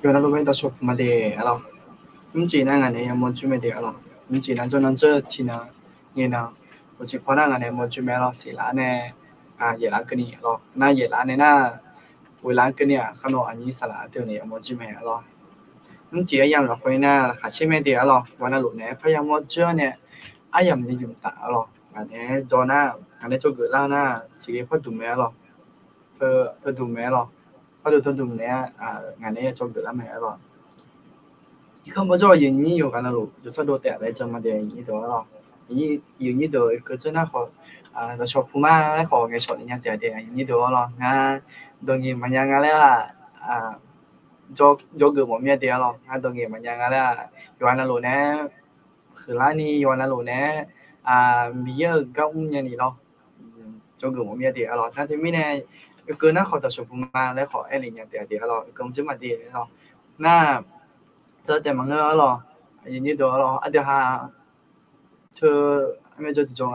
原来路边到小铺嘛的了，你济南安尼也冇准备的了，你济南就能这天呢，你呢，我去可能安尼冇准备了，是啦呢，也啦跟你了，那也啦呢那，为啦跟你可能安尼是啦，对你冇准备了。你这样的话呢，还前面的了，完了路呢，พยายาม冇เจอเนี่ยอายังไม่ยุ่งตาหรอกอันนี้จอหน้าอันนี้จะเกิดแล้วนะสิ่งพอดูแม่หรอกเธอดูแม่หรอกพอดูเธอดูเนี่ยงานนี้จะเกิดแล้วแม่หรอก 你看不着人你有干那路，有啥多带来这么的你多了，你多个真那好那小铺嘛那好个小人家带的你多了，当然蛮样个啦做个我面的了，当然蛮样个啦，有那路呢，荷兰呢有那路呢米尔高年里咯，做个我面的了，那这边呢，个那好的小铺嘛，那好爱人家带的了，工资嘛的了，那。เธอแต่มังเงอหรอยินดีตัวหรอเดี๋ยวหาเธอไม่จอที่จง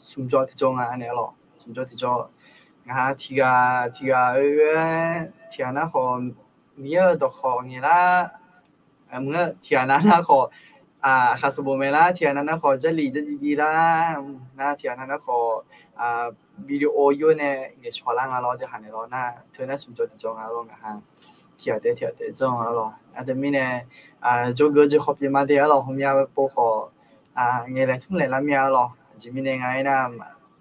สุ่มจอที่จงอันนี้หรอสุ่มจอที่จงที่กาที่อันนั้นขอมีเออตัวของี้ละมึงที่อันนั้นขอข้าสมบูรณ์ไหมล่ะที่อันนั้นขอจะหลีจะดีๆละนะที่อันนั้นขอวิดีโออยู่เนี่ยเงี้ยชอล่างอะไรเดี๋ยวหาเนี่ยหรอนะเธอเนี่ยสุ่มจอที่จงอะไรหรอฮะที่จงอะไรหรออันเดี๋ยวมีเนี่ย做个就好比嘛的了，后面包括原来从来那面了，这边的爱那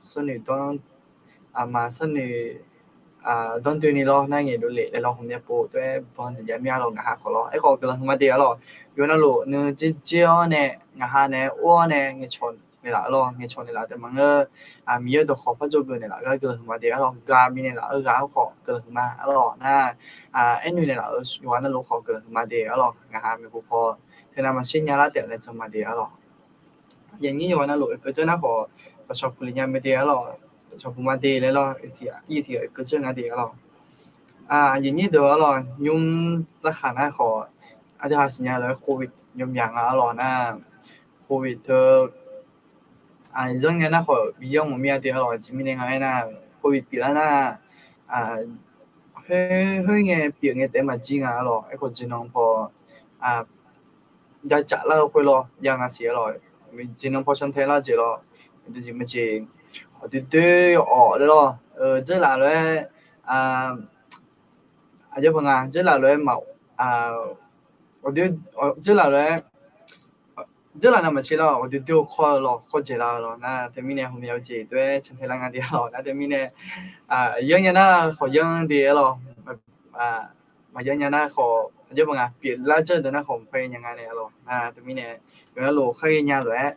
孙女当嘛孙女当对你咯，那也都来了后面包对帮人家面了，俺好了，哎好个了嘛的了，有那路呢这叫呢，俺呢我呢俺穿。นี่แหละเราเงี้ยชนนี่แหละแต่มันก็มีเยอะตัวขอบพระจุกุนี่แหละก็เกิดขึ้นมาเดียวเรากามีนี่แหละกาขอเกิดขึ้นมาเราน่าไอ้หนุ่ยนี่แหละอยู่วันนั้นเราขอเกิดขึ้นมาเดียวเรางามีผู้พอเธอนามาชินยาละเดี๋ยวเลยจะมาเดียวเราอย่างนี้อยู่วันนั้นเราก็จะน่าขอตัวชอบผู้เรียนไม่เดียวเราตัวชอบผู้มาเดียวเลยเราอีที่ก็จะงาเดียวเราอย่างนี้เดี๋ยวเรายุ่งสักขนาดขออาจจะหาสัญญาเลยโควิดยุ่งอย่างเราน่าโควิดเธอ 이전 년에 미영 몸이야 되어 지민행 아이나 호비 비라나 아 hơi biểu nghe tới mà chi ngà rồi cái con chỉ nông phò đã trả lời hồi rồi giờ ngà xỉa rồi mình chỉ nông phò chân thế là chỉ rồi mình chỉ mới chỉ họ từ từ ở đó rồi chứ là rồi chứ bằng chứ là rồi màu ở đây chứ là rồi这两年没去了，我就考了，考级了，那对明年后面要级对，成天两个的了，那对明年有年那考英的了，嘛有年那考就不啊，别拉这的那考会年个的了，对明年有那路可以年来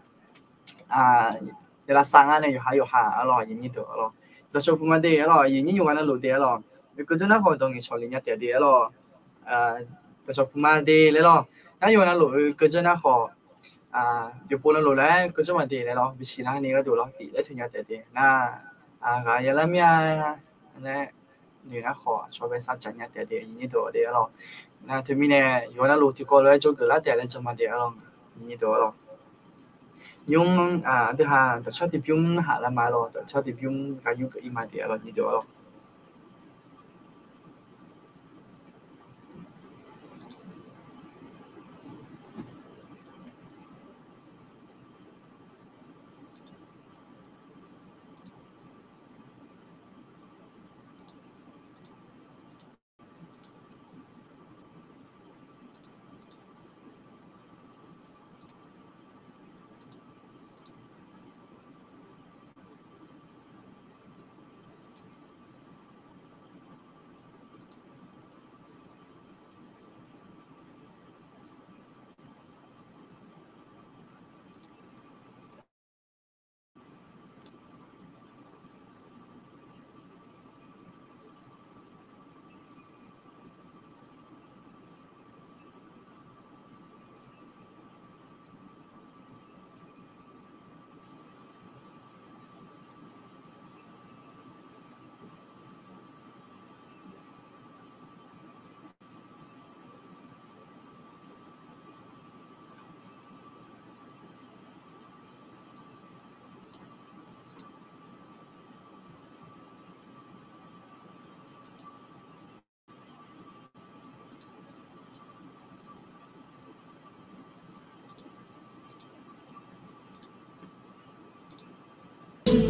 เวลาสั่งอันเนี่ยอยู่หาอร่อยอย่างนี้ตัวอร่อยจะชอบมาเดียอร่อยอย่างนี้อยู่กันแล้วรู้เดียอร่อยก็จะน่าขอตรงนี้ชอบลิ้นยาเดียเดียอร่อยจะชอบมาเดียเลยหรอถ้าอยู่นั้นรู้ก็จะน่าขออยู่ปุ่นรู้แล้วก็จะมาเดียเลยหรอวิชีนั้นนี่ก็ดูหรอตีได้ถึงยาเดียเดียน่าก็ยังละมีเนี่ยนี่นะขอชอบไปสักจันยาเดียเดียอย่างนี้ตัวเดียอร่อยน่าถึงมีเนี่ยอยู่นั้นรู้ที่ก็เลยจะเกิดแล้วเดียเลยจะมาเดียอร่อยอย่างนี้ตัวอร่อยyung ha ta cha ti pyum ha la ma lo ta cha ti pyum ka yu ka i ma ti lo ni do lo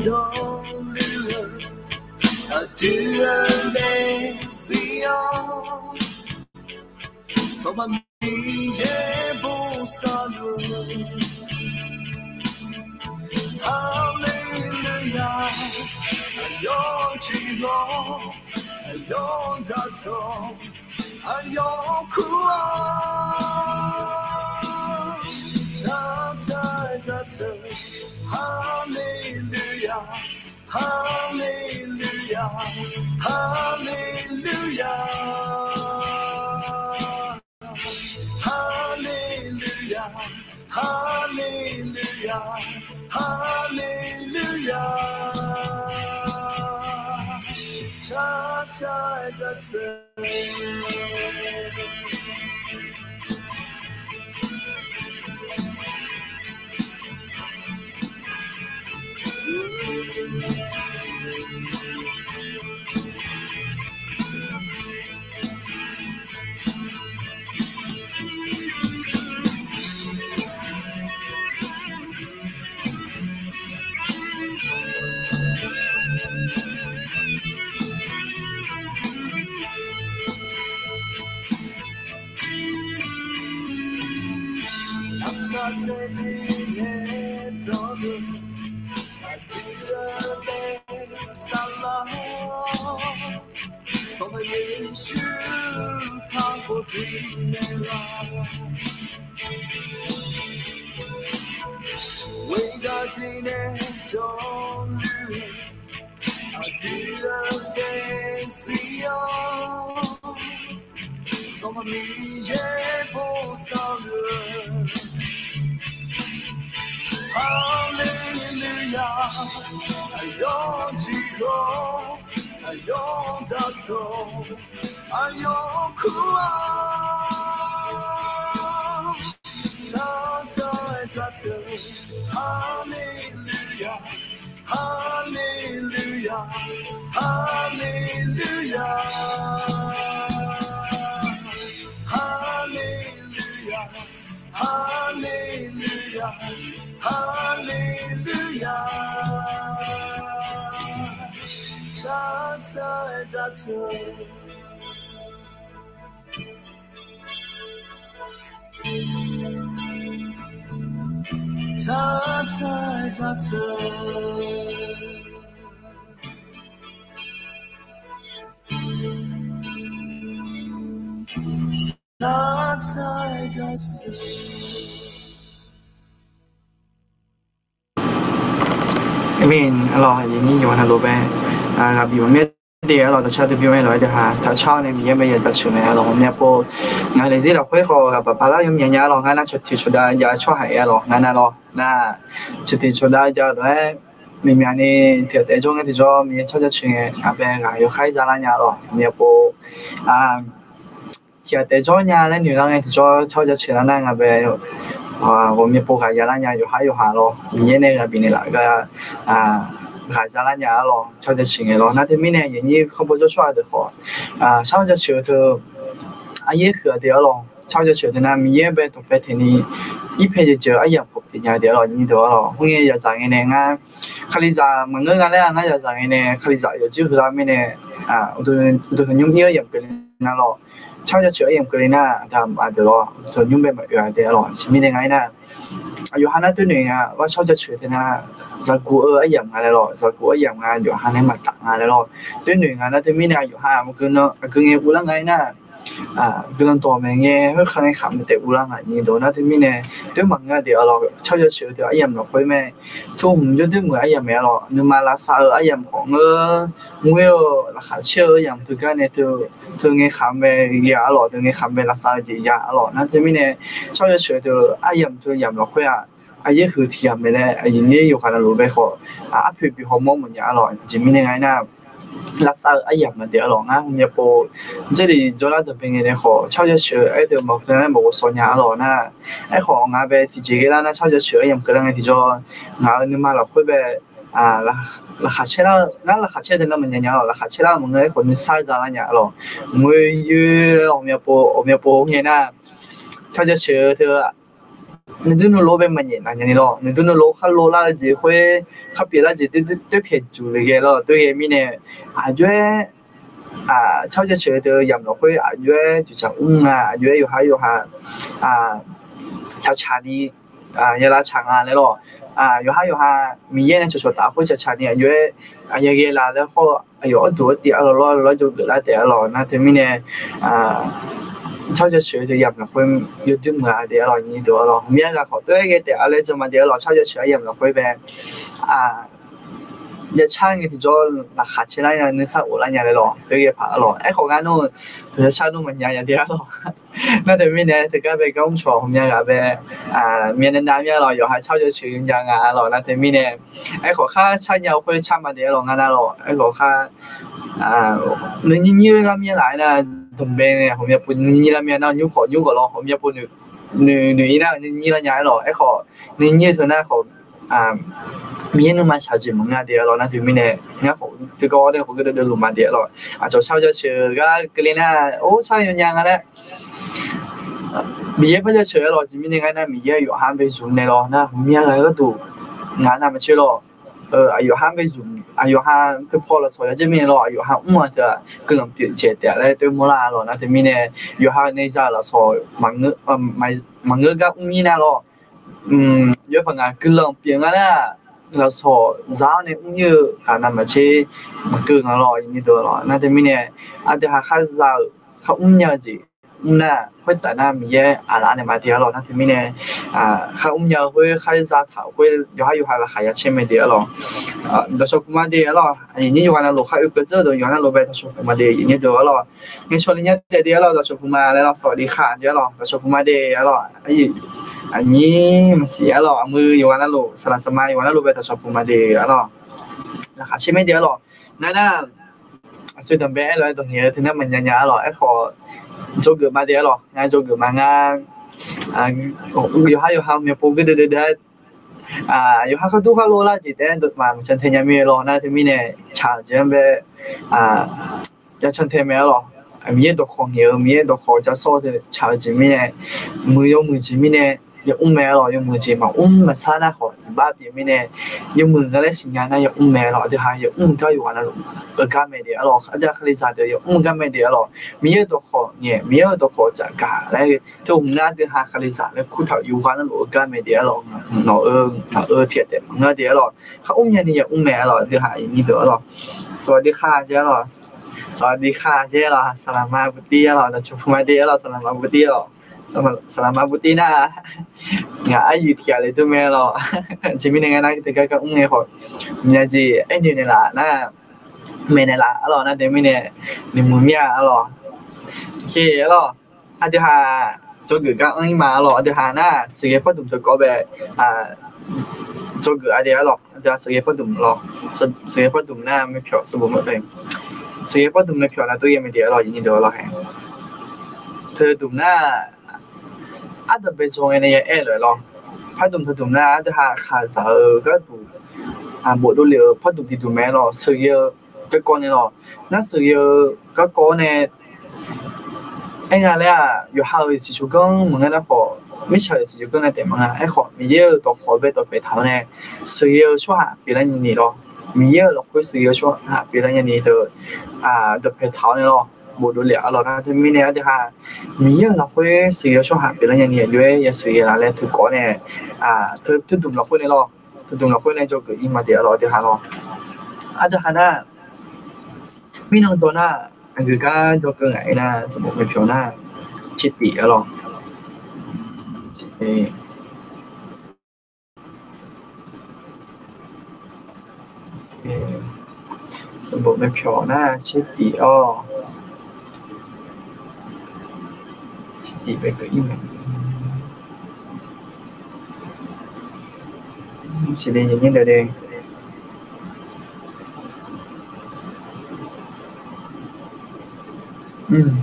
don't live a dear see you so my me bo salu hallelujah ayon chi lo ayon za so ayon ku hallelujah hallelujah hallelujah hallelujah hallelujah hallelujah cha cha da Hallelujah, ayon jigo, ayon dato, ayon kuwa, cha cha dato. Hallelujah, hallelujah, hallelujah, hallelujah, hallelujah. Hallelujah, cha cha da cha. Cha cha da cha. Cha cha da cha. Amen. Alors, ini Yohana Lobe. Gặpอยู่เนี่ยเดี๋ยวเราจะชาติพิมพ์ให้เราเดี๋ยวหาถ้าชอบเนี่ยมีไม่ยันตัดชุดเนี่ยเราเนี่ยพองานเลยสิเราค่อยขอกับปะแล้วยังยังเรางานน่าชุดที่ชุดได้ยาช่วยหายเรางานน่ะเราน่าชุดที่ชุดได้จะด้วยมีอันนี้เดี๋ยวแต่ช่วงนี้ที่จะมีชอบจะชิงอ่ะเป็นไงอยู่ใครจะร้านยาเราเนี่ยพอเดี๋ยวแต่ช่วงนี้แล้วหนูร้านที่จะชอบจะชิงร้านนั่งอ่ะเป็น我们不看亚兰亚有下咯，明年那个边的那个看亚兰亚咯，超级新的咯，那对明年人家可不就出来的好，超级潮头也喝掉咯，超级潮头那明年别特别天的，一拍就一样不变掉咯，你多咯，后面要涨的呢，卡里咋门口那俩要涨的呢，卡里咋有就他们呢我都很用一样个那咯。超级潮一样个哩呐，他嘛得咯，就用别么样的咯，前面的ไง呐，อยู่หันตัวหนึ่งว่า超级潮的呐，จะกู一样嘅咯，จะกู一样อยู่หันมาตัก嘅咯，ตัวหนึ่งนะตัวมีเนี่ยอยู่หันมันก็เนาะก็เงี้ยอุลังไง呐，ก็ลังตัวมันเงี้ยเขาข้างขำแต่อุลังนี่โดนนะตัวมีเนี่ยตัวมันก็เดี๋ยวเรา超级潮เดี๋ยว一样落去咩，ทุ่มยุ่งตัวมือ一样咩咯，你มา拉萨一样ของ我有拉下车一样ตัวกันเนี่ยตัวเงี้ยขำไปยา咯，ตัวเงี้ยขำไป拉萨就ยา咯，那ตัวมีเนี่ย超级潮ตัว一样ตัว一样落去也คือที่ยังไม่ได้ยินดีอยู่กันรู้ไปขอเพื่อฮอร์โมนมันยา咯，前面ไงนะ拉萨一样嘛点咯，也不这里做那这边的好，超级潮条毛可能冇说伢咯那，好呗自己啦那超级潮一样可能ที่做你嘛落去呗拉下车啦，拉下车的那么伢咯，拉下车啦，我们คน晒着那伢咯，我有我们不伢那超级潮条你都能攞俾乜嘢嗱？人哋咯，你都能攞卡攞啦，只會卡別啦，只都撇住你嘅咯，對嘅咩呢？約抄隻車就入落去約就就約要下炒茶啲要拉長你咯，要下米嘢呢就打開隻茶啲約嘢啦，然後有多啲攞就攞啲咯，那對面呢抄隻車就入落去要點啲咯，呢度咯，咩個好多嘅啲咧就咪啲咯，抄隻車入落去呗日餐嘅咗嗱下次啦，你實活啦，人哋咯，對嘅拍咯，誒好間咯，日餐都問人啲咯，那對面呢，大家俾咁錯咁樣嘅面嘅男嘅咯，又係抄咗錢咁樣咯，那對面呢，誒好下餐又會差埋啲咯，啱啦咯，誒好下你那邊來呢，同邊呢，後面半你那邊呢，有個咯，後面半女呢，你那嘢咯，誒好，你佢呢好มีนู่นมาชาวจีนมึงอ่ะเดี๋ยวเรานะถึงมีเนี่ยงั้นผมที่ก็ได้ผมก็ได้เดินลงมาเดี๋ยวเราจะเช่าจะเชื่อก็เลยนะโอ้ใช่ยังไงนะมีเยอะไม่จะเชื่อหรอกจีนมียังไงนะมีเยอะอยู่ห้ามไปซูมในหรอนะมีอะไรก็ดูงานน่ะไม่เชื่อหรอกอยู่ห้ามไปซูมอยู่ห้ามคือพอเราสวยจะมีหรออยู่ห้ามอ้วนจะก็ลองเปลี่ยนเฉดแต่แล้วตัวโมลาหรอนะถึงมีเนี่ยอยู่ห้ามในใจเราสวยมังเงก็มีนะหรอเยอะพังงานก็ลองเปลี่ยนกันนะเราสอนจ้าเนี่ยเยอะขนาดไม่ใช่มาเกินอะไรอย่างนี้ตัวหรอกนั่นแต่ไม่เนี่ยอาจจะหาข้าจ้าเขาเยอะจีน่ะค่อยแต่น่ามีเยอะอะไรเนี่ยมาเดียวหรอกนั่นแต่ไม่เนี่ยเขาเยอะค่อยข้าจ้าถามค่อยอยู่ให้เราขายเช่นไม่เดียวหรอกแต่ชอบมาเดียวหรอกอย่างนี้อยู่วันนั้นลูกค้าอยู่ก็เจอตัวอย่างนั้นเราไปแต่ชอบมาเดียวอย่างนี้ตัวหรอกงั้นชวนเนี่ยเดียวเราแต่ชอบมาแล้วเราสวัสดีค่ะเดียวหรอกแต่ชอบมาเดียวหรอกอันนี้มันเสียหรอมืออยู่วันนั้นลูกสลัดสมัยวันนั้นลูกไปแต่ชอบผมมาเดียวหรอราคาใช่ไม่เดียวหรอนั่นน่ะสุดท้ายแบบอะไรตรงนี้ถึงนั้นมันยังหรอไอ้ขอโจเกิดมาเดียวหรองานโจเกิดมางานอยู่ห้ามีปุ๊กเด็ดอยู่ห้าเขาดูเขาโลละจีเต้นตัวมาฉันเทียนมีหรอนะที่มีเนี่ยชาเจนแบบจะฉันเทียนมีหรอมีตัวของเยอะมีตัวของจะสู้ที่ชาวจีนมีเนี่ยมือจีนมีเนี่ย有咩咯？有มือจีน嘛？咪生得好，บ้า邊咩呢？有มือก็เลยสิ่งนั้นนะ有咩咯？就係有ก็อยู่วันนั้นก็ไม่ได้หรอกอาจจะเขาเรียกจะ有ก็ไม่ได้หรอกมีตัวของเนี่ยมีตัวของจะกาแล้วที่ผมน่าจะหาเขาเรียกแล้วคู่เท่าอยู่วันนั้นก็ไม่ได้หรอกเนาะเทียดแต่มันก็ได้หรอกเขายันนี่有咩หรอก就係นี่ตัวหรอกสวัสดีค่ะเจ้าหรอสวัสดีค่ะเจ้าหรอสลามาบุตรีหรอนะชุบมาเดียหรอสลามาบุตรีหรอselama butina nga ai thì lại tôi mẹ lo chỉ biết ngày nay thì cái ông này họ nhà gì anh như này là na mẹ này là lo na để mẹ này ni mua mía lo khi lo anh thì hà cho gửi các anh mà lo thì hà na sự nghiệp phát động tôi có về cho gửi anh thì lo thì sự nghiệp phát động lo sự nghiệp phát động na mới phiếu số 1 thôi sự nghiệp phát động mới phiếu là tôi em mới lo như đó lo hàng thưa tụm naอาจจะเป็นช่วงในเลยหรอพัดดุมนะจะหาขาสาวก็ดูบทดูเรียวพัดดุมที่ดูแม่หรอสื่อเยอะก็ก่อนเนี่ยหรอนั่นสื่อเยอะก็ก่อนเนี่ยไอ้งานเลยอยู่หาวิธีชุกงมึงนั่นขอไม่ใช่สิชุกงในแต่มึงไอ้ขอมีเยอะตัวขอไปทำเนี่ยสื่อเยอะช่วยหาเปลี่ยนอย่างนี้หรอมีเยอะหรอกคุยสื่อเยอะช่วยหาเปลี่ยนอย่างนี้เดี๋ยวไปทำเนี่ยหรอบดูเหลียวเรานะที่มีเนี่ยที่หามีเยอะเราคุยสื่อช่วงหาเป็นอะไรอย่างนี้ด้วยอย่าสื่ออะไรทุกคนเนี่ยทุกดุมเราคุยในเราทุกดุมเราคุยในโจเกิดอีมาเดียวเราที่หาเราที่หานะมีน้องตัวน่ะอันคือการโจเกิดไงนะสมมติเป็นผิวหน้าชิดปีแล้วหรอสมมติเป็นผิวหน้าชิดปีđi về cái email sẽ đi những điều đây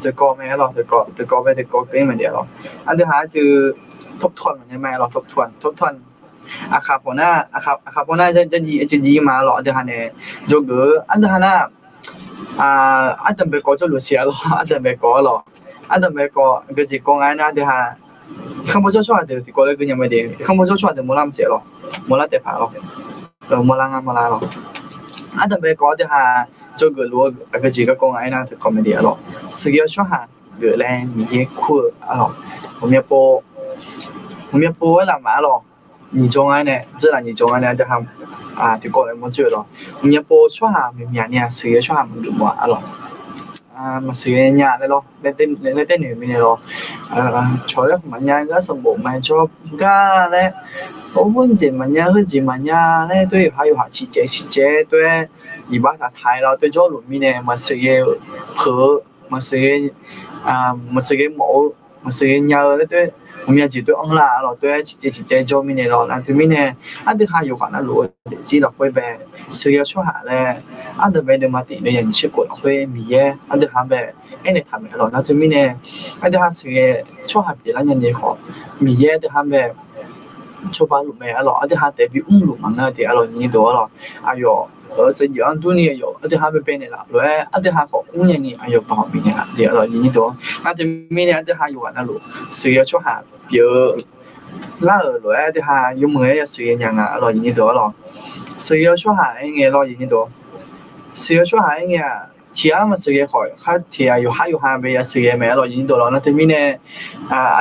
จะก่อไหมหรอจะก่อไปจะก่อเกมเหมือนเดียวหรออันที่หาคือทบทวนเหมือนยังไงหรอทบทวนอาคาโพน่าจะยีมาหรออันที่หาเนี่ยโจเกอร์อันที่หาน่ะอันที่ไปก่อจะรู้เสียหรออันที่ไปก่อหรออันนั้นไม่ก็คือ講緊啦，就係 không bao giờ cho được thì có lẽ cứ nhầm mấy điều không bao giờ cho được một làm gì rồi một là để phá rồi một là ngang một là rồi anh ta bây có thì hà cho người luôn cái gì cái con ấy nào thì có mấy điều rồi sự yêu cho hà người lên mình khu rồi我们不会làm má lo你中爱呢这là你中爱呢就ham thì có lại một chuyện rồi我们不说哈mình nhà nhà sự yêu cho hà mình được mà rồi mà sự nhà đây lo lên tên người mình rồi cho đấy mà nhà cái sản phẩm mà cho cái đấy có vấn đề mà nhà cái gì mà nhà đấy tôi hay有细节对你把它抬了对做路面呢mà sự和mà sự mà sự mẫu mà sự nhờ đấy tôi mình chỉ tôi ông là rồi tôi chỉ cho mình này rồi là từ mình này anh thứ hai有可能路的知道会呗sự yêu cho hạ咧anh thứ hai được mà tỷ lệ nhận biết của会米耶anh thứ hai呗anh này tham rồi là từ mình này anh thứ hai sự cho hạ bị là nhận biết khó米耶thứ hai呗cho ba lúc mẹ rồi anh thứ hai để bị lúc mà nơi thì rồi như đó rồi ai yo ở xây dựng anh tu này yo anh thứ hai bên này là rồi anh thứ hai có cũng như này ai yo bảo mình này thì rồi như đó anh thứ mình này anh thứ hai有可能路sự yêu cho hạ biểu là ở rồi thứ hai dùng người sự yêu nhà rồi như đó rồi sự yêu cho hạ anh nghe rồi như đó sự yêu cho hạ anh nghe chỉ mà sự yêu khỏi khác thì有还没事业没rồi như đó rồi thì mình này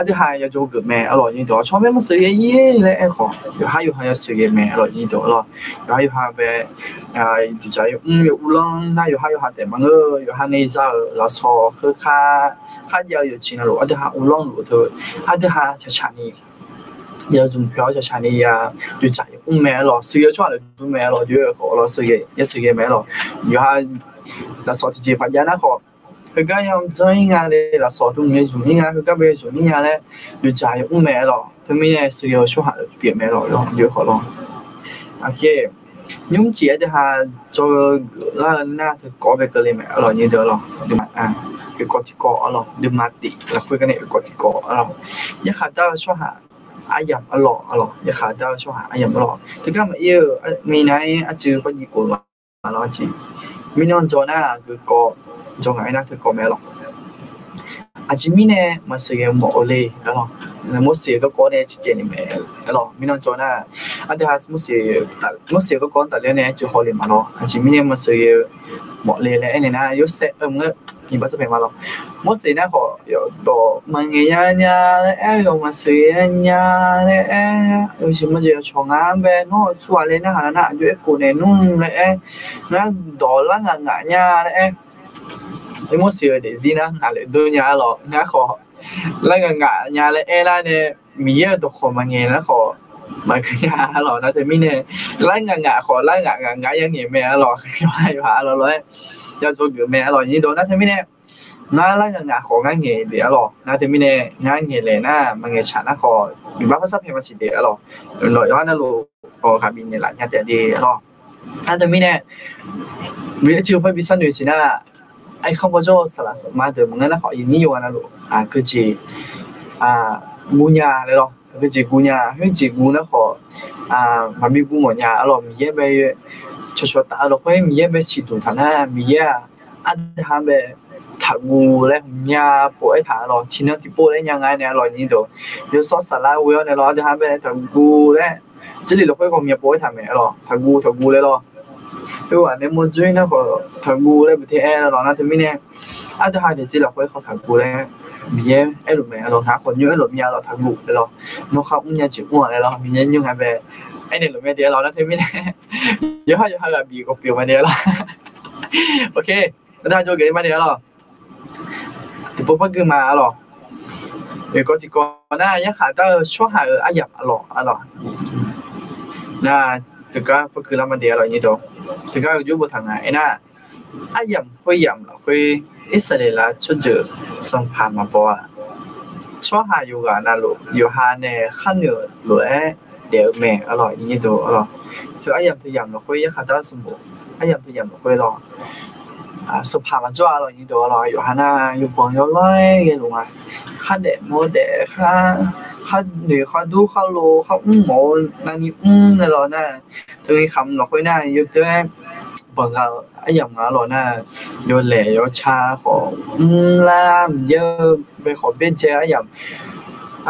thứ hai要做个咩rồi như đó，처음에事業嘢咧個，有事業咩rồi như đó咯，有về就在有咯，那有地方有你就老錯去有錢路，啲有浪路頭，啲就產業。有種票就產業就在咩咯，事業出嚟都咩咯，有個咯事業咩咯，有那所提發現那個。佢家有做咩咧？嗱，所都唔嘢做咩啊？佢家俾佢做咩咧？要จ่าย咩咯？咁咩事要出下變咩咯？要學咯。OK，用自己下做那就講俾佢哋咩咯？呢度咯，你咪佢講啲講咯，你咪啲，嗱佢嗰啲講啲講咯，一下都出下。ayam alo ya khada cho ha ayam alo thì các bạn yêu mình này chưa có gì của mà nó chỉ mình non cho na cứ có cho ngày na thì có mẹ lo chỉ mình này mà sử dụng một lề alo là một sử có con này chỉ này mẹ alo mình non cho na thì ha một sử có con tại đây này chưa khó liền mà lo chỉ mình này mà sử dụng một lề này này na yếu sẽ thì bắt sẽ mà lo một sự nó họ đồ mà người nhà đấy mà sự nhà đấy rồi chỉ mà giờ chọn ăn về nó xua lên nó hả nè dưới cổ này nung đấy nó đỏ lắm ngã nhà đấy cái một sự để gì nữa ngã lại đôi nhà rồi nó khó là ngã nhà lại là này mía đồ khó mà nghe nó khó mà cái nhà rồi nó thì mình này là ngã khó là ngã yang nghe mẹ rồi hay hả rồi cho số người mẹ rồi như đó nó thì mình này nó là ngã khó ngã nghề để rồi nó thì mình này ngã nghề này na mà nghề chán nó khó mình bắt sắp hay mà chỉ để rồi rồi đó nó luôn khó khả bị này lại nhà để đi rồi nó thì mình này vì chưa phải bị săn đuổi gì na anh không bao giờ là mà từ một người nó khỏi nhiều anh luôn cái gì mua nhà đấy rồi cái gì mua nhà cái gì mua nó khó mà mình mua một nhà rồi mình dễ về cho ta rồi cái mình dễ về xịt đồ thằng na mình dễ ăn ham về thằng ngu đấy nhà bố thằng rồi thì nó thì bố đấy nhà ngay này rồi như đó nếu sót sả lá uống này rồi thì ham về thằng ngu đấy chỉ là cái con nhà bố thằng mẹ rồi thằng ngu đấy rồi nếu mà nếu muốn chơi nó có thằng ngu đấy bị thế rồi nó thì mình nè thứ hai thì chỉ là cái con thằng ngu đấy vì em lúc mẹ rồi thằng còn nhớ lúc nhà rồi thằng ngu đấy rồi nó không nhà chịu mua này rồi mình nhớ nhưng mà về anh này lúc mẹ thì rồi nó thì mình nè nhớ là bị có biểu mà đấy rồi ok nó thay cho cái mà đấy rồi thì bố bác cứ mà rồi rồi có chỉ có na nhắc khá ta cho hà ở ai dập rồi na từ cái bác cứ làm mà đấy rồi như đó từ cái giúp một thằng này na ai dập là khơi ít là cho chữ xong phàm mà bỏ cho hà yoga na lu yoga này khăn nữa rồi đều mẹ rồi như đó rồi thì ai dập thì dập là khơi nhắc khá ta xong bộ ai dập thì dập là khơi rồi sụp hàm ăn cho rồi như đó rồiอยู่ฮะนะอยู่ปองอยู่ร้อยcái luôn à khá đẹp mua đẹp khá người khá du khá lô khá mổ là như này rồi nè từ khi khăm nó khối nàyอยู่ตัวbằng ấy dòng rồi nèอยู่lẻอยู่ชาขอlàm giờ về khỏi bên chơi ấy dòng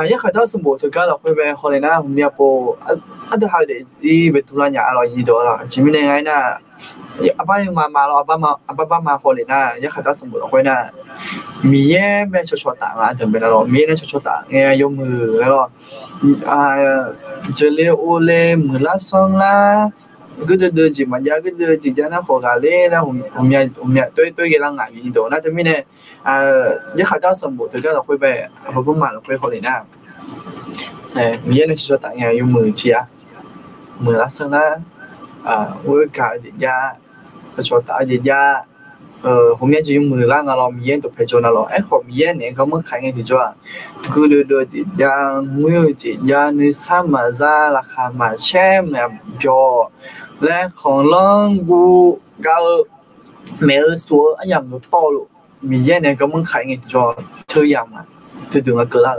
一开到是摩托车了，会被后来呢，我们要播都还得被突然呀了一多了，前面那个呢，阿爸妈妈了，阿爸妈后来呢，一开到是摩托会呢，มีแย่แม่ชดต่างอ่ะถึงเป็นอะไรมีเนี่ยชดต่างเนี่ยยกมือแล้วเจอเลโอเลมือละสองละก็เดินจีมันยาก็เดินจีจ้านะขอกาเล่นะผมอยากด้วยกันละงานอยู่นี่ตัวน่าจะมีเนี่ย一开到สมุทรก็เราคุยไปพอประมาณเราคุยคนเลยนะมีเนี่ยชดต่างเนี่ยยกมือเชียมือละสองละ我搞一家ชดต่าง一家ผมอยากจะยกมือล่างเรามีเย็นตัวเพจเราไอ้ของมีเย็นเนี่ยก็มันขายไงที่จ้าคือเดือดยามือจิยาในสามมาซาราคามาแช่แบบเยอะและของล่างกูก็ไม่สัวอันยังไม่พอลูมีเย็นเนี่ยก็มันขายไงที่จ้าเธอยังอ่ะเธอถึงแล้วก็แล้ว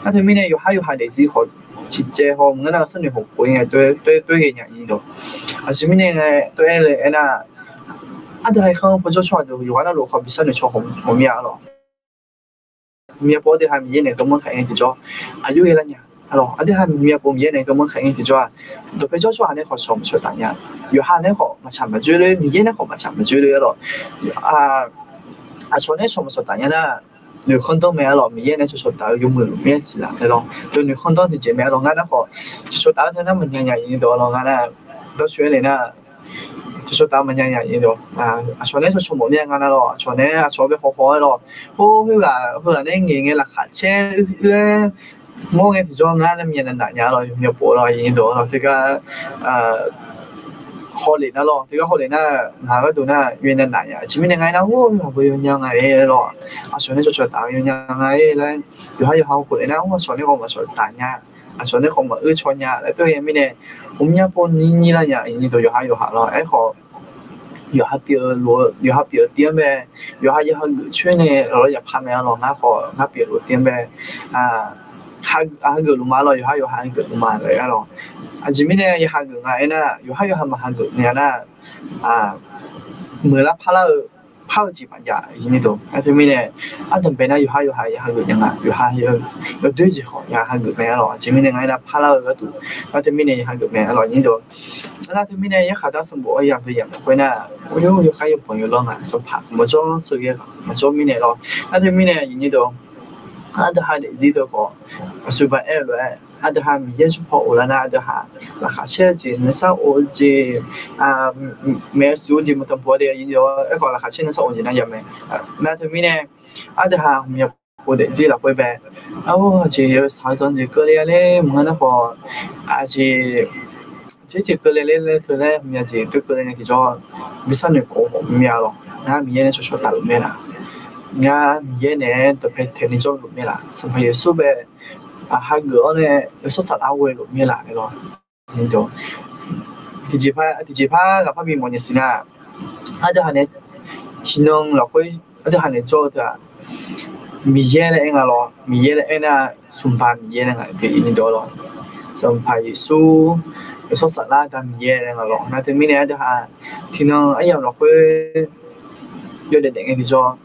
นั่นที่มีเนี่ยอยู่ในสิ่งของจิตใจของมันก็สิ่งที่ผมคุยไงด้วยกันอย่างนี้ตัวสิ่งนี้ไงตัวเองเลยนะ都係看不做出來就有那路口比較你做紅咩咯，咩波啲係咩嘢咁樣睇嘅咗，有嘅啦呀，係咯，啲係咩波咩嘢咁樣睇嘅咗啊，就比較出嚟呢個做唔出單呀，有下呢個咪參唔住咧，咩嘢呢個咪參唔住咧咯，做呢做唔出單呀啦。你看到咩咯？咩嘢呢？就說到有冇咩事啦？係咯，就你看到啲嘢咩咯？啱啱個就說到佢那麼樣嘢多咯，啱啱都出嚟啦。就說打問人嘢咯，坐呢就坐冇咩啱啦咯，坐呢坐俾好好咯，佢呢嘢啦下車咧，冇嘅就啱啦，面人難嘢咯，有波咯嘢多咯，這個可憐啦咯，這個可憐啦，下嗰度呢越人難嘢，前面嘅呢，會有樣嘢咯，坐呢就坐打有樣嘢咧，有好過嚟呢，坐呢個咪坐打嘢。ส่วนนี้ของมันชนยาแล้วตัวเองไม่เนี่ยผมอยากพูดนี่ละอย่างนี้ตัวอยู่หาเราไอ้ขออยู่หาเปียรัวอยู่หาเปียเตี้ยแบบอยู่หาช่วยเนี่ยเราอยากพาแม่เราหน้าขอหาเปียรัวเตี้ยแบบหาเกิดลงมาเราอยู่หาเกิดลงมาเลยอ่ะเราจริงไม่เนี่ยอยู่หาเกิดไงนะอยู่หามาหาเกิดเนี่ยนะเมื่อรับพาเรา泡几把呀，呢度，睇咩咧？同邊咧，要個人啊，要對住學，要個咩咯？前面咧嗌啦，拍啦嗰度，睇咩咧，要個咩咯？呢度，睇咩咧？一下到什麼一樣嘅人，佢咧，我有朋友咯啊，就拍，冇做所以冇做咩咧咯？睇咩咧？呢度，都係嚟知道個，隨便誒咧。都係唔認識破啦，都係嗱下車子，你收我字咩數字冇同破啲，然後一個嗱下車你收我字那入面，那對面咧，都係唔入我哋知啦，會咩？就要上上住嗰啲咧，唔可能個即嗰啲咧，佢咧唔有字對嗰啲叫做未生嚟過紅咩咯，啱唔嘢咧就做大陸咩啦，啱唔嘢咧就俾聽你做咩啦，甚至數俾。hai người này xuất sắc áo quần cũng như là cái rồi nhìn chỗ thì chỉ phải gặp phải bị một gì nè ở đây này chỉ nông là phải ở đây này cho thì mì dê này anh lo mì dê này anh là sum pan mì dê này cái nhìn chỗ rồi sum pan su xuất sắc là cái mì dê này lo na thì mình này ở đây thì nông ấy là phải vô để cái thì cho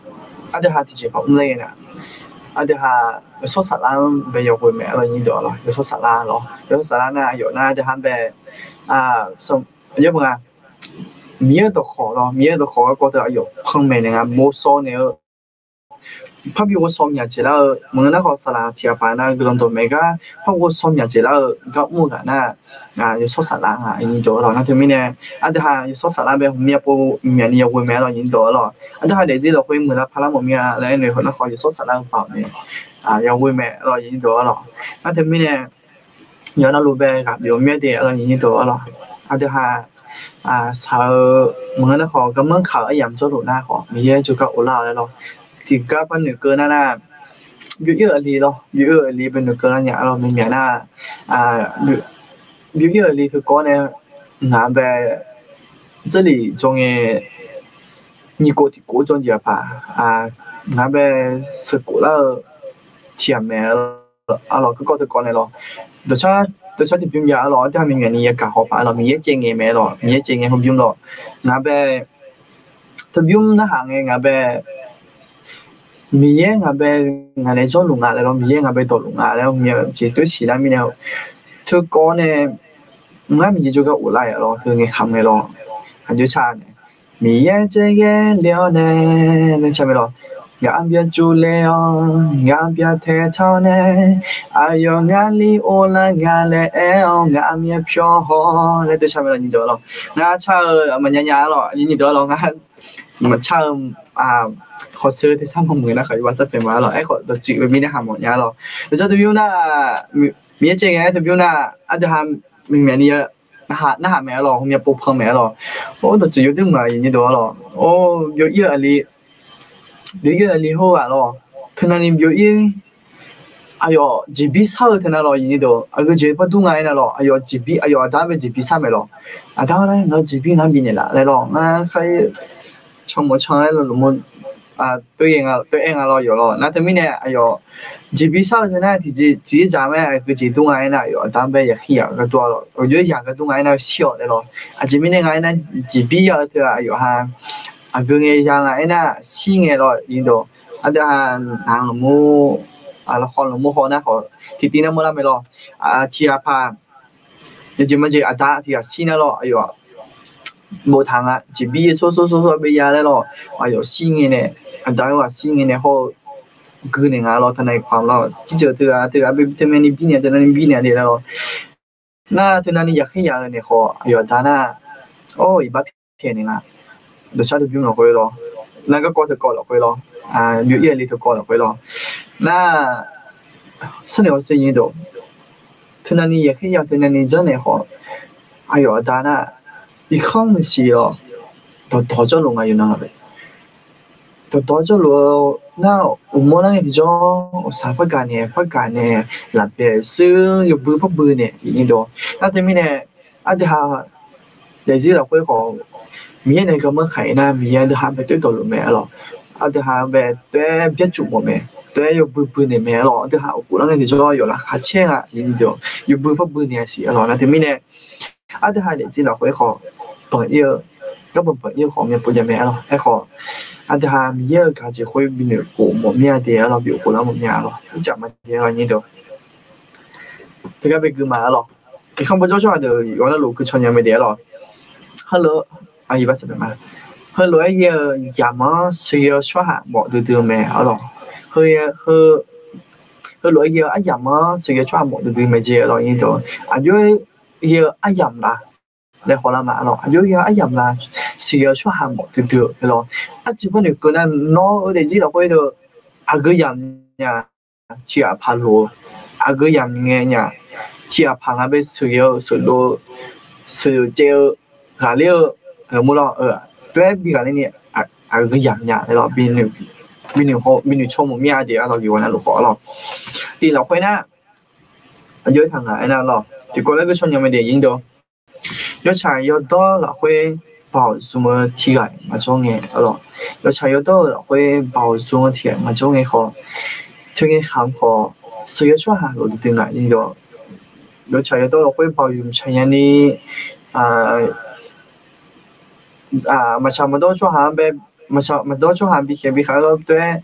ở đây thì chỉ phải lấy nè ada ha xuất sắc là bây giờ hồi mẹ là như đó rồi xuất sắc là rồi xuất sắc là na有那的han be xong nhớ bằng mía đồ khó có thể有碰面那摸索呢怕比我上日子啦我那個實啦貼牌啦嗰度咩噶怕我上日子啦個木噶那要xuất sắc啦呢度咯那條面呢ada ha要xuất sắc啦be咩波咩呢會咩咯呢度咯ada ha 你知道會唔啦怕啦冇咩咧你可能可以xuất sắc啦跑咩又會咩咯呢度咯那條面呢有那路be gặp有咩啲咯呢度咯ada ha saoมึงนะขอกำลังข่าวไอ้ยำโจลุหน้าขอมีเยอะจุกกับอุลาเลยหรอthì các bạn nữ cơ na biểu ở lý lo biểu ở lý bên nữ cơ na nhà lo mình nhớ na biểu ở lý thứ có này ngã về这里中嘅你国的国中节吧ngã về sự cố là thiểm mẹ lo cái có thứ có này lo tôi cho thì phim giờ lo thì mình nghe ni cả họ phải lo mình chơi nghe mẹ lo mình chơi nghe không phim lo ngã về tôi phim nó hàng nghe ngã về mi ye nga be nga le cho lu nga le lo mi ye nga be to lu nga le mi chỉ tôi chỉ là mi ne thứ có ne nga mi jo ga u lai lo thứ nghe kham ne lo han ju cha ne mi ye che ye liao ne le cha me lo ngã bia chu leo ngã bia thế thao ne ayo ngã li ô la ngã le eo ngã mía pyo ho le tôi cha me lo nhìn được lo ngã cha mà nhà lo nhìn được lo ngã mà cha họซื้อที่สร้างมือนะเขาว่าจะเป็นมาหรอไอ้เขาตัวจีบไม่ได้หาหมดยาหรอแล้วจะตัวยูน่ามีเจงไงตัวยูน่าอาจจะทำมีแม่นี่น่าหาแม่หรอมีปุ๊บเพิ่มแม่หรอโอ้ตัวจีบดึงมาอย่างนี้ตัวหรอโอ้เยอะเยอะอะไรเยอะเยอะอะไรหัวหรอท่านั้นเยอะเยอะ哎呦，จีบีสาวท่านั้นหรออย่างนี้ตัวไอ้ก็จีบดูง่ายนะหรอไอ้呦จีบีไอ้呦ตาเป็นจีบีสามหรออ่ะตาอะไรเราจีบีงั้นบินละเลยหรองั้นใครชมมาชมอะไรหรือมัน对应咯有咯，那对面呢，哎呦，这边少的呢，直接咱们个这东西呢，有单边也黑个多了，我觉得两个东西呢小的咯，这边的呢，这边要对啊，有哈，个个像呢，新的咯，印度，对哈，南了么，了好了么好呢好，天那么那没咯，天怕，有这么这打天新的咯，哎呦。冇谈啊，这边说被压来咯，哎呦，新的呢，但话新的呢好，个人啊咯，他那ความ咯，记着这个被他们那边的那边的咯，那他那里也很压的好，哎呦，但那哦一把骗人啊，都晓得不用回咯，那个高头高了回咯，月里头高了回咯，那什么声音都，他那里也很压，他那里真的好，哎呦，但那。一看没事咯，都多咗路啊，要那个，都多咗路，那我们那个地方，啥不干呢？那边是有不呢，印度，那对面呢，对下，来自了会好，明年个么开呢？明年都还没对到路没咯，对下没对别住么没。对，有不呢没咯，对下我那个地方有了卡钱啊，印度有不呢是咯，那对面呢，对下来自了会好。朋友，ก็เป็น朋友ของเนี่ยปุ่นยังไม่หรอไอ้ขออันที่หามีเยอะการจะคุยบินหนึ่งกูหมดเมียเดียวเราอยู่กูแล้วหมดเมียหรอที่จับมาเดียวอย่างนี้เดียวที่ก็ไปกูมาหรอไอ้คำพูดช่วยเดี๋ยวย้อนลูกคือชนยังไม่เดียวหรอฮัลโหลอายุ20มาฮัลโหลไอ้เหี้ยอย่ามาเสียช่วยหาบอกดูๆแม่หรอเฮ้ยฮัลโหลไอ้เหี้ยอย่ามาเสียช่วยหาบอกดูๆแม่เจ้าหรออย่างนี้เดียวอายุเหี้ยอย่ามา来荷兰嘛咯，有一任啦，是要出项目对咯，基本上个呢，我哋知道嗰度個人呀，只係拍路，個人嘅呀，只係拍下俾水路，水照下了，冇咯，對比較呢，個人呀，嚟咯，邊充冇咩啲啊，咯，要揾路學咯，啲落去呢，有ทางไหนนะ咯，結果呢個春有咩電影到？有錢有多了會保什麼體驗嘛種嘅，咯，有錢有多了會保什麼體驗嘛種嘅好，聽嘅喊好，所以說下路都定來呢度，有錢有多了會保唔成人啲嘛上麼多說下俾，嘛多說下俾佢俾佢咯對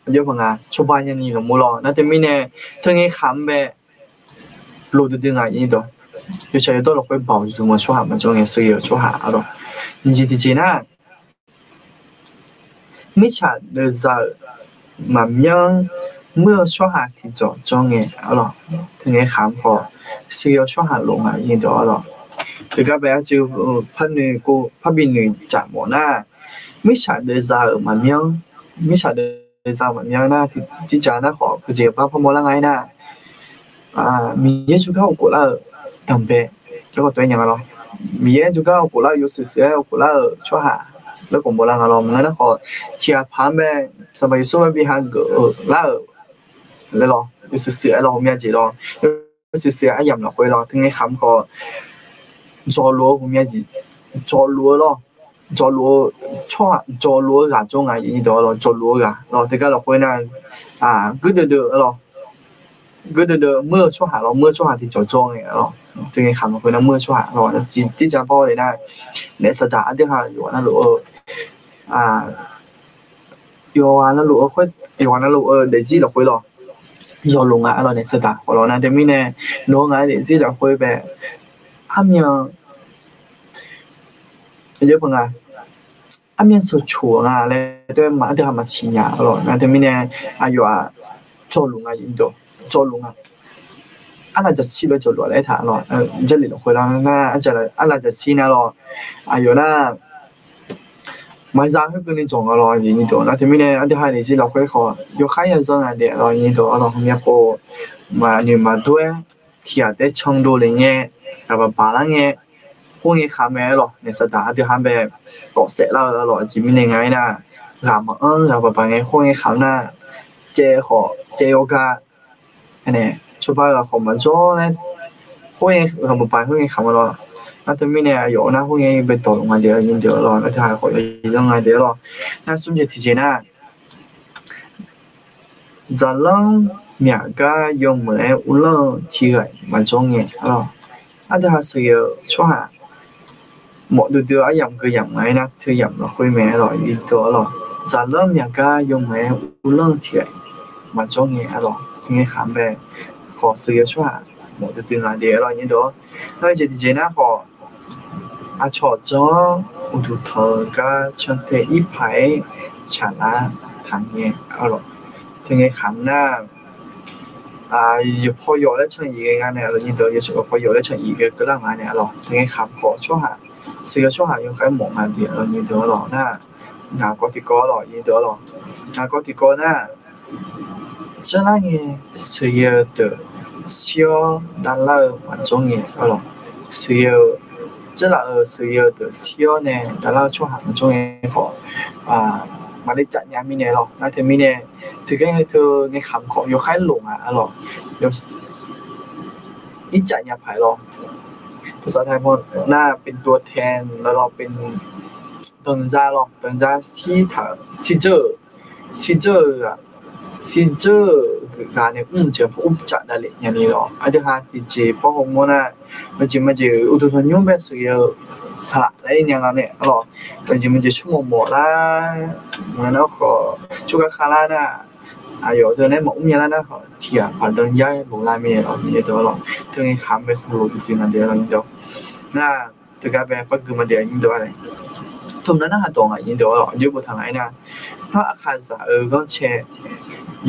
有朋友出版人呢冇咯，那對面呢聽嘅喊俾路都定來呢度。有錢有多了會保住我出下嘛種嘅需要出下咯，你知唔知呢？沒錢的時候，慢慢冇出下去做種嘅咯，聽你喊過需要出下路啊呢度咯，大家不要就拍邊女雜麼啦，沒錢的時候慢慢，沒錢的時候慢慢啦，啲家那好佢就把泡沫啷個呢？米也就搞過啦。特別แล้วก็ตัวอย่างเรามีเยอะจุก้ากูเล่าอยู่สื่อกูเล่าช่วยหาแล้วก็โบราณเราเหมือนนั้นก็เทียบพันแบบสมัยสู้มันเป็นหางเกอเล่าแล้วเราอยู่สื่อเราไม่จีเราอยู่สื่อไอ้ยำเราคุยเราถึงไอ้คำก็จอรัวผมไม่จีจอรัวเราจอรัวช่วยจอรัวกับจงไงอย่างนี้ตัวเราจอรัวกับเราแต่ก็เราคุยนั่นก็เดือดเราก็เดือดเมื่อช่วยหาเราเมื่อช่วยหาที่จอจงเนี่ยเราถึงไอ้คำคือน้ำเมื่อช่วยเราที่จะพอเลยนะในสถานที่หาอยู่นั่นหรือ有完了路会有完了路得记了会了。有龙啊，了你是的，好了，那对面呢，龙啊得记了会呗，阿面，有朋啊，阿面是错啊嘞，对嘛，对还嘛钱呀，了，那对面呢，啊有啊，做龙啊，印度做龙啊。阿拉จะชี้ไปจุดหลวงเลยถามหรอจะหลีลงคุยแล้วนะอาจจะ阿拉จะชี้นะหรออยู่นะไม่ทราบให้คุณนี่จงอะไรอย่างนี้ตัวนะที่ไม่แน่อันที่ให้ดีที่เราคุยขอยกให้ยังส่งอันเดียวอย่างนี้ตัวเราไม่พอมาเนี่ยมาด้วยที่อาจจะช่องดูเลยเนี่ยกับบ้านเนี่ยพวกนี้ขายไม่หรอกในสถานที่ทำแบบกดเสร็จแล้วหรอจะมียังไงนะงานมากับบ้านเนี่ยพวกนี้ขายนะเจ้าขอเจ้าก็อันนี้出版个好么做呢？后面他们办后面看不了，那对面呢有那后面被盗用啊的，用掉了，那他还好用啊的了，那甚至提前呢，咱们两个用没无论体个蛮重要了，那他是要说下，莫对对啊样个样来呢，他样了会没了一多了，咱们两个用没无论体个蛮重要了，应该看呗。ขอซื้อช่วยหมดตึงอ่ะเดี๋ยวเราเนี่ยเด้อแล้วจะดีเจนะขออาชอจ้ออุดุเธอก็ชันเตอีไผฉาละทางเนี่ยเอาหรอถึงไอ้คำหน้าอยู่พออยู่แล้วชันอีกงานเนี่ยเราเนี่ยเด้ออยู่พออยู่แล้วชันอีกก็ร่างงานเนี่ยหรอถึงไอ้คำขอช่วยซื้อช่วยอยู่แค่หมองงานเดียวเราเนี่ยเด้อหรอหน้างานก็ที่ก็หรอเนี่ยเด้อหรองานก็ที่ก็หน้า这那个是要的小单佬蛮重要，好了，是要这那是要的小呢，单佬出行重要好มาได้จัดงานมีเนี่ยหรอนะเธอมีเนี่ยถือแค่เธอในคำของยกให้หลงหรอยกอีจัดงานไผ่หรอภาษาไทยพอหน้าเป็นตัวแทนแล้วเราเป็น等一下咯，等一下是这งานเนี่ยจะพบจัดได้เลยอย่างนี้หรออันที่5ที่จะพอผมว่านะมันจะอุดมยุ่งแบบสื่อสละอะไรอย่างเงี้ยหรอมันจะชั่วโมงหมดละมันแล้วก็ช่วยกันคารานะ有的呢冇咩啦那好ที่反正ย้ายลงลายไม่หรอกนี่เด้อหรอถึงไอ้คำไปรู้จริงๆนั่นเด้อนี่เด้อน่าถึงกับแบบก็คือมันเด้อนี่เด้ออะไรทุกนั้นน่ะตรงนี่เด้อหรออยู่บนทางไหนนะเพราะอาคารสะก็เช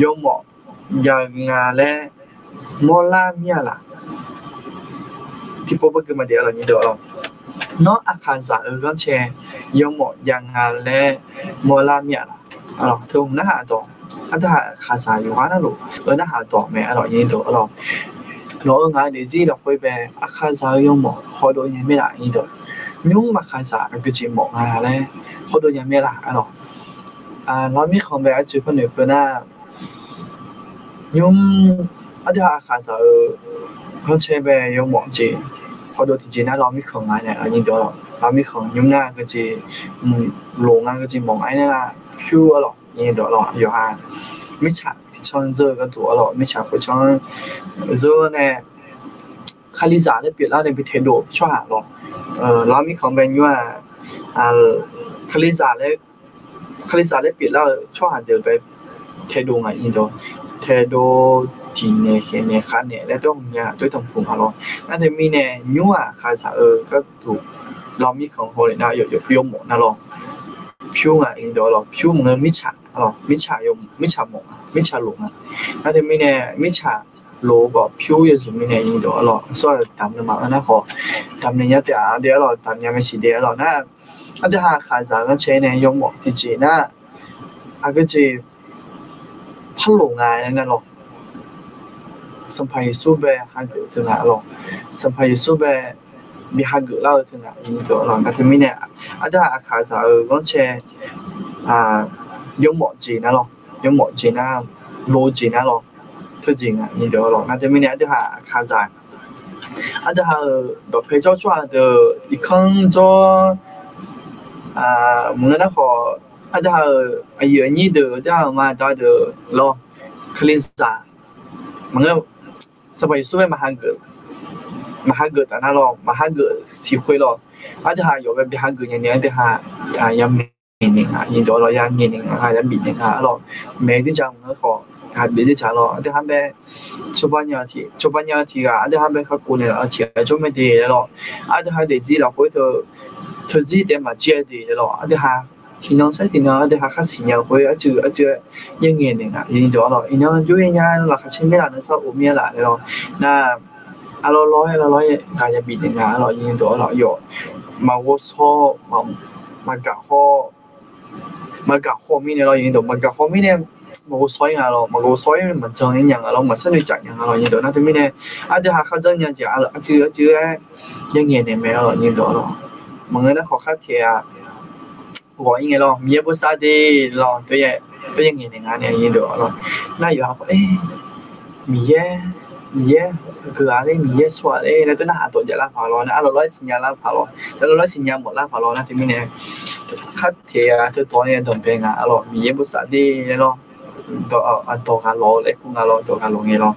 ยมอย่างงาและโมลาเมียล่ะที่พบกันมาเดียวนี่เด้อเนาะอาคารสะก็เชยมอย่างงาและโมลาเมียล่ะถึงน่ะตรงอันถ้าขาสายอยู่ว่านั่นลูกน่าหาต่อแม่อร่อยยิ่งตัวอร่อยเรางานดีจีเราคุยไปอาคาสายยงหมอพอโดนยังไม่ได้ยิ่งตัวยุ่งมาขาสายก็จีหมองานเลยพอโดนยังไม่ได้อร่อยเรามีของแบบจีคนหนึ่งคนน่ะยุ่งอันที่อาคาสายเขาเชื่อไปยงหมอจีพอโดนที่จีน่าเรามีของงานเนี่ยยิ่งตัวเรามีของยุ่งน่ะก็จีโรงงานก็จีหมองไอ้นี่น่ะคิวอร่อยยิ่งตัวเราอยู่ห่างไม่ฉาที่ช่องเจอก็ตัวเราไม่ฉาไปช่องเจอเนี่ยคาลิซาเนี่ยเปลี่ยนแล้วเนี่ยไปเทโดช่วยหาเราเรามีของแบรนด์อยู่คาลิซาเนี่ยเปลี่ยนแล้วช่วยหาเดี๋ยวไปเทโดไงยิ่งตัวเทโดจีเนี่ยเห็นเนี่ยคันเนี่ยแล้วต้องเนี่ยด้วยต้องผูกเรานั่นจะมีเนี่ยยั่วคาลิซาก็ถูกเรามีของโฮเลยนะอยู่พิโยหมดนะเราพิวอ่ะอินโดเราพิวมันมิชามิชายมมิชาหมงมิชาหลงนั่นแต่ไม่เนี่ยมิชาโลก็พิวยังสุดไม่เนี่ยอินโดเราส่วนตามมานะขอตามเนี่ยแต่เดี๋ยวเราตามเนี่ยไม่สิเดี๋ยวเรานะอันที่5ขาสารก็ใช้เนี่ยยมหมกที่จีน่ะก็จะพัดหลงงานนั่นหรอกสัมภาระสูบแบบฮักเกิดถึงอ่ะหรอกสัมภาระสูบแบบมีฮักเกิดแล้วถึงอ่ะอินโดเราก็ที่ไม่เนี่ยอันที่5ขาสารก็ใช้ยมหมกจีน่ะหรอกยมหมกจีน่ะโลจีน่ะหรอกทุกจริงอ่ะอินโดเรา那这边呢就哈卡在就哈到配照出来的一看做我们那好就哈有你的就哈嘛到的咯克里萨我们สมัยสู้มาฮังเกิดแต่นั่นหรอกมาฮังเกิดสิคุยหรอก就哈有个比ฮังเกิดอย่างเนี้ย就哈ยัง年啊，印度咯呀年龄啊呀比年啊咯，每只讲我考啊别只讲咯，但他们出版业题啊，但他们考过年啊题做咩的咯，啊但还得知了回头投资点嘛接的咯，啊但还ทีน้องใช้ทีน้องเดี๋ยวหาค่าสินยาคุยอาจจะยังเงี้ยเนี่ยนะยินดีแล้วอีน้องยุ่งยากหลักใช้ไม่ได้นะสาวอุ้มเนี่ยละเลยน่ะเราร้อยการจะบิดเนี่ยนะเรายินดีแล้วอยู่มาวัวซ้อมากะข้อมีเนี่ยเรายินดีมากะข้อมีเนี่ยมาวัวซ้อยงาเรามาวัวซ้อยมันจังอย่างเรามาสนุกจังอย่างเรายินดีนะที่มีเนี่ยอาจจะหาค่าจังอย่างจะอาจจะยังเงี้ยเนี่ยไม่เรายินดีแล้วมึงเนี่ยขอค่าเทีย我应该咯，米不杀的咯，对应年龄啊，年龄多咯。那有下说，米耶，个啊嘞，米耶说嘞，那都那多只拉跑咯，那เรา新加拉跑咯，那เรา新加坡拉跑咯，那ที่มีเนี่ยคัดเทียเธอตัวเนี่ยต้องเป็นอ่ะ咯，米耶不杀的咯。ตัวการรอเลยคุณการรอตัวการลงเงี้ยรอ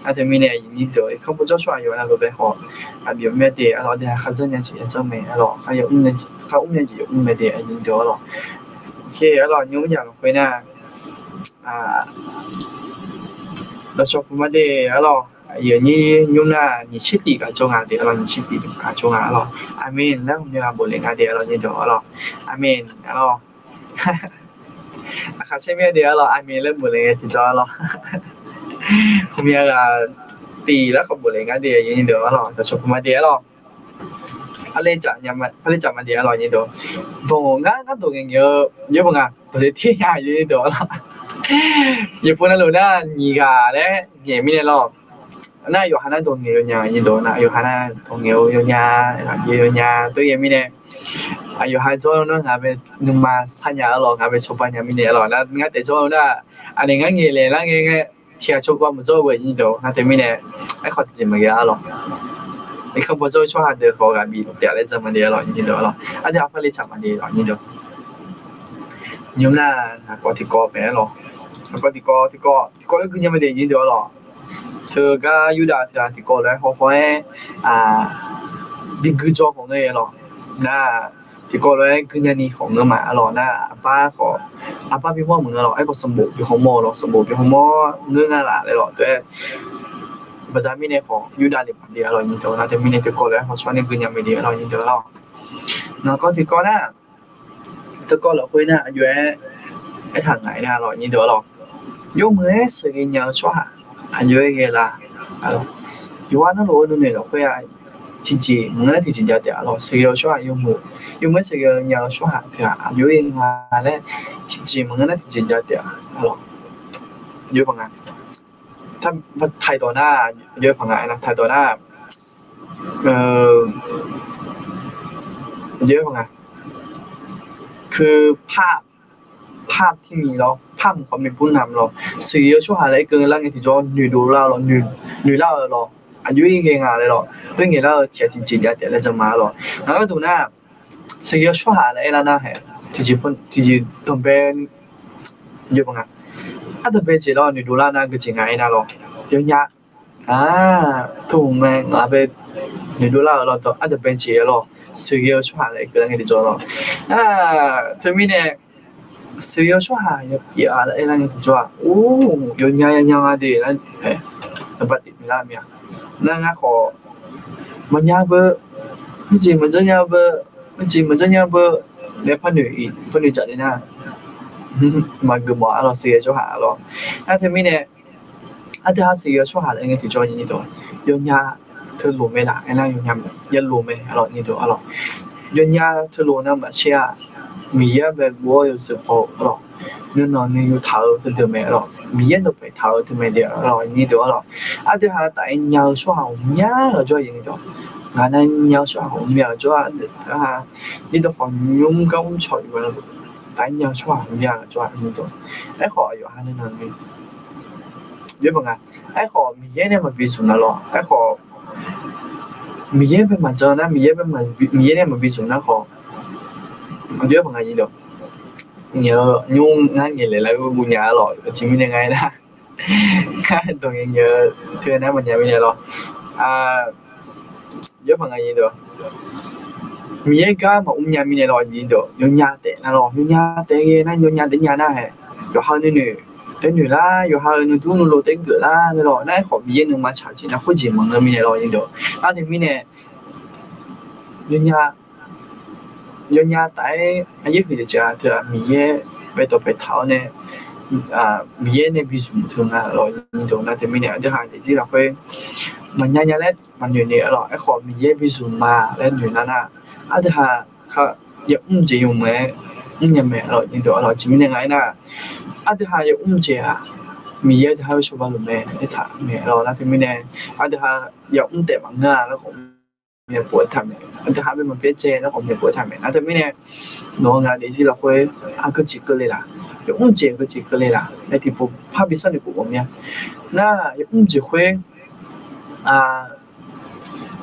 อาจจะมีเนี่ยยินดีด้วยเขาพูดเจ้าช่วยอยู่นะก็ไปขอเดี๋ยวไม่ได้เราเดี๋ยวเขาจะยังจีจะไม่หรอกเขาอยู่ยังจีไม่ได้ยินดีหรอกโอเคเรายุ่งยากไปนะเราชอบมาได้เราอย่างนี้ยุ่งนะนี่ชิดดีกับจงอาเดี๋ยวเรานี่ชิดดีกับจงอาเราอาเมนแล้วผมจะบอกเลยนะเดี๋ยวเรายินดีเราอาเมนเราอาใช่ไหมเดี๋ยวเราอามีเริ่มบุเรงที่จอเราผมมีอะไรปีแล้วเขาบุเรงกันเดี๋ยวยินดีเราแต่ชอบมาเดี๋ยวเราอะไรจัดยังมาเดี๋ยวเรายินดีผมงั้นตัวเงี้ยเยอะมั้งอ่ะตัวที่ยากยินดีเราญี่ปุ่นนั่นรู้นะยี่กาและเงี้ยมีเนี่ยเราน่าอยู่ฮานาตัวเงี้ยยินดีนะอยู่ฮานาตัวเงี้ยตัวเงี้ยมีเนี่ยayo hajo no ngabe numa sanya lo ngabe chopanya mine lo na nga te jo na ani nga nge le la nge tia chokwa mo jo we yi do na te mine ai kho ti ma ya lo ai kho bo jo chwa ha de kho ga bi lo tia le zama de lo yi do lo a de apa le chama de lo yi do nyum na ko ti ko pe lo ko ti ko le kunya ma de yi do lo เธอก็อยู่ได้เธอที่ก็เลยเขาให้บิ๊กจอของเนี่ยหรอน่าที่ก็เลยคือยันนี่ของเนื้อหมาหรอน่าป้าพี่พ่อมึงหรอไอ้ก็สมบูรณ์พี่ของโมหรอสมบูรณ์พี่ของโมเงื่อนงานละเลยหรอแต่ปัจจัยมีในของอยู่ได้เดี๋ยวเดียวหรอยินดีนะแต่มีในที่ก็เลยเขาชวนในคือยังไม่ดีหรอยินดีหรอแล้วก็ที่ก็น่าที่ก็เราคุยน่าอยู่ไอ้ทางไหนน่าหรอยินดีหรอยกมือให้สื่อเงาชัว아니요 이게 라 알아 요한은 오늘에 회야 진지 뭔가 진짜 돼 알아 세요 쇼아 요무 세요 냥 쇼아 돼 요행하네 진지 뭔가 진짜 돼 알아 요 방아ถ้าไทยตัวหน้าเยอะผังไงนะไทยตัวหน้าเยอะผังไงคือภาพที่มีเราภาพของความเป็นผู้นำเราสื่อช่วยหาอะไรเกินแล้วไงที่จะหนูดูเราหนูเล่าเราอายุยังไงอะไรเราด้วยไงเราเทียบจริงๆจะแล้วจะมาเราแล้วก็ดูหน้าสื่อช่วยหาอะไรแล้วนะเหรอที่จะต้องเป็นเยอะมากถ้าต้องเป็นจีเราหนูดูเรานะก็จริงไงนะเราเยอะแยะถูกไหมเราเป็นหนูดูเราต้องอาจจะเป็นจีเราสื่อช่วยหาอะไรเกินแล้วไงที่จะเราถึงมีเนี่ยสื่อช่วยหาอย่าอะไรนั่นที่จะโอ้ยยังอะไรนั่นแต่ปฏิบัติไม่ได้เนี่ยนั่นก็ขอมันยากเบอร์ไม่จริงมันจะยากเบอร์เนี่ยพ่อหนุ่ยจัดเลยนะมันก็บอกเราสื่อช่วยหาเราถ้าเธอไม่เนี่ยถ้าเธอสื่อช่วยหาอะไรที่จะยินดีตัวยังเธอรู้ไหมล่ะไอ้นั่นยังรู้ไหมเรายินดีตัวเรายังเธอรู้นะแบบเชื่อมีเยอะแบบว่า有时候咯你那你有头对没咯มีเยอะ都被头对没的咯你对咯啊对哈但鸟说好鸟了就赢的俺那鸟说好鸟就啊你都放勇敢出来了但鸟说好鸟就赢的ไอ้ขออยู่哈นั่นนี่เยอะป่ะไงไอ้ขอมีเยอะเนี่ยมันปีสุดนะ咯ไอ้ขอมีเยอะเป็นมันเจอนะมีเยอะเนี่ยมันปีสุดนะขอเยอะbằng gì đâu nhớ nhung ngán gì lại là buồn nhà rồi chỉ mình ngày đó tôi nhớ thưa nói mình nhà bây giờ rồi ghép bằng gì được มีก็มาญามีเนี่ยรอยินโดยญาแต่นะรอยญาแต่นะญาแต่ญานะहैอยู่หานี่นี่แต่นี่ล่ะอยู่หานี่ดูนู่นโลแต่เกิดล่ะนี่รอนั่นขอมีนึงมาฉาจินะху지มึงมีเนี่ยรอยินโดอันนี้มีเนี่ยญาแต่อายุคือจะเถอะมีไปตัวไปเท้าเนี่ยมีเนี่ยพิสูจน์ถึงอ่ะรอยินโดนะแต่มีเนี่ยจะหาที่เราไปมันญาแล้วมันอยู่เนี่ยรอไอ้ขอมีพิสูจน์มาแล้วอยู่นั่นน่ะอาจจะหาเขาอย่าจะ用ไหมยังไม่รอยินโดรอจิมีเนี่ยไงน่ะอาจจะหาอย่าจะอ่ะมีจะหาชอบบ้างหรือไม่ไอ้ถามเนี่ยรอนะแต่มีเนี่ยอาจจะหาอย่าแต่บางงานแล้วของมีปวดทำเนี่ยอาจจะหาเป็นมันเป็นเจแล้วของมีปวดทำเนี่ยนะแต่มีเนี่ยน้องงานที่เราคุยก็จีก็เลยล่ะอย่าเจก็จีก็เลยล่ะในที่ผมภาพพิเศษในกลุ่มเนี่ยน่าอย่าจะคุย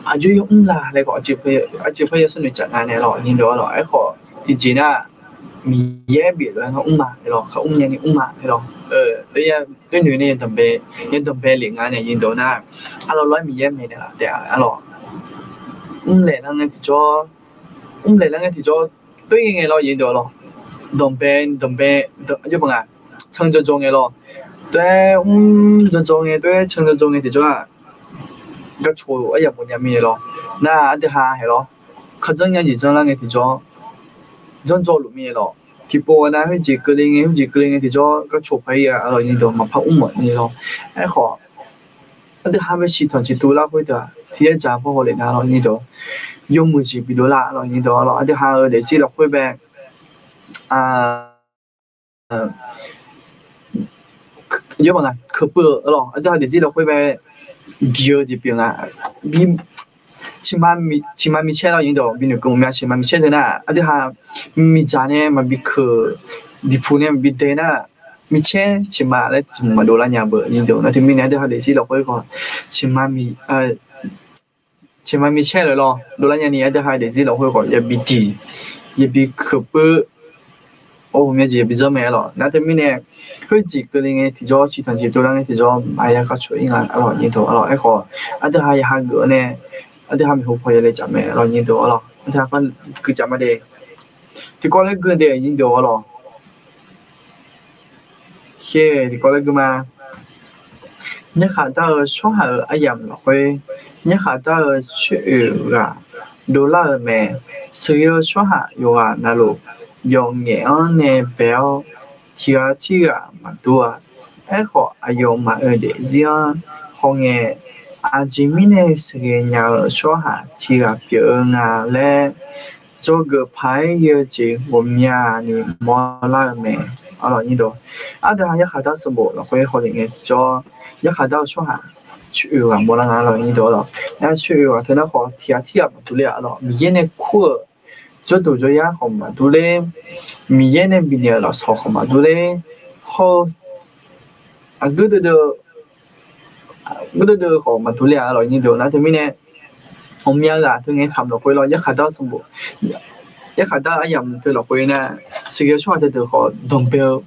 อายุยุ่งละแล้วก็อาจจะพยายามสนุกจัดงานเนี่ยหรอยินดีหรอไอ้ขอจริงๆน่ะมีแย่เบียดเลยเขามาหรอเขายังนี่มาหรอด้วยหนูเนี่ยทำไปเลี้ยงงานเนี่ยยินดีน่ะเราร้อยมีแย่ไม่ได้ละแต่หรอเลยแล้วไงที่จ่อเลยแล้วไงที่จ่อ对应嘅咯ยินดีหรอต้องยังไง成就中嘅咯對中嘅對成就中嘅ที่จ่อก็โชว์ไอ้อย่างพวกนี้มีเลยหรอน่าอันที่หาเหรอเขาจังยังจีจังแล้วไงที่จ่อจังจ่อหลุมมีเลยหรอที่ปวดนะให้จีกลิ้งที่จ่อก็โชว์ไปอ่ะเรายินดีมาพักหมดนี่หรอไอ้ขออันที่หาไม่ชิดถอนชิดตัวละคุยตัวที่จะพอเลยนะเรายินดียงมือจีบิดละเรายินดีเราอันที่หาเดี๋ยวสิเราคุยแบบเยอะมาก可不หรออันที่หาเดี๋ยวสิเราคุยแบบ第二这边啊，起码米切到引导，比如跟我们起码米切的呢，啊对哈，米家呢嘛比可，地铺呢比得呢，米切起码来怎么多了伢不引导，那天米呢对哈类似老会讲，起码米切了咯，多了伢呢对哈类似老会讲也比低，也比可不。我们这比较美了，那对面呢，会几个人嘅提早去团结，多人嘅提早买一个出应啊，咯，然后咯，一個，啊，啲係下個呢，啊，啲係咪好快嚟做咩？咯，然後咯，啊，啲係佢做乜嘢？啲過嚟個啲然後咯，係啲過嚟個嘛，一下到上下一樣落去，一下到出啊，到啦咩？所以上下有啊，那路。用嘅呢表貼嘛多ไอ้ขออายุมาเดี๋ยวเสียของ嘅อาจมีเนี่ยสิ่งอย่างชัวหาที่กับเพื่อนและ做个牌也就我们呀你莫拉咩啊咯呢度啊但係一下到什麼咯會可能嘅做一下到ชัวหา出去啊莫拉啊咯呢度咯那出去啊佢那個貼嘛多了咯มีเนี่ยคู่做到咗呀，好嘛？都嘞，米耶呢比呢老少好嘛？都嘞，好，好嘛？都嘞啊，老人家那他们呢，我们呀，他们看落去咯，一看到什麼，一看到哎呀，佢落去呢，世界上就好同標，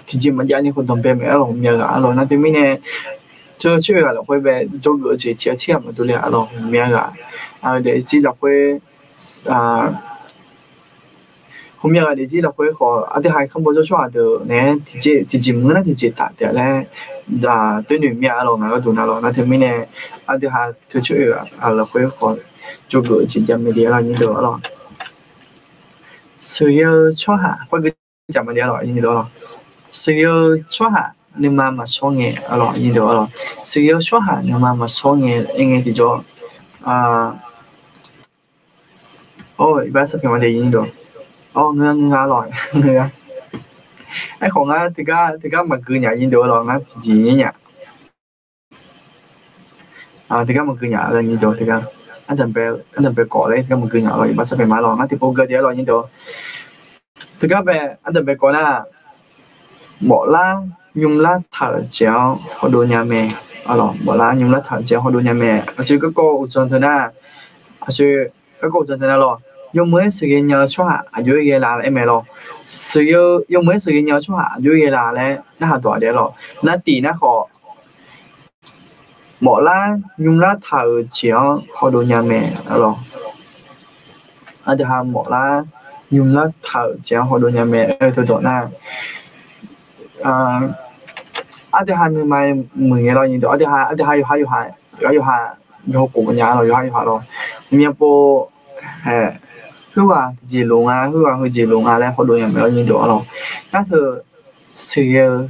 直接乜嘢呢？好同標咪咯，我們呀，咯，那他們呢，做出嚟落去呗，做個就貼嘛，都嘞啊，咯，我們呀，你是落去後面嘅你知落去個啊啲係根本都出下度呢，直接唔能直接打掉咧，對女面啊咯，那個度那咯，那條面呢啊啲係推出去落去個做個直接咪啲啦，呢度咯，需要出下，不過就咪啲咯，呢度咯，需要出下你媽媽講嘅啊咯，呢度咯，需要出下你媽媽講嘅應該叫做一般視頻我哋呢度。ngơ rồi ngơ ai còn thì cái mà cứ nhà nhìn được rồi nó chỉ nhỉ thì cái mà cứ nhà là nhìn được thì cái anh chẳng phải có đấy cái mà cứ nhà rồi bắt sẽ phải买rồi nó thì bao giờ rồi nhìn được thì cái về anh chẳng phải có là bỏ lá nhung lá thở chéo họ đồ nhà mẹ rồi bỏ lá nhung lá thở chéo họ đồ nhà mẹ ở dưới cái cô chân thế nào ở dưới cái cô chân thế nào rồi用每時間要出下，有嘢啦咧咪咯，需要用每時間要出下，有嘢啦咧，那下多啲咯，那第那個冇啦，用啦頭前好多人咩咯， ở đây hàng một là dùng là thở chén họ đồ nhà mẹ ở tôi đó na ở đây hàng mai 10 ngày rồi nhìn ở đây有过年了，有下咯，面包係，佢話自弄啊，佢自弄啊咧，好多人咪有見到咯，但係食藥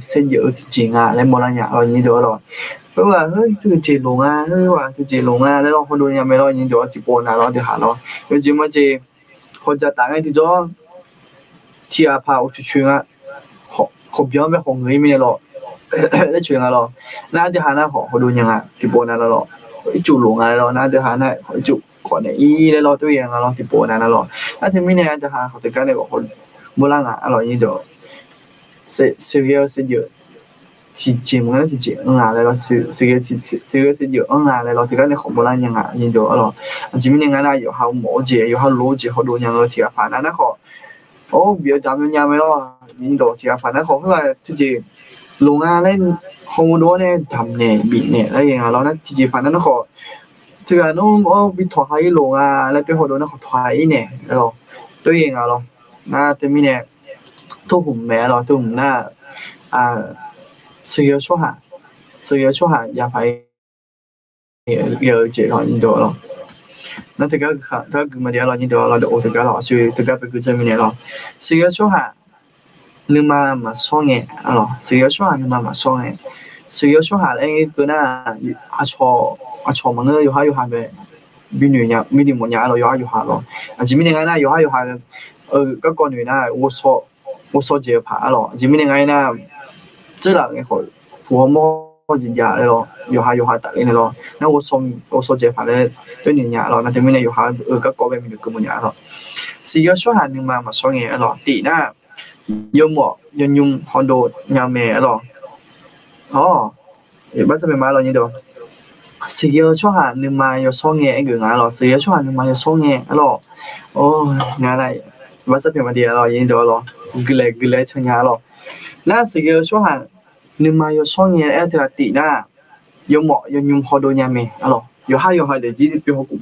之前啊，你冇人有見到咯，佢話佢自弄啊，佢自弄啊，你咯好多人咪有見到，直播啊咯，啲下咯，有時乜嘢，或者打緊啲咗，睇下拍出去啊，學表咩紅嘅咩咯，你傳啊咯，嗱啲下咧好多人啊，直播啊咯。chủ luồng à lo na de ha na chủ còn này y le lo tôi yang lo tipo na lo na thì mình này de ha họ tự cái này họ mua lang à lo như đó sự dự chỉ muốn thì chỉ à lo sự dự à lo thì cái này họ mua lang yang à như đó lo chỉ mình này là 有好模子有好逻辑好多样咯，thì phải là họ biểu đảm nhà mới lo như đó thì phải là họ phải自己luồng à lên không có nè thầm nè bị nè là gì nó thì chỉ phải nó khó chứ là nó bị thoái luôn à là cái hồi đó nó khó thoái nè rồi tôi gì rồi na tôi mình nè tôi hùng mẹ rồi tôi hùng na sự yêu số hạ ya phải yêu chị rồi như đó rồi nó thì cái mà đi rồi như đó là được cái là suy cái cái chân mình nè rồi sự yêu số hạ nhưng mà so nghe rồi sự yêu số hạ nhưng mà so nghe sự yêu số hạ ấy cứ na cho mọi người yêu hay về bên người nhà mình đi một nhà rồi yêu hay rồi chỉ mình ngày na yêu hay các con người na我所接拍咯，只咪ngay na即係嘅佢父母日日咧咯，要下特咧咯，那我所接拍咧對年日咯，那對面咧要下các個邊面嘅年咯，是要說下你嘛所嘅咯，第那有冇人用好多nhà mẹ咯，bây giờ mình nói là như đó, sự yêu cho hẳn nhưng mà yêu so nghe anh gửi ngài lo, sự yêu cho hẳn nhưng mà yêu so nghe lo, ngài này bây giờ mình nói là như đó lo, gửi lại cho ngài lo, na sự yêu cho hẳn nhưng mà yêu so nghe em thì là tỷ na, yêu mọ yêu nhung họ đôi nhà mẹ lo, yêu hai để gì thì họ cũng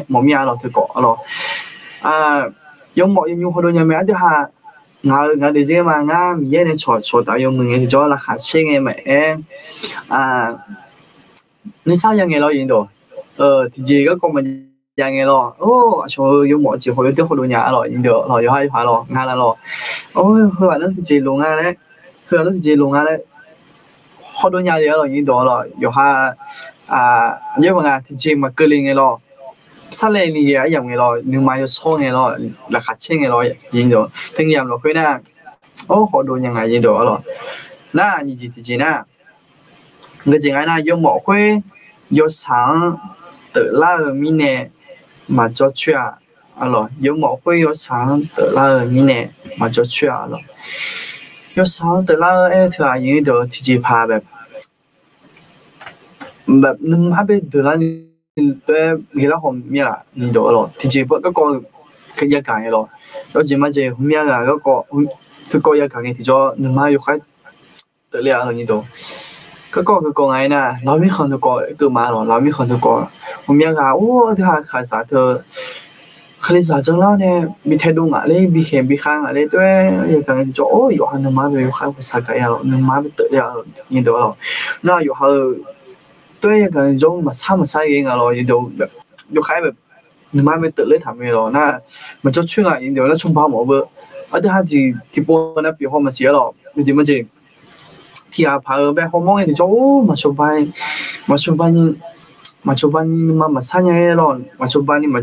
một mẹ lo thì có lo, yêu mọ yêu nhung họ đôi nhà mẹ thì ha ngài để gì mà ngài mình này cho tạo yêu mình thì cho là khá chê nghe mẹ nên sao vậy nghe lo gì đó thì gì có con mình vậy nghe lo cho yêu mọi chuyện hồi tiếc hồi đồ nhà rồi gì đó rồi hay phải lo ngài là lo hơi bạn nó thì gì luôn ngài đấy hơi nó thì gì luôn ngài đấy hồi đồ nhà gì rồi gì đó rồi yêu ha nhưng mà ngài thì gì mà cứ nghe lo sao lại như vậyอย่างไง咯nhưng mà 錯嘅咯là khá chênh嘅咯อย่างđó kinh nghiệm咯佢นะ好多ยังไงอย่างđó咯那你自己呢個陣間呢有冇會有想得那個米呢嘛做出啊咯有冇會有想得那個米呢嘛做出啊咯有想得那個誒條อย่างđó自己拍แบบนึกภาพไป得那你那方面啦，你到咯，直接不嗰個佢一間嘅咯，有時乜嘢方面啊嗰個佢個一間嘅，咗你媽要開得了咯，你到嗰個佢講嘅呢，老米看到個個嘛咯，老米看到個方面啊，佢係開啥的，佢哋啥整啦呢？มี態度啊，你มีแขนมีข้าง啊，你對一間嘅咗，有係你媽咪要開會啥嘅咯，你媽咪得了，你到咯，那有係。對一個人種咪差唔多嘅咯，然後又開咪你買咪得嚟談嘅咯，那咪做穿啊，然後那衝跑冇噃，啲下子貼波那邊好咪寫咯，你點乜嘢？貼下拍個咩好忙嘅做，咪做班你咪生嘢咯，咪做班你咪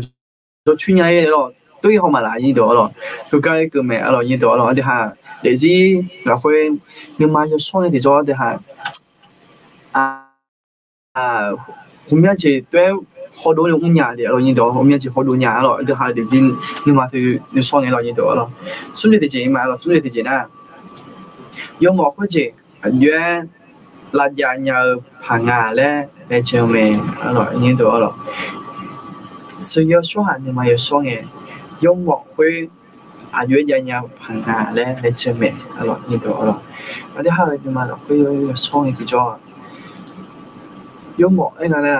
做穿嘢咯，都要好咪嚟呢度咯，佢計個咩咯呢度咯，啲下你知嗱會你買咗雙嘅做啲下hôm nay chỉ tôi họ đối với nhà để rồi như đó hôm nay chỉ họ đối nhà rồi thứ hai để xin nhưng mà thì nếu so này là như đó rồi xuống đây thì chỉ mà là xuống đây thì chỉ na do một cái gì duyên là nhà nhờ hàng ngà để chờ mẹ rồi như đó rồi sự yêu số hạn nhưng mà yêu số nghề do một cái duyên nhà nhờ hàng ngà để chờ mẹ rồi như đó rồi và thứ hai nhưng mà là cái số nghề thì cho有冇？哎，那嘞，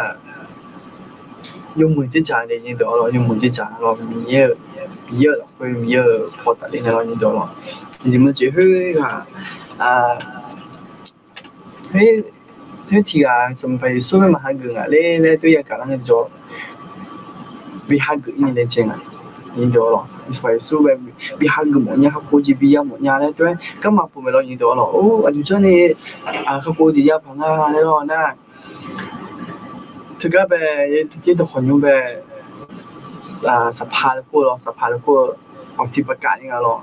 用门子讲的人多了，用门子讲了，米了，会米跑打的那人多了，你们就会啊，佢ทีสมัยสู้ไม่มาหาเงินเล่ตัวอย่างการนั่งจอวิหารเงินนี่เลยจริงยินดีหรอสมัยสู้แบบวิหารเงินหมดเนี่ยเขาโคจิบิยาหมดเนี่ยเลยตัวก็มาปุ่มเรายินดีหรอโอ้อายุเจ้านี่เขาโคจิยาพังเลยหรอนะถึงก็แบบที่ตัวคนยุ่งแบบสภาพพวกเราสภาพพวกเอาที่ประกาศยังไงหรอ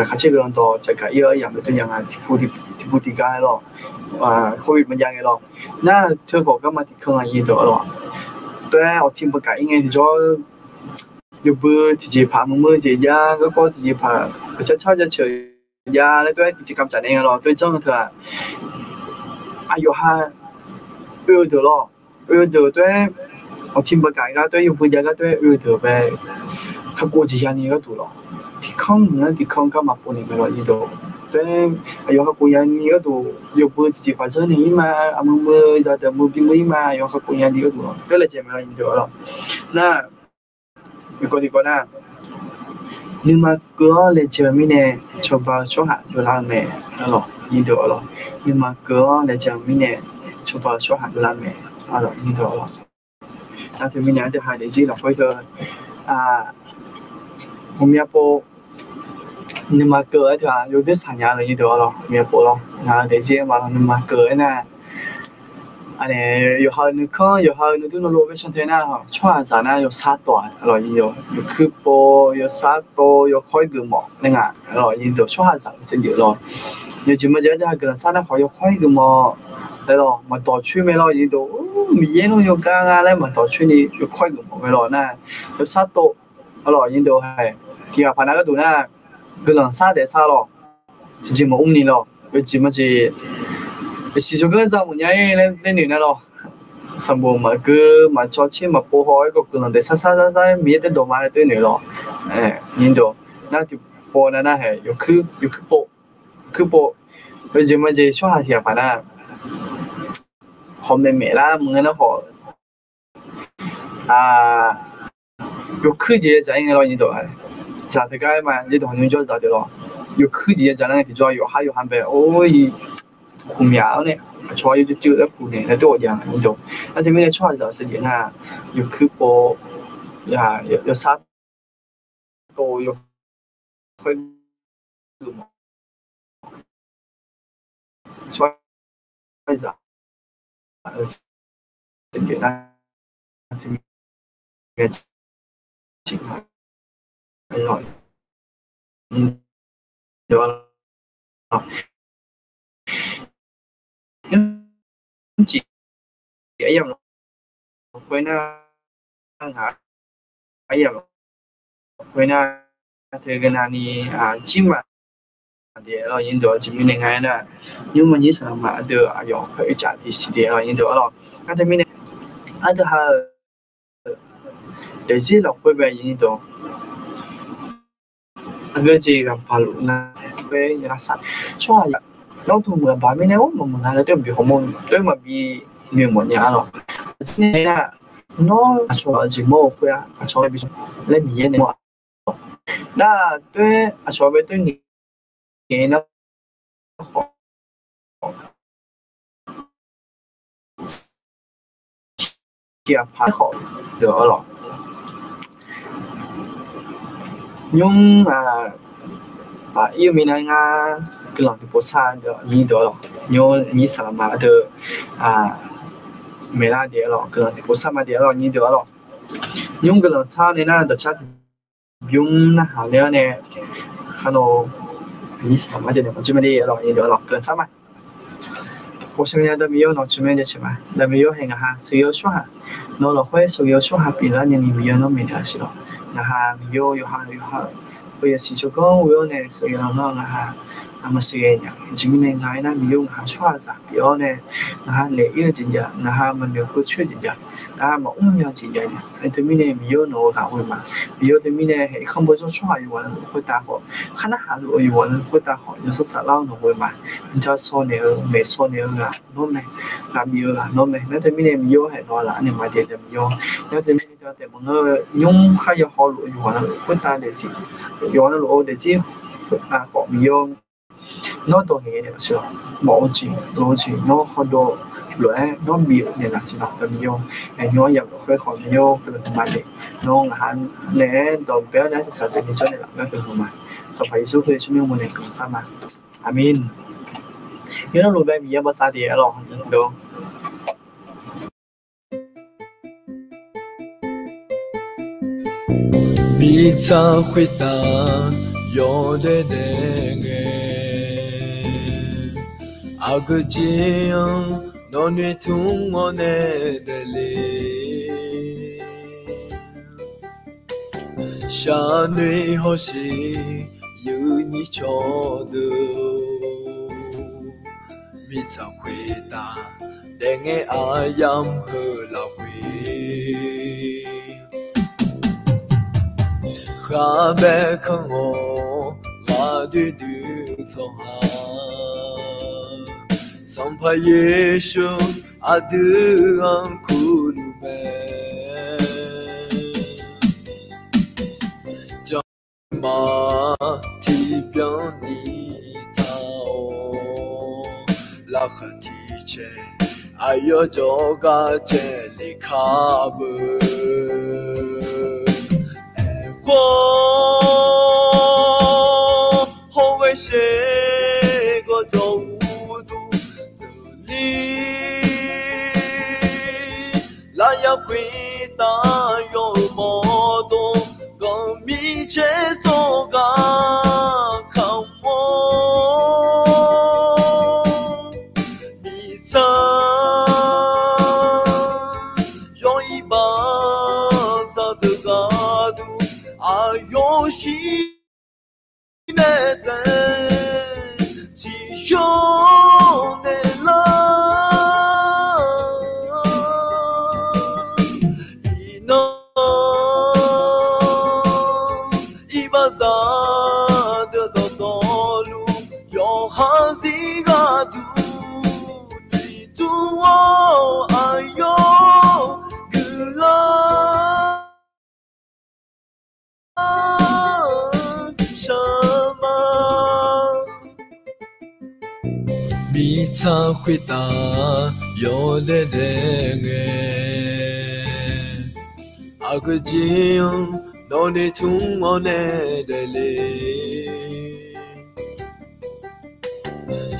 เขาเชื่อกันต่อจะกันเยอะอย่างเป็นตัวอย่างที่พูดกันหรอโควิดมันยังไงหรอน่าเธอบอกก็มาที่เครื่องยินดีหรอตัวเอาที่ประกาศยังไงที่จะอยู่บนที่จะพามือจะยาก็ที่จะพาประชาชนจะเฉยยาแล้วด้วยกิจกรรมจัดเองหรอด้วยเจ้าเธออายุ5เดือนหรอเดือนด้วยเอาที่ประกาศก็ด้วยอยู่บนยาก็ด้วยเดือนไปเขาโกจิยานี่ก็ดูหรอที่ข้องนั้นที่ข้องก็มาปนในเวลายินดี对，有个姑娘你个都有不自己发车呢嘛，阿么在的么并没嘛，有个姑娘你个都，对了姐妹了你就了。那有个地方呢，你嘛哥来姐妹呢，就把说下就拉妹，好了，你就了。你嘛哥来姐妹呢，就把说下就拉妹，好了，你就了。那对面呢，就还得是了，或者我们要不。你嘛哥对吧？有的产业了你多了，没播了。那这些嘛，你嘛哥呢？อันนี้อยู่หนึ่งข้ออยู่หนึ่งตัวนู้นไปชนเทน่าช่วงจากนั้นอยู่3ตัวอร่อยอยู่คือโปอยู่3ตัวอยู่ค่อยกึ่งหมอกนั่นไงอร่อยอยู่ช่วงจากสิ่งเดียวเลยอยู่จิมาเจอได้กำลังสร้างได้ขออยู่ค่อยกึ่งหมอกแล้วมาต่อช่วยไม่รออยู่มีเย็นอยู่กลางแล้วมาต่อช่วยนี่อยู่ค่อยกึ่งหมอกไม่รอน่ะอยู่3ตัวอร่อยอยู่ให้ที่ว่าพนักก็ดูน่ะ个人啥的啥咯，就这么5年了，有这么些，是说个啥么样那女的咯，什么嘛个嘛交钱嘛不好一个个人的啥，没得多嘛的对女咯，印度那就播那还有去播，有这么些小孩子反正好妹妹啦，么那好有去这在应该咯印度还。咋的个嘛？你同人家咋的咯？有科技在那个地方有还有韩白，苦苗呢，主要有就在苦呢，那多样你懂？那这边的创造是点有去播呀，有啥都有会嘛？创造是点这边情况。rồi được chỉ ở dòng với na hả ở dòng với na thì cái này thì chim mà thì là những đồ chỉ mình ngay nè nhưng mà như sao mà được ở dòng phải trả thì thì là những đồ rồi cái mình ở đó để gì là quay về những đồ cái gì gặp phải là về nhà sản cho à nó thu mượn bảo mấy nếu mà mình làm được bị hormone tôi mà bị nhiều một nhà rồi nên là nó cho gì mua phải cho bị lên miếng này là tôi cho về tôi nghĩ nó kia phải khó được rồi nhưng mà yêu mình anh cái lòng thì bố xa được như đó rồi nhưng như sao mà được mấy la địa rồi cái lòng thì bố xa mà địa rồi như đó rồi nhưng cái lòng xa này là được chắc dùng là hảo nữa nè khá nó như sao mà được chỉ mà đi rồi như đó rồi cái xa mà bố xem nhà đã yêu nó chỉ mới được chứ mà đã yêu hành sử dụng số nó là phải sử dụng số bị là nhân yêu nó mình là gì đó là yêu bây giờ chỉ cho có yêu này sử dụng nó là 么是个样，前面那那没有还穿啥，比如呢，那来有真的，那么没有过去真的，那么样真的，对面呢没有那个会嘛，比如对面呢还看不出穿有人会打好，看那还有人会打好，有时候啥老那会嘛，你叫说呢，没说呢啊，那没，那没有啊，那没，那对面呢没有还那啦，你买点就没有，那对面就对么个用还要好路有人会打的是，有人路的是。啊，好没有，nó đồ nghề này là lộ trình nó không đồ lẽ nó biểu này là xin học tầm yêu anh nó nhập khơi khỏi yêu từ từ mai nó là hắn lẽ đồ bé đã sẽ tự nhiên cho nên là nó từ từ mai sau phải số khơi cho mình một này cũng sao mà amin nhớ nó lùi bé bị bao xa thì rồi được你才会答有的那个阿个这样那你同我那的嘞下女好是有你瞧的你才会答那个阿阳和老会哈白看我，我的绿草哈，上拍耶稣阿的安库鲁贝，将马提表你他哦，拉哈提切，哎呦这个这里卡不。我后悔写过这无度这里，那要回答有么多个密切做个看我，你曾用一把啥的个度。啊，有心没得，只有你了。你能一把啥的到道路，有哈西个度，你度我哎呦个啦。什么？你才会答有的人阿个这样，那你同我那的嘞，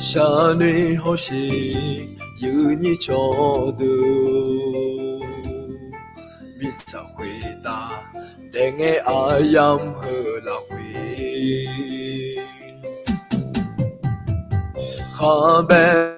下女好是有你瞧的，你才会答。人嘅阿阳和老会，下边。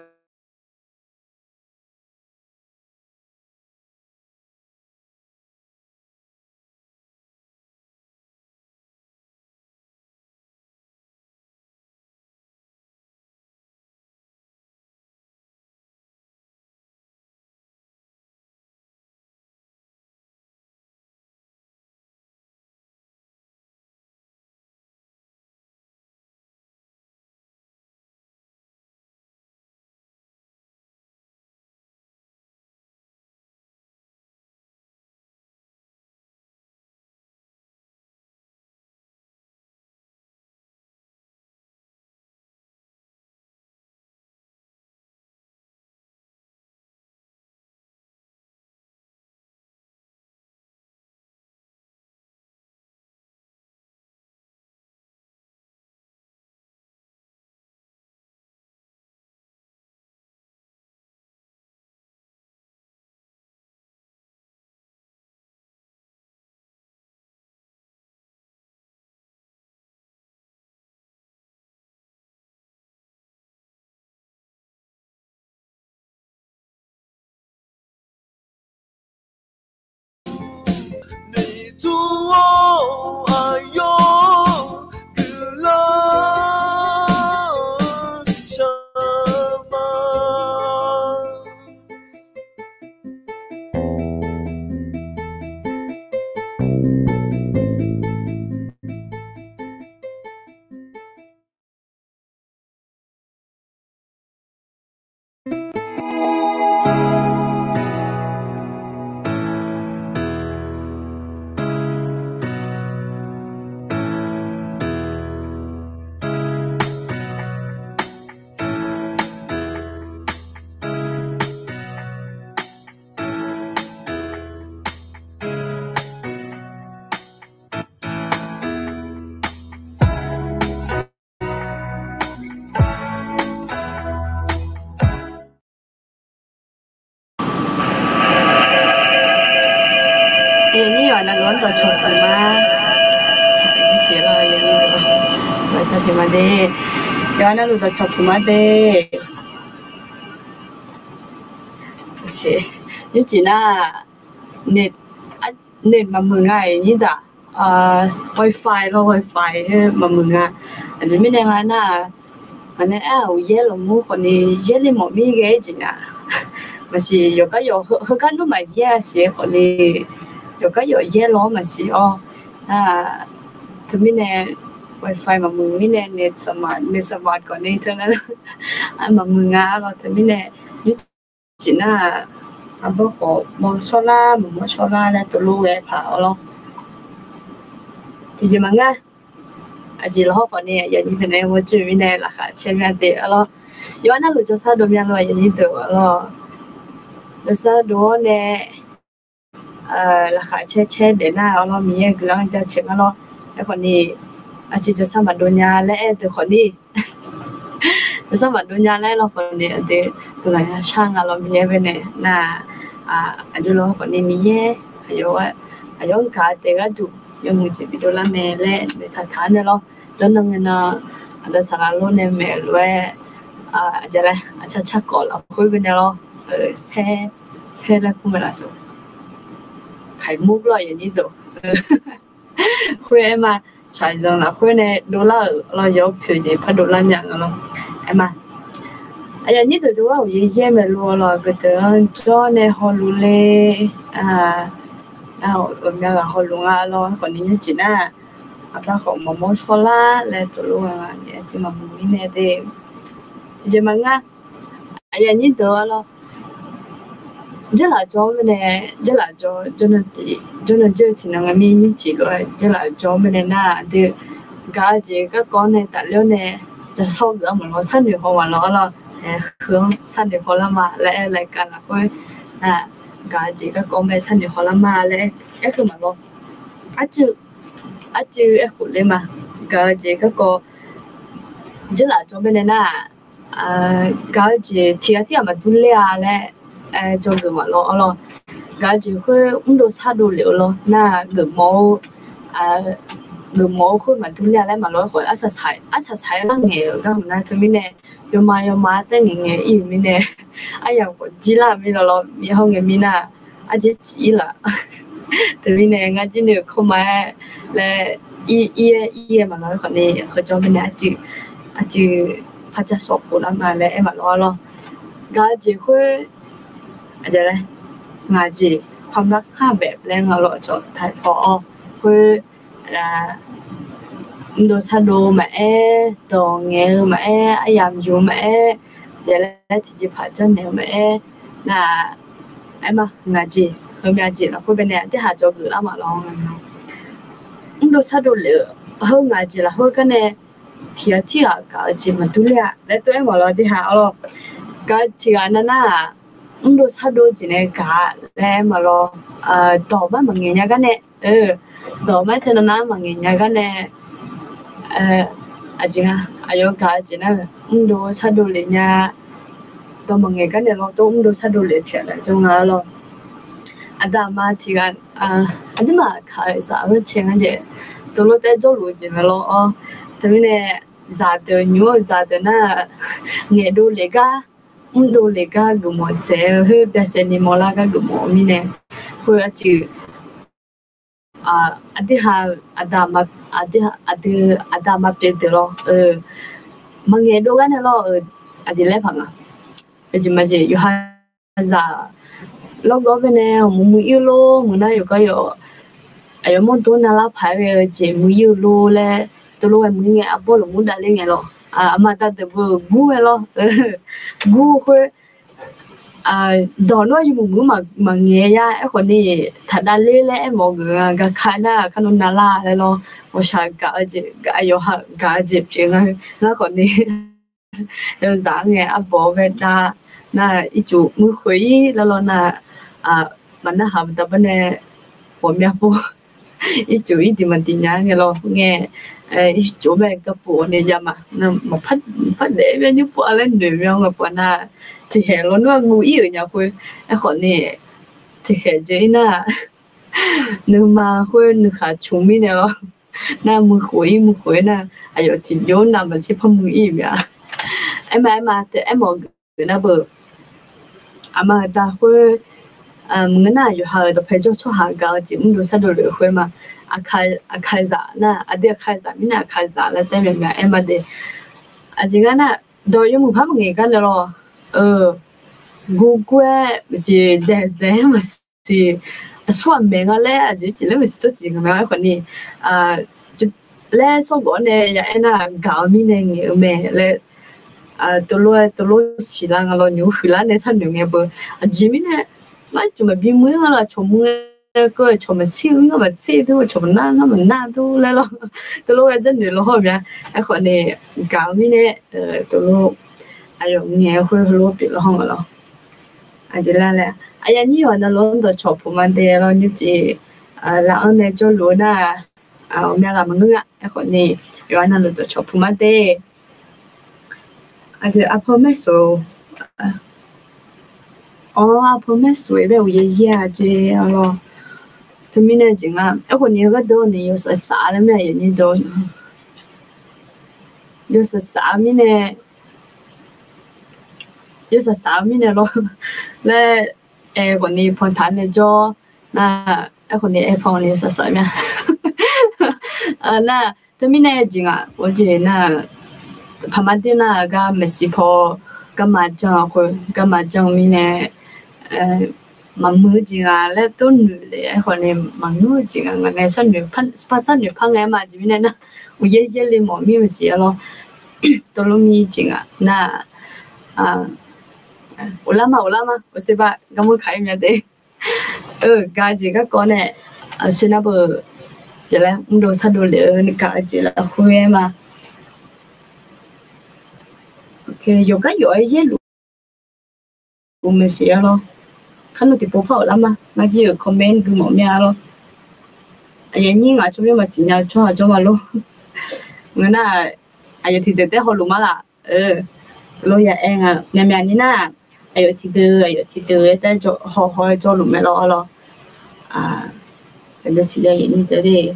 有那乱到臭苦吗？你写了有你的，我这边嘛的，有那乱到臭苦嘛的。OK， 有几那net net mà mừng ngày như ta wifi lo wifi mà mừng à chỉ biết đang ăn à mà nè dễ lắm mua còn đi dễ lên một miếng cái gì nè mà chỉ có cái hơi cái lúc mà dễ sẽ còn đi có cái dễ lo mà chỉ thì mình nè wifi mà mừng mình nè net smart còn đi cho nên mà mừng à rồi thì mình nè chỉ là bữa có mua solar là tụi luôn về phao lo thì mà nghe chỉ là họ còn nè giờ như thế này mua chơi mình nè là cả trên面的lo有那路就啥都面了也得了了啥多呢là cả che để nào lo mình cái anh cho chuyện lo cái còn đi chỉ cho sao mà đồ nhà lẽ từ còn đi sao mà đồ nhà lẽ lo còn đi thì tụi này sang lo mình bên này na anh lo còn đi mình ayo cả thì cái tụ yung mình chỉ biết đồ làm mẹ lẽ để thà này lo cho nên là ada salah lo này mẹ lo giờ này chắc có là khối bên này lo xe là cũng là rồi khai múc lo vậy như vậy khối em mà sai rồi là khối này đô la lo yếu phiếu gì phải đô la nhận rồi em mà giờ như tụi chú ở dưới mẹ luôn là cái thứ cho này họ luôn lên nào ở nhà là họ luôn lo còn như chỉ là apa kok mau solar le tụi luôn ya chỉ mà mình này thì giờ mà nghe giờ như tụi lo rất là cho bên này rất là cho nên chơi thì nó mình chỉ rồi rất là cho bên này na thì cái gì các con này tại liệu nàyจะsau nữa mà nó săn được họ mà nó là hướng săn được họ là mà lại cả là cái cái gì các con này săn được họ là mà lại cáiคือmà nó chứ em cũng lên mà cái gì các con rất là cho bên này na cái gì thì mà tu lệ lại cho người mà lo cái gì khơi đồ sa đồ liệu lo na người mẫu khơi mà tu lệ lại mà lo khỏi ác sai là nghề cái mà thứ mình này yo mà tên nghề yêu mình này ai giờ có chỉ là mình lo mình không nghề mình à chỉ là thứ mình này ngay chỉ được không mà là y mà nói khỏi này khỏi cho mình này chỉ phát triển số phụ lắm mà lại em mà lo cái gì khơi giờ đây ngài gì ความรัก5แบบแรงเราจดถ่ายพอคือโดซาโดมาตองเงมาอายามอยู่มาเดี๋ยวแล้วที่จะผ่านเจ้าแนวมาน่ะไอ้มางาจีเฮงาจีแล้วคือเป็นเนี่ยที่หาจอคือละมาลองกันเนาะโดซาโดเลยเฮงาจีแล้วคือกันเนี่ยที่ก็จีมันตุเลยแล้วตัวเองมาลองที่หาเอาก็ที่อันนั้นน่ะđồ sa đồ chỉ này cả lẽ mà lo đổ mà nghe nhà cái này đổ mà thế nào mà nghe nhà cái này chính ayo cả chỉ này đồ sa đồ lấy nhà đổ mà nghe cái này lo đồ sa đồ lấy tiền lại trong đó lo ada mà thì cái ada mà cái sao cái chuyện cái gì đồ lo tại chỗ lo chỉ mà lo thế này giá từ na nghe đồ lấy cả đồ lấy cả cái món chế hơi bây giờ ni mua là cái món mình này thôi chứ ada mà biết được lo mà nghe đồ cái này lo lấy bằng bây giờ mà chỉ yêu ha lo có bên này muốn yêu lo muốn nói có ayo muốn tôi nào là phải về chỉ muốn yêu lo le tôi lo muốn nghe abo lo muốn đã lên nghe lo mà ta từ vừa gu lo gu khơi đó nó như một mà nghe ya em còn đi thật ra lẽ mọi người cái khai na khăn nôn la đây lo một sáng cả gì cả yêu ha cả gì chuyện ấy nó còn đi rồi sáng nghe áp bỏ về na ít chú mới khuấy lo na mà nó học tập bên này của mẹ bố ít chú ít thì mình tin nhá nghe lo nghe chỗ bên cái bộ này giờ mà phát để bên những bộ lên đường nhau gặp bọn na thì hè nó ngủ ở nhà thôi còn nè thì hè chơi na nhưng mà hơi nửa khá chúng mình nè lo na mùi khối na ai ở chỉ nhớ nằm ở chỉ phong mùi im ya em mà thì em một cái na bự mà ta hơi người naอยู่หาตัวเพจช่วยหาเกาจิมดูซะดูเลยhơi mà khai giả na đi khai giả mình khai giả là tại vì em mà để chỉ cái na đôi yung một người cái lo Google gì để mà gì soạn mình là chỉ là mình tự chỉ cái mấy cái này lẽ số gọn này ya em là搞mình này nhiều mẹ lẽ tôi luôn chỉ là người nhiều người này sao nhiều nghe bơ chỉ mình này nói chung là bị mới là chung mới cái chung mà siêu mà siêu thôi chung na thôi lẽ lo tôi luôn真nhiều lo hơn nha cái khoản này搞mình này tôi luôn nghe hơi luôn bị lo hơn rồi chỉ là nhiều anh luôn đó chụp mà để lo như chị là anh này cho luôn à ông nhà làm ngưng ạ còn này rồi anh luôn đó chụp mà để thì anh phải số anh phải số về cái gì à chị alo thì mình này chính à còn nhiều cái đồ này 有啥了没有你都有啥mình này有啥mình này lo là còn này phong thản này cho na còn này phong này sao mà na thì mình này chính à 我觉得那旁边那个美食铺干嘛讲会干嘛讲mình này mà mưa chính à là tôi nữ đấy còn này mà mưa chính à ngày nay sang nữ phát sang nữ phăng em mà chỉ mình này na 我爷爷里毛咪些咯tôi luôn mi chính à na我拉嘛，我是吧？咁我开咩的？家姐个讲呢，虽然不，就来我都啥都了，你家姐了会嘛 ？OK， 有一些路，我们写咯，看到啲播放啦嘛，我只有 comment 佢冇咩咯。哎呀，你做咩嘛事呀？做嘛咯？我那哎呀，睇得好路嘛啦，lo ya em à mẹ ni na ayo tidur ta cho ho cho lu me lo cái gì đấy ni tới đi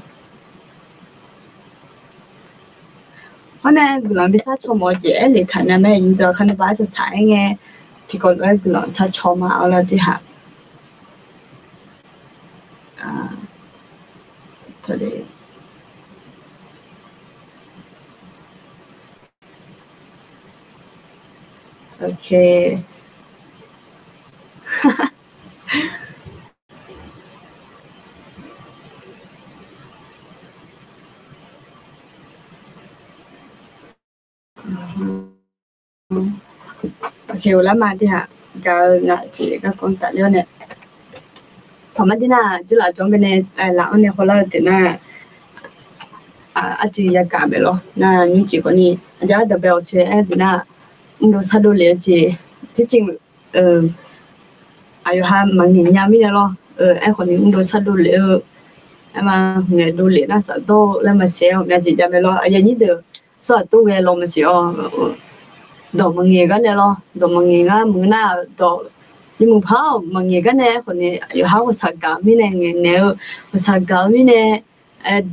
hôm nay làm biết sao cho mọi chuyện để khả năng mình được khả năng bán sẽ sai nghe thì còn cái làm sao cho mà là thì hả thôi đi ok ok lắm mà thì hả cái ngã chỉ các con tại đây này thằng mà thì na chỉ là trong bên này lão này họ là thì na chỉ là cả bên lo na những chỉ có ni giờ đặc biệt là thì na đồ sao đồ liệu chị chính ai ha mà nhìn nhau mi lo em còn những đồ sao đồ liệu em mà nghề đồ liệu nó sao đồ là mà xéo nhà chị cho mày lo ở nhà như được sao tôi nghe lo mà xéo đồ mà nghề cái này lo đồ mà nghề á mưa nào đồ nhưng mà phao mà nghề cái này còn này ai ha có sao cả mi này nghề nếu có sao cả mi này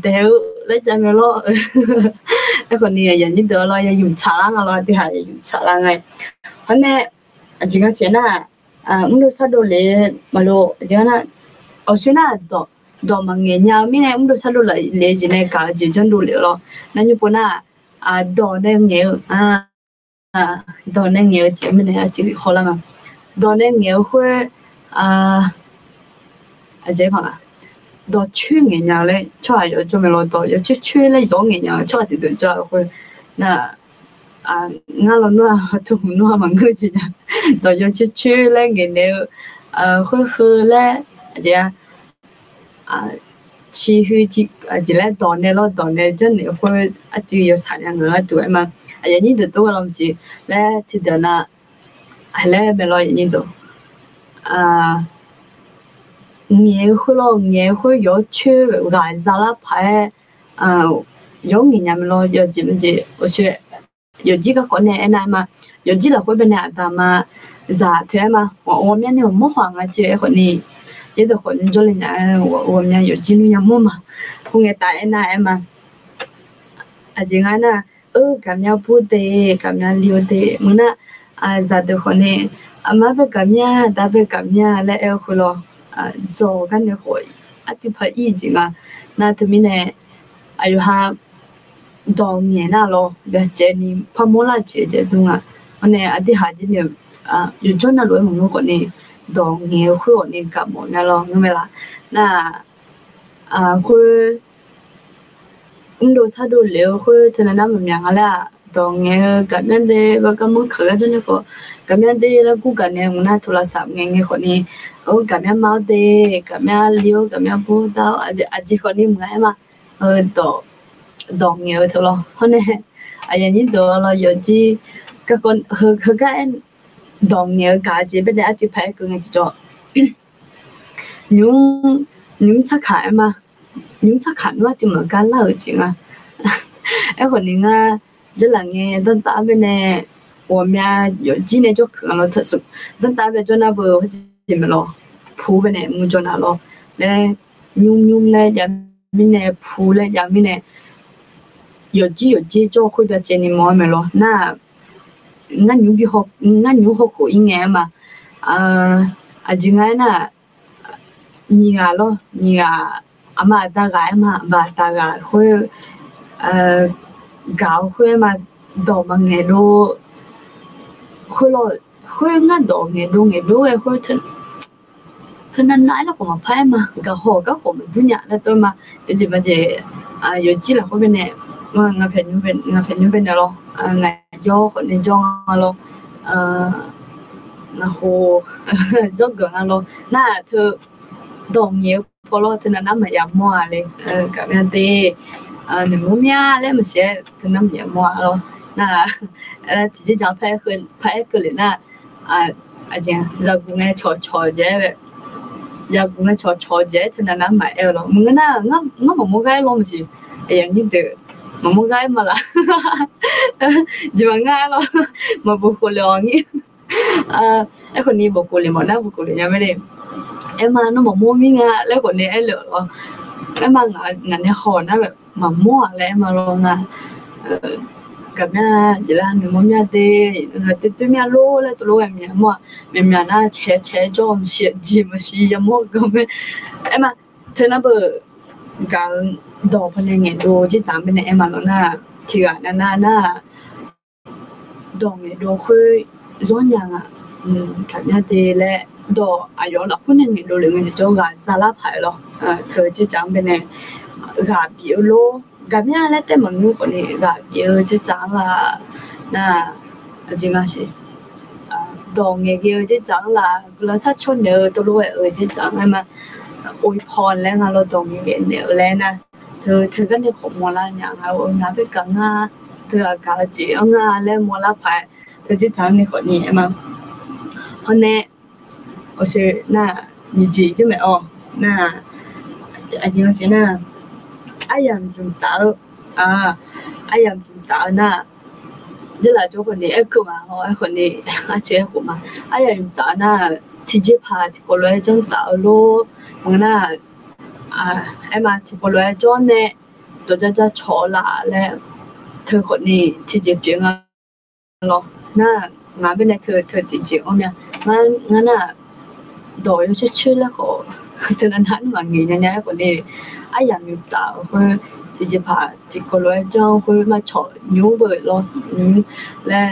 đều lấy cho mày lo cái còn này nhà như được lo nhà dùng chả lăng lo thì hay dùng chả lăng này hôm nay chỉ có xem na đồ sao đồ liệu mà lo chỉ có na ở chỗ na đồ mà nghề nhau mi này đồ sao đồ lại liệu gì này cả chỉ chân đồ liệu lo nên như bữa na đồ này nhiều đồ này nhiều chỉ mình này chỉ khó lắm mà đồ này nhiều hơi dễ bằng đồ chuyên nghề nhau đấy cho ai ở chỗ mình lo đồ有chuyên lấy giống nghề nhau cho thì được cho hơi na ngã lo nữa tụi nó mà người gì nha đồ有chuyên lấy nghề nhau hơi lấy gì chi hư chi chỉ là đồ này lo đồ này chân này hơi chỉ có sản lượng người tuổi mà như được tôi làm gì là thì đó là hay là mình lo như đó nhiều hơi có chưa gài ra là phải giống như nhà mình lo có gì ở chỗ có gì cái con này này mà có gì là cái bên này mà giả thế mà 我们那种模仿啊，这个呢，也得混着了呢，我们有记录项目嘛，我给大那哎嘛，就俺那感觉不得，感觉溜得，我那咋的可能妈被感觉，大被感觉来哎回了做干的活，就怕意境啊，那他们呢，有哈当年那咯，别这里怕莫拉这东啊，我呢的哈子呢有做那罗蒙可能。当年会我那个么那咯，那么啦，那会都差不多了，会他那么样啦，当年感觉的，我感觉可能就那个感觉的那骨感呢，我那拖了3年可能，感觉毛的，感觉溜，感觉不到，就可能么嘛，到当年拖了，后呢，人家到了有几个和个。当年价值本来一排个嘅做，你查看嘛？你查看ว่าจะเหมือนกันแล้วจริง啊？ไอ้คนนี้啊，这两年等大边呢，我们有几年就看了特殊，等大边做那不怎么咯，铺边呢没做那咯，嘞用嘞人民呢铺嘞人民呢，有几做会比较简单么咯，那。俺牛学过一年嘛，就俺那，你啊咯，你啊，阿妈大概嘛，爸大概会，搞会嘛，到嘛眼都，会咯，会俺到眼都诶会他那来了我们拍嘛，搞好搞我们度假那对嘛，有几么子有几了后边呢，我朋友边的咯，yoคนในจ้องเรานะโหจ้องเกิงเราหน้าเธอดองเงี้ยพอเราเธอนั้นมาอย่ามัวเลยกับแม่เต้หนึ่งมื้อแล้วมันเสียเธอนั้นอย่ามัวเราน่ะที่จะจับแพ้ก็เลยน่ะจริงจะกูไงชอเจ๊แบบอยากกูไงชอเจ๊เธอนั้นมาเรามึงน่ะงั้นมึงก็ลงมาสิอย่างนี้เด้อmà mua gái mà là chỉ mà ngay lo mà bố cô lừa nghĩ em còn đi bố cô lừa mà nó bố cô lừa nhà mấy đêm em mà nó mà mua miếng à lấy còn đi em lừa lo em mà ngành này khó nóแบบmà mua lại em mà lo ngàกับเนี่ยจีละหนูมั่วเนี่ยตัวเนี่ยโลเลยตัวโลเอ็มเนี่ยมั่วเมียน่ะแชจอมเสียจีมาสียมั่วก็ไม่เอ็มมาเธอน่ะเบอการดอกพนังเงินดูที่จำเป็นเอ็มมาแล้วน่ะที่อ่ะน่ะดอกเงินดูคือร้อนยังอ่ะกับเนี่ยเดและดอกอายุละคนเงินดูเลยเงินจะจ้างสารพัดหรอเธอที่จำเป็นกับเบี้ยโลกับเนี่ยแล้วแต่มันก็คนนี้กับเบี้ยที่จำละน่ะจริงอ่ะสิดอกเงินเกี่ยวที่จำละกุลสัตว์ชนเนอตัวรู้ที่จำให้มาอวยพรแล้วงานเราดอกเงินเนอแล้วนะเธอก็ได้ขอมัวละอย่างเอางานไปกังอ่ะเธออากาศจีเอางานแล้วมัวละไปเธอที่จำในคนนี้มาเพราะเนี่ย我说那你姐就没哦，那จริงๆนะไอ้ยังจุดตาไอ้ยังจุดตานะจะ来做คนนี้ไอ้กูมาไอ้คนนี้ไอ้เจ้ากูมาไอ้ยังจุดตานะที่จะพาที่คนเลยจังตาโลมันน่ะไอ้มาที่คนเลยจ้อนเนี่ยตัวจะชอละแล้วเธอคนนี้ที่จะเปลี่ยนอะไรน่ะงานเป็นเธอจริงๆอ๋อเนี่ยงั้นน่ะโดยชื่อแล้วก็ฉะนั้นหันมางี้เนี่ยคนนี้ไอ้ยังมีตาคือที่จะพาที่คนเลยจ้องคือมาชอยูเบิด咯และ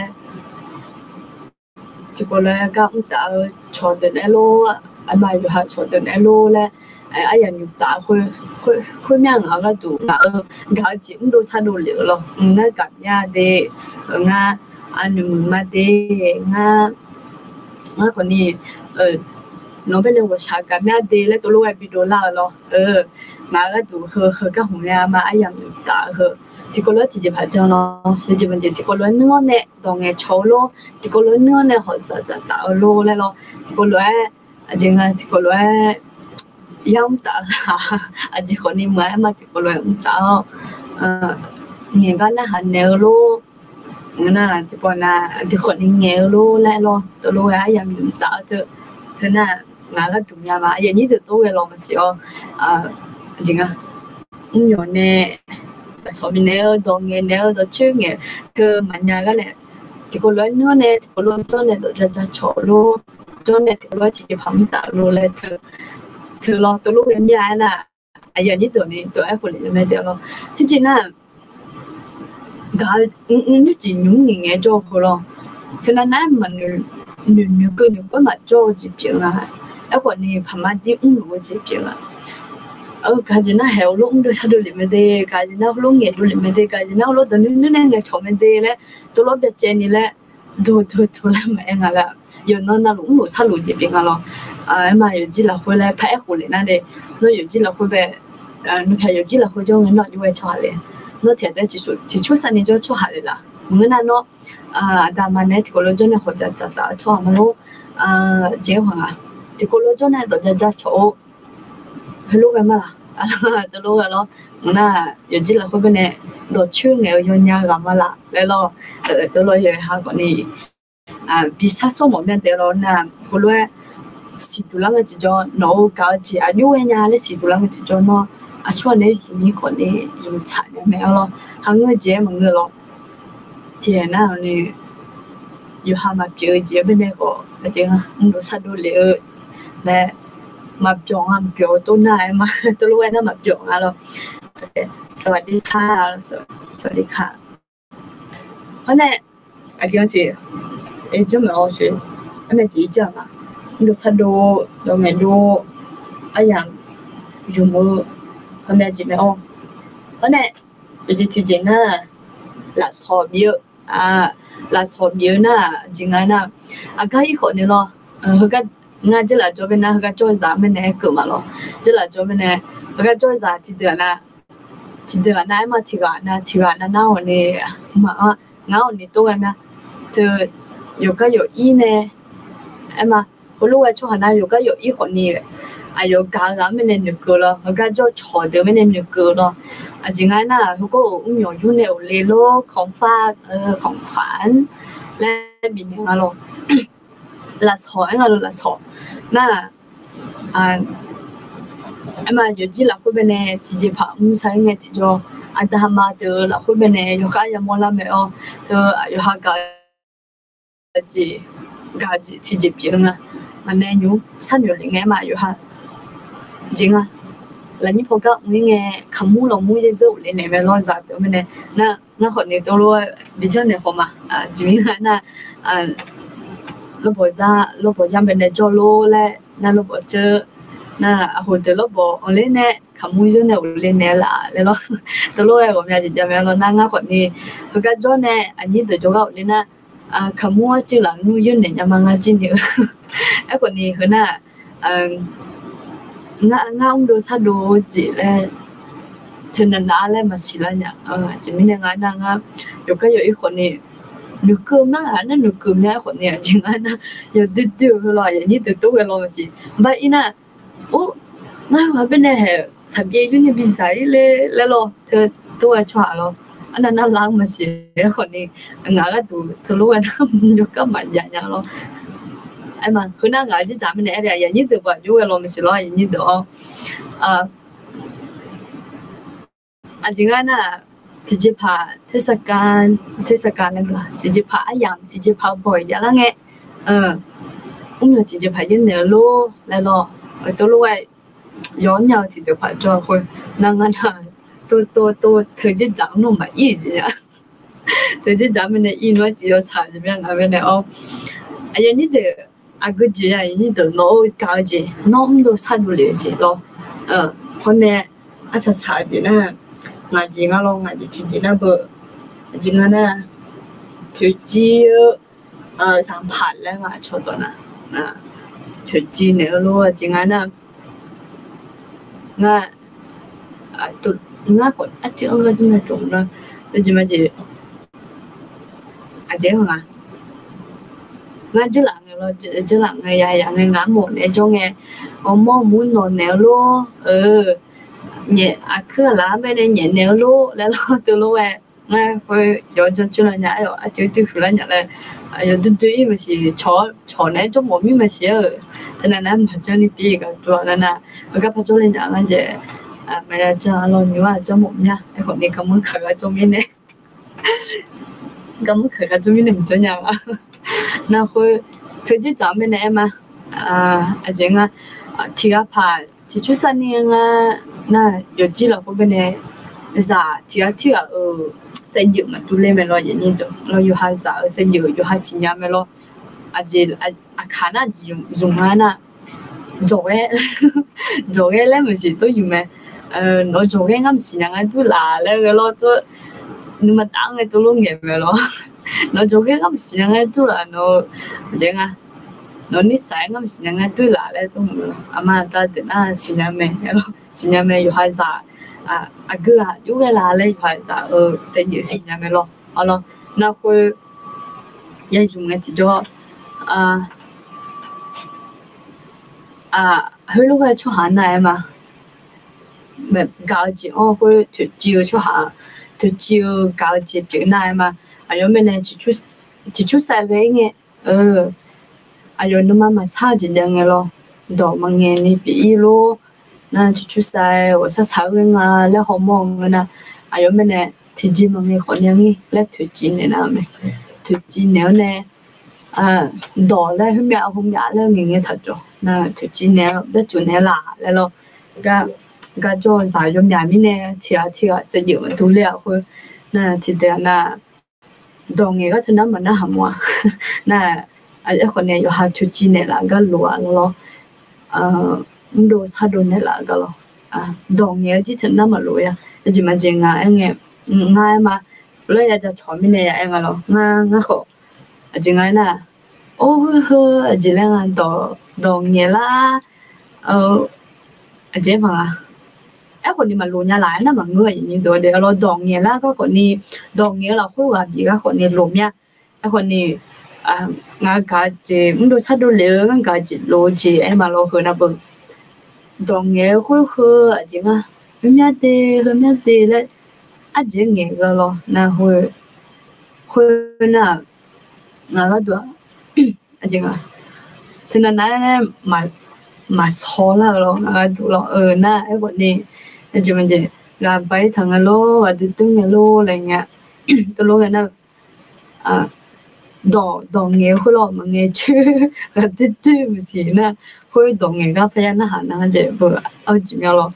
ที่คนเลยก็ตาชอเดินไอ้โลไอ้มาอยู่หาชอเดินไอ้โลและไอ้ยังมีตาคือแม่งก็ดูก็จิ้มดูซะดูเหลือ咯งั้นกับยาเดงั้นอันมึงมาเดงั้นคนนี้น้องไปเรียนว่าชากับแม่เดแล้วตัวลูกไอ้บิโดล่าเหรองาก็ดูเฮก็หงแม่มาไอ้ยังตาเฮที่ก็รู้ที่จะพาเจ้าเนาะที่มันจะที่ก็รู้เนื้อเนี่ยตรงไอ้โชว์โลที่ก็รู้เนื้อเนี่ยเขาจะตาโลแล้วเนาะที่ก็รู้จริงๆที่ก็รู้ย่อมตาอาจจะคนนี้เหมือนมาที่ก็รู้ตาเงี้ยก็แล้วหันเนื้อโลงั้นน่ะที่ปอน่ะที่คนนี้เงี้ยโลแล้วเนาะตัวลูกไอ้ยังตาเธอน่ะ ngã cái tụi nhà mà giờ như từ tôi lo mà xíu gì à nhiều nè là số mình nè đồ nghề nè đồ chơi nghề từ mà nhà cái này thì có lớn nữa nè có lớn cho nè đồ ra chỗ luôn cho nè thì có chỉ phẩm tạo luôn là từ lo từ lúc em dài là giờ như tụi này tụi em phụ nữ này được lo thì chỉ là cái như chỉ những nghề cho cô lo thế nên mình nhiều cái mà cho chỉ biết là cái khoản này phải mà đi luôn chỉ biết là cái gì nó hiểu lúc được sao được làm thế cái gì nó lúc nghe được làm thế cái gì nó lúc đó nó nghe chọn làm thế là tôi lúc được chơi này là tôi làm mẹ ngà là giờ nó lúc lúc sao lúc chỉ biết ngà lo mà giờ chỉ là hồi lại phải hồi lại nè nó giờ chỉ là hồi về nó phải giờ chỉ là hồi cho người nó như vậy cho lại nó thiệt đấy chỉ chút sang này cho lại là người nào nó đam mê này thì có lúc cho nên họจะcho mà nó结婚啊thì có lúc cho nên tôiจะcho lúc cái mà là tôi lúc cái đó na giờ chỉ là cái bên này đồ chơi nghề cho nhà làm mà là đấy lo tôi lo giờ hai con này bị sát số một bên đấy lo na có lúc xí tu lăng cái cho nó cao chỉ yêu nhà lấy xí tu lăng cái cho nó cho nên dùng con này dùng chả này mẹ lo hàng người chế mà người lo thì nào nàyอยู่หามาเจอเจ็บเนี่ยก็จริงอ่ะมันรู้สึกดูเลยและมาจ่องอ่ะจ่อตัวไหนมาตัวรู้ไว้นะมาจ่องอ่ะเราสวัสดีค่ะสวัสดีค่ะเพราะเนี่ยจริงสิจะไม่เอาสิอันนี้จีจังอ่ะมันรู้สึกดูตรงไหนดูอย่างอยู่มือเพราะเนี่ยจีไม่เอาเพราะเนี่ยจริงจริงนะหลักสอบเยอะlà số nhiều na chính là na cái ý khổ này lo cái ngay chỉ là cho bên na cái cho giá bên này cửa mà lo chỉ là cho bên này cái cho giá thì được na mà thì cái na nào này mà ngáo này tôi na từ 有个有意呢mà cái lúc cho hắn na 有个有意khổ này有搞咱们的那个了个叫炒的们的那个了chính là naเขาก็有อยู่ในเลยโลของฝากของขวัญและบินอย่างนั้น咯ละสอนงั้นละสอนน่ะmà giờ chỉ là cái bên này thì chỉ phải sai nghe thì cho anh ta mà từ là cái bên này giờ cái mua làm mẹ từ giờ cái thì chỉ biết mà này nhú sẵn rồi nghe mà giờ chính là như phong cách nghe khám mua lòng mua dễ dụ lên này về lo giặt được này na họ này tôi lo bây giờ này họ mà chỉ biết là lo bỏ ra bên này cho lo lại na lo bỏ chơi na hồi từ lo bỏ lên này khám mua cho này lên này là lo tôi lo ở nhà chỉ cho lo na họ này phong cách cho này anh như từ chỗ gạo lên na khám mua chứ là nuôi dân này nhà mang ra trên nhiều cái còn này hơn na ngã ông đồ sa đồ chỉ là cho nên là mà chỉ là nhá chỉ mình ngã đang có cái ý khoản này được cơm nó là nó được cơm này khoản này chỉ ngã nó giờ từ loại như từ tôi lo mà chỉ vậy nè ngay mà bên này hệ sắm dây cho nên bị giải lên lo tôi cho lo anh nó làm mà chỉ khoản này ngã cái từ lúc nó được các bạn dạy nhau lo mà hôm nay ngài chỉ giảm bên này là như từ vậy chú lo mình sẽ lo như từ chính là thì chỉ phá thế scan lên là chỉ pháอย่างchỉ phá bồi vậy là nghe ông nhớ chỉ phá như này lo lại lo tôi lo vậyย้อนnhau chỉ được phá cho thôi năng anh tôi thời gian giảm nó mà ý gì à thời gian giảm bên này ý nói chỉ có xài gì bên bên này như thế cái gì như thế nó cao gì nó cũng đâu sao được liền gì lo hôm nay sao sao gì nè ngày gì ngalo ngày gì chỉ nè bữa gì nè thời gian sang phản lên ngày cho tôi nè thời gian này luôn gì nè ngày tụi ngày còn chưa có cái gì trồng nữa gì mà gì chế không à ngay chứ là người già người ngã một để cho nghe ông mong muốn nồi nèo luôn nhẹ cứ là bên đây nhẹ nèo luôn lại lo từ luôn ngay hồi giờ cho chú là nhá rồi chú là nhá là giờ tôi mà chỉ chó này cho mỗi mình mà chỉ ở thế nên là mà cho đi bị cáiตัวนั่นน่ะมันก็พอจะเล่นอย่างนั้นจะไม่ได้จะรออยู่ว่าจะหมดเนี่ยไอ้คนนี้ก็มันเคยจะมีเนี่ยก็มันเคยจะมีหนึ่งตัวอย่างอ่ะ那会推荐咱们的嘛这个提个牌提出3年啊那有几了会边的啥提个xây dựng mà tôi lên mà lo vậy nhìn tôi lo yêu hai xã xây dựng yêu hai sinh nhà mà lo khả năng dùng rồi lên mà chỉ tôi dùng mà nó rồi ngắm sinh nhà tôi là lên cái lo tôi nhưng mà当cái tôi luôn nghe mà lo nó rồi ngắm sinh nhà tôi là nó vậy à nó nít sáng ngắm sinh nhà tôi là lên tôi mà ta tự na sinh nhà mẹ yêu hai xã cứ yêu cái là lên phải xã xây dựng sinh nhà mẹ lo alo nó会也用cái thì cho hơi lúc ấy cho hắn này mà mình搞起会去招出下，去招搞起變嚟嘛，有咩呢？只出曬嘅，有你媽媽炒一樣嘅咯，到乜嘢你比咯，那只出曬我炒嘅啊，你好忙嘅啦，有咩呢？自己乜嘢可能嘅，你推薦嘅啦咩？推薦了呢？到咧佢咩紅日咧，嘅睇咗，那推薦了，一轉嚟啦，嚟咯，cái cho giải cho nhà mình nè thì sẽ dự mình thu liệu thôi nè thì để là đồ nghề các thứ nó mà nó hầm hòa nè ở con này có hai chút chi này là cái lúa lo đồ sao đồ này là cái lo đồ nghề chỉ thứ nó mà lúa à chỉ mà chỉ ngay mà lấy ra cho chó mình này anh lo ngay khổ chỉ ngay nè chỉ là đồ nghề là chỉ bằngคนนี้มารู้เนี่ยหลายนะมันเงยอย่างนี้ตัวเดียวเราดองเนี่ยแล้วก็คนนี้ดองเนี่ยเราคุยว่าบีก็คนนี้ลมเนี่ยไอ้คนนี้งานการจีมันดูชัดดูเลยงานการจีโลจีไอ้มาโลคือนะบึงดองเนี่ยคุยจริงอ่ะเฮียตีแล้วจริงเนี่ยก็รอนะคุยนะงานก็ตัวจริงอ่ะฉะนั้นนะมาซ้อแล้วรองานตัวเรานะไอ้คนนี้จะมันจะการไปทางโลว่าตึ้งโลอะไรเงี้ยตัวโลกันนะดองเงี้ยคุยเรามันเงี้ยชื่อตื้อมันสินะคุยดองเงี้ยก็พยายามหานะจะแบบจริงๆเรา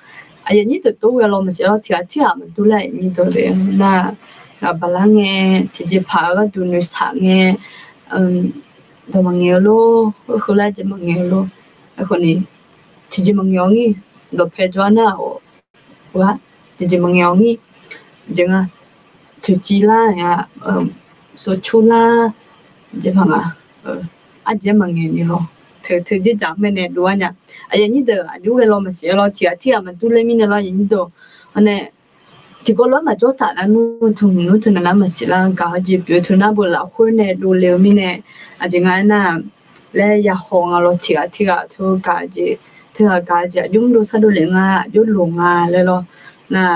อย่างนี้ตัวเรามันสิเราที่มันดูแลอย่างนี้ตัวเดียวนะบาลานเงี้ยที่จะพาก็ดูนึกสังเงี้ยตัวมันเงี้ยโลคุยแล้วจะมันเงี้ยโลไอ้คนนี้ที่จะมันเงี้ยงี้ตัวเพจวันน่ะว่าที่จะมันเงี้ยงี้จังอ่ะทุจีล่าเนี่ยโซชูล่าจะพังจะมันเงี้ยนี่หรอเธอจะจำไม่แน่ด้วยเนี่ยอย่างนี้เด้ออยู่กับเราไม่เสียเราที่มันตู้เล่มินเราอย่างนี้ตัวอันนี้ที่ก็เรามาจดฐานนู้นถึงนั้นมาสิละก็จะเปลี่ยนถึงนั้นบุญเราคนเนี่ยดูเร็วมินเนี่ยจังไงน่ะและอย่าห้องเราที่ทุกการจะยุ่งดูซะดูเลยง่ะยุ่งลงง่ะเลยเราน่ะ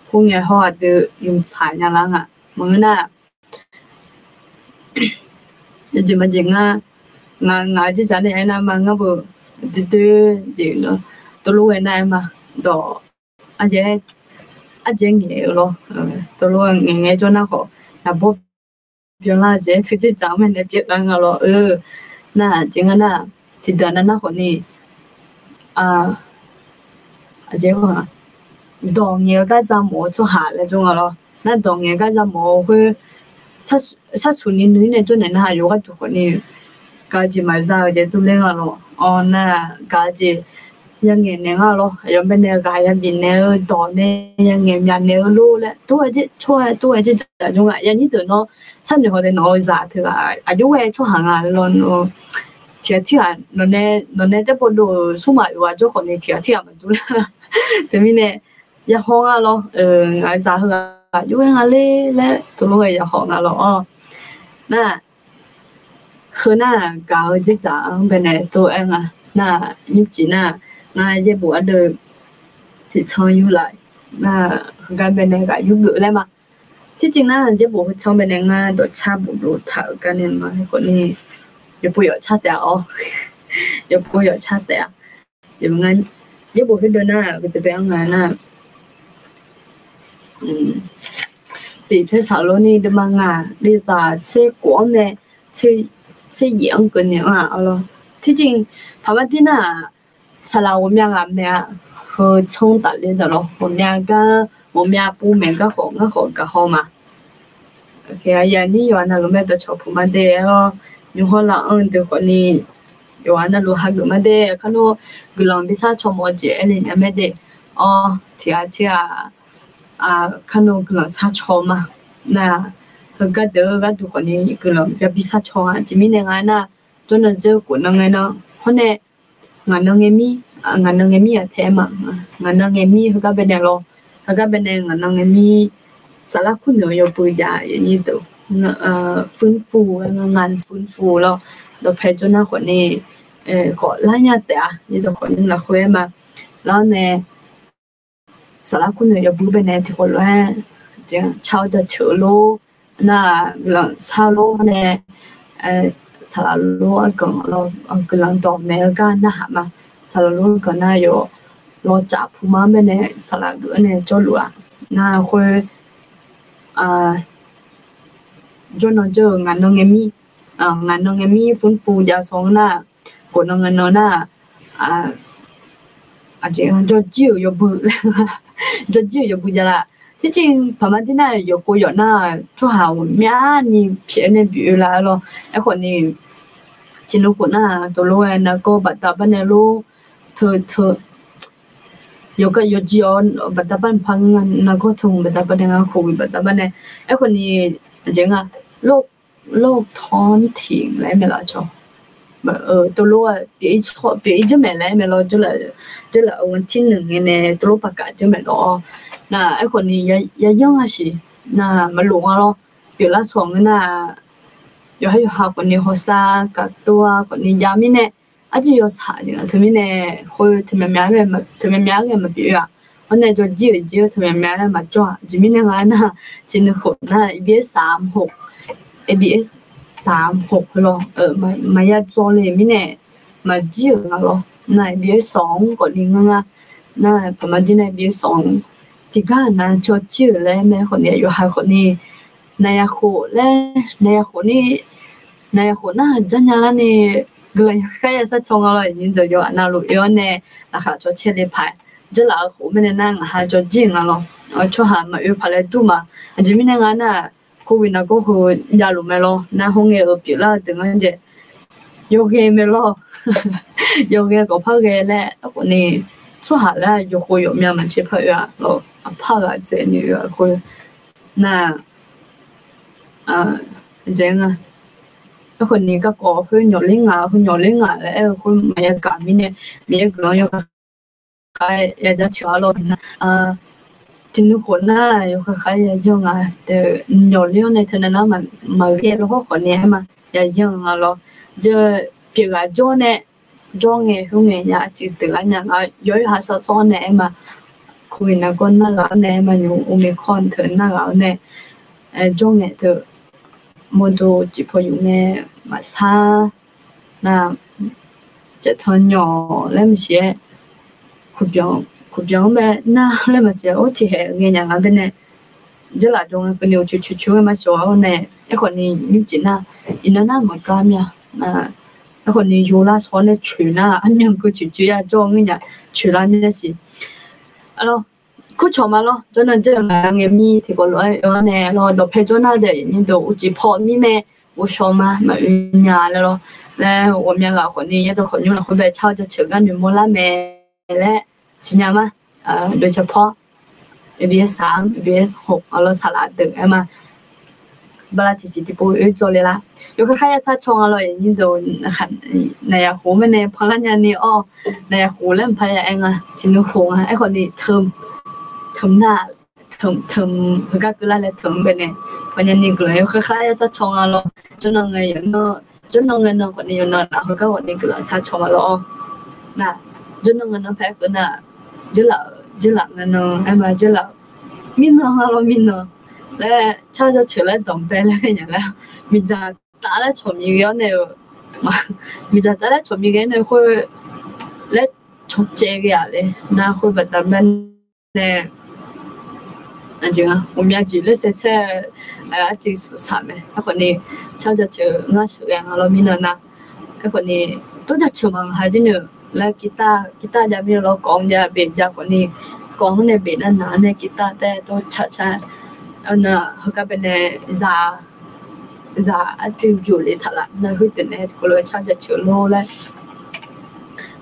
พวกเนี่ยฮอดดูยุ่งสายอย่างละอ่ะมึงน่ะจะมาจริงอ่ะงาจะจัดเนี่ยนะมันก็แบบดื้อจริงเนาะตัวลูกเนี่ยมาดอกอาจจะเงี้ยหรอตัวลูกเงี้ยจนน่ะเขาน่ะบอกเพียงละจะถึงจะจำมันเนี่ยเปลี่ยนแล้วก็หรอน่ะจริงอ่ะน่ะที่เดินน่ะคนนี้เจ้าว่าดองเงี้ยก็จะหมอจะหาเลยจงอ่ะหรอน่ะดองเงี้ยก็จะหมอ会ถ้าชุนี้นึงเนี่ยจนน่ะอยู่กับทุกคนนี่ก็จะมาซะจะตุเล่งอ่ะหรอน่ะก็จะยังเงี้ยเนี่ยอ่ะหรอยังเป็นเนี่ยก็ยังบินเนี่ยดองเนี่ยยังเงี้ยยันเนี่ยรู้แล้วตัวจะช่วยตัวจะจงอ่ะอย่างนี้ตัวเนาะฉันจะเขาได้น้อยซะเถอะอายุเว้ช่วยหางานลอนที่นนเนี่ยแต่พอดูสู้มาอยู่ว่าเจ้าคนนี้ที่มันดูละแต่มีเนี่ยอย่าห้องอ่ะหรอไอ้สาเหรออยู่ยังอะไรและตัวลูกอย่าห้องอ่ะหรอน่ะคือน่ะก็จะจังเป็นเนี่ยตัวเองอ่ะน่ะยุบจีน่ะง่ายจะบวชเดิมที่ชอบอยู่เลยน่ะการเป็นเนี่ยก็ยุบเยอะเลยมา ที่จริงนะเดี๋ยวบอกช่องเป็นยังไงตัวชาบุดูถ่ายกันเนี่ยมาคนนี้เดี๋ยวปุยชาแต่อ๋อเดี๋ยวปุยชาแต่เดี๋ยวงั้นเดี๋ยวบอกให้ดูนะก็จะไปเอางานนะ比如说罗尼的嘛啊，你在吃光的，吃盐个呢啊，咯。ที่จริงพอวันที่น่ะสลา我们啊咩和冲打的的咯，我们不每个好个好嘛。OK 啊，呀你有那路咩的潮铺嘛的咯，你好啦的可你有那路哈个嘛的，看到个人比赛潮么节哩那咩的，哦，听啊。看到个人杀超嘛，那个的都可能个人要比杀超啊，这边的人呐，真的就可能个呢，后来俺能个米啊天嘛，俺能个米个边的咯，个边的俺能个米，สารคุณ有不一样，你都丰富俺丰富咯，都陪着那可能个那样的啊，你都可能来回嘛，然后呢。สาระคุณอย่าบูเป็นแนวที่คนว่าจะชาวจะเชื่อโลน่ะหลังชาวโลเนี่ยสาระโลก็เรากำลังตอบแม่กันนะฮะมาสาระโลก็น่าอยู่รอจับผู้มาเป็นเนี่ยสาระก็เนี่ยจอลัวน่าคุยจนเราเจองานน้องเอมี่งานน้องเอมี่ฟื้นฟูยาสองน่ะคนน้องเงินน่ะอาจจะจะจิ้วอยู่บุจะจิ้วอยู่บุจะละที่จริงพม่าที่น่ะอยู่กูอยู่น่ะชั่วหาวเมียนี่เพี้ยนในบิวละ咯ไอ้คนนี้จินุกุน่ะตัวรู้ไอ้น่ะก็บัดตาบันเนี่ยรู้เธออยู่ก็อยู่จีออนบัดตาบันพังงานน่ะก็ทุ่งบัดตาบันเนี่ยคุยบัดตาบันเนี่ยไอ้คนนี้จริงอ่ะโลกท้องถิ่นอะไรไม่ละจ้ะตัวรู้ว่าปีจะไม่ไรไม่รอจะละวันที่หนึ่งเนี่ยตัวรู้ประกาศจะไม่รอน่ะไอ้คนนี้ยังอ่ะสิน่ะมาหลงอ่ะ咯ปีละสองน่ะอยู่ให้อยู่หาคนนี้หัวซากับตัวคนนี้ยามิเนี่ยอาจจะอยู่สายเนี่ยทำไมเนี่ยคุยทำไมแม่มาปีอ่ะวันนี้จะจีทำไมแม่มาจ้าจีมิเนี่ยงานน่ะจีนคนน่ะ ABS 36咯มายาจอเลยมิเนี่ยมาจีอ่ะ咯那BS2個年啊，那ประมาณที่ใน BS2 ที่ก็นะจอชื่อเลยแม่คนนี้อยู่หาคนนี้นายโคเลยนายโคน่าจังยังละนี่ก็เลยแค่สักช่วงอะไรนี่จะอยู่น่ารู้อยู่เนี่ยนะคะจอเชลิพายจะละโคไม่ได้นั่งหาจอจริงอ่ะ咯ช่วหามาอยู่พาเลยตู้มาจะมีงานน่ะคุยนะก็คือยาลุไม่咯นะห้องเออปีละถึงงั้นจะโยเกไม่咯有嘅個拍嘅咧，我哋出下咧有會有咩問題拍呀？咯拍啊，這女啊會，那這啊，一個你個個去牛鈴啊咧，會咪一間面咧，咪一個有個開有隻橋咯，聽到คนน่ะ有個開有種啊，的牛鈴咧，聽到那麼嘅咯，個呢嘛，有種啊咯，就別個做呢。cho nghe không nghe nhà chỉ từ là nhà ở dưới hạ sa son này mà khui là con nó gạo này mà dùng omicron thử nó gạo này cho nghe thử một đồ chỉ phải dùng nghe mà xa là chỉ thằng nhỏ lên mà sẽ khu biếng mà na lên mà sẽ ốt thì hệ nghe nhà ở bên này rất là trong cái nhiều chú mà số này cái con này như chỉ là nó mà cam nha màคนนี้อยู่ละสอนเลยฉุยนะอันยังกูฉุยอ่ะจ้องเนี่ยฉุยละเนี่ยสิalors กูชอบมา咯真的这样嘅咪ที่ก็เลยเนี่ยเรา都陪着那的你都有几泡米呢我说嘛嘛云呀了咯แล้ว我们个คนนี้都คนอยู่ละคนไปเช่าจะเชื่อกันอยู่หมดละแม่และสิญญามาโดยเฉพาะ ABS3 ABS6 เราสลัดตึกไอ้มาบลาที่สิที่ปูอยู่做เลยละอยู่ค่ายๆซะชงอร่อยนี่โดนนะคะนายโหมันในพลังงานนี่อ้อนายโหเล่นพยาเองอ่ะจินุโหอ่ะไอ้คนนี้เทอมหน้าเทอมคือก็คือละเทอมเป็นเนี่ยพยานี่ก็เลยอยู่ค่ายๆซะชงอร่อยจนน้องเงยอยู่เนาะจนน้องเงยเนาะคนนี้อยู่เนาะแล้วก็คนนี้ก็เลยซะชงอร่อยน่ะจนน้องเงยเนาะแพ้ก็น่ะจิละเนาะไอ้มาจิละมินเนาะอร่อยมินเนาะ咧抄咗出嚟當兵咧嘅人咧，咪就打咧從面嘅呢，咪就打咧從面嘅呢去咧出借嘅人咧，那去不當兵咧，那就啊，我們就咧些些技術上面，一個呢抄咗出我出嘅我攞面啦，一個呢都就出門係真嘅，咧吉他就邊攞講就邊就個呢講呢邊咧拿呢吉他咧都擦。那เขาก็เป็นzaอยู่เลยทัละนะคือแต่เนี่ยก็เลยชอบจะเชื่อโลแล้ว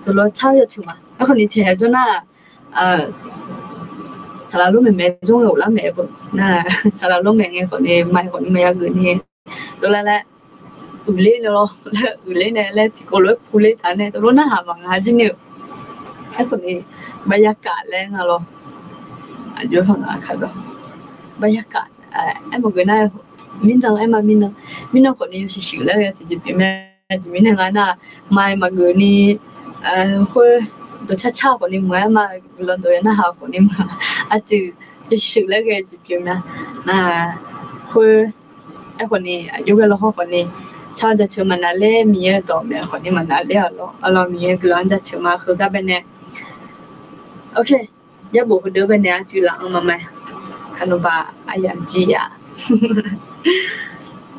ตัวเราชอบจะเชื่อมาแล้วคนนี้เทจนน่ะสารลูกแม่จงอยู่แล้วแม่บ่น่ะสารลูกแม่ไงคนนี้ไม่คนนี้ไม่อยากกินนี่ตัวแล้วอือเลยแล้วแล้วอือเลยเนี่ยแล้วที่ก็เลยพูดเลยท่านเนี่ยตัวน่ะหาบางหาจริงเนี่ยไอ้คนนี้บรรยากาศแรงอ่ะหรออายุฟังอ่ะค่ะก็บรรยากาศem một người này mình đang em mà mình đang còn nhiều sự là thì chỉ biết mình đang là mai mà người ni hơi đồ cha còn đi mua mà lần đầu nó học còn đi mà chỉ sự là cái chỉ biết na hơi em còn đi yêu cái lo còn đi chaจะเชื่อมันอะไรมีอะไรต่อมีคนนี้มันอะไรเรามีcái loจะเชื่อมาคือก็เป็นเนี่ยโอเคอย่าบอกเดี๋ยวเป็นเนี่ยจื่อหลังมาไหมขนมบาอายันจีอ่ะ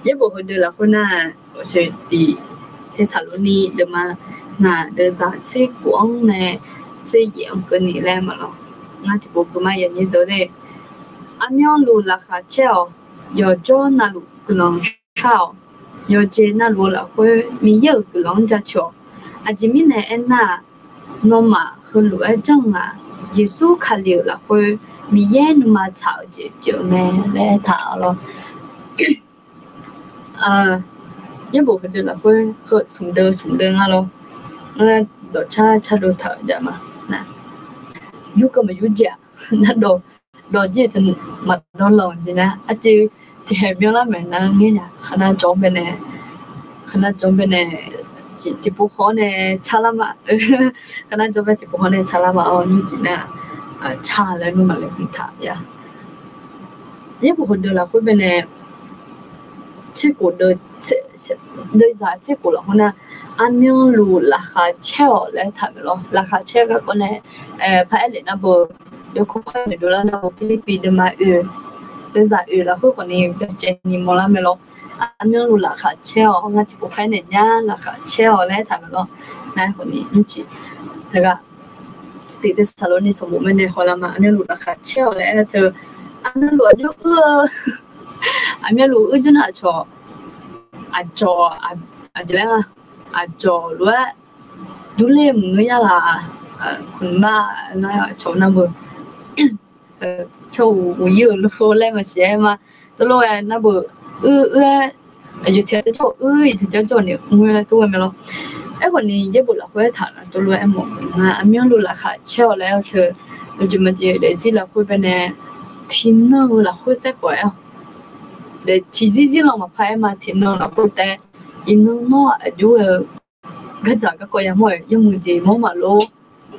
ยะบ่ฮู้เด้อล่ะคนน่ะสิติเทศาโลนีเดมาน่ะเดซาเซกวงเนเซเยงกนี่แลมาลองาที่บ่ก็มายันนี่โดเดอะम्ยองลูล่ะค่ะเชอยอจอน่ะลูกลองชาวยอเจน่ะลูล่ะค่อยมีเยอะกลองจะชออะจิมิเนเอนน่ะนอมาคือลูอะจังอ่ะเยซูคาลิล่ะค่อยมีแย่นมาเช้าจีบอยู่แน่และถามเรายังบอกกันเดี๋ยวละเพื่อเกิดสุ่มเดินอ่ะเราเนี่ยดอกชาดูเถอะจ้ะมานะยุก็มายุจ้ะนะดอกจีถึงมาดอนหลงจริงนะอาจจะที่เห็นเยอะแล้วเหมือนนั่งเงี้ยขนาดจอมเป็นเนี่ยที่พวกเขาเนี่ยชาละมาขนาดจอมเป็นที่พวกเขาเนี่ยชาละมาอ๋อยุจีน่ะชาแล้วนู่นมาเลยคุณถามยังบุคคลเดินละคุยเป็นเนี่ยที่กูเดินสายที่กูหรอกนะอันยองรู้ราคาเช่าแล้วถามไปหรอราคาเช่าก็เนี่ยพระเอเลน่ะบ่ยกขึ้นไปดูแล้วนะฟิลิปปินส์มาเดินสายแล้วคือคนนี้เจนี่มอลาไม่หรออันยองรู้ราคาเช่างั้นที่กูแค่เนี่ยราคาเช่าแล้วถามไปหรอนะคนนี้นี่จีแต่ก็ติดสารนี่สมมุติไม่ได้ขอละมาอันนี้รู้ราคาเช่าแล้วเธออันนั้นรู้อยู่อันนี้รู้จนชอบอาจจะแล้วรู้ว่าดูแลมือยาละคุณบ้าไงชอบนั่นบ่ชอบวิ่งลูกเล่นมาเสียมาตลอดนั่นบ่อยู่ที่ชอบที่จะจอเนี่ยมือตัวไม่รู้ไอ้คนนี้ยังบุหรี่คุยถามตัวรู้ไอ้หมอนะอันนี้รู้ราคาเช่าแล้วเธอจะมาเจอเดี๋ยวสิเราคุยไปเนี่ยที่นั่นเราคุยแต่ก่อนเดี๋ยวที่เรามาพายมาที่นั่นเราคุยแต่อินโน่อายุก็จากก็ยังไม่ยังมือจีมั่วมาโล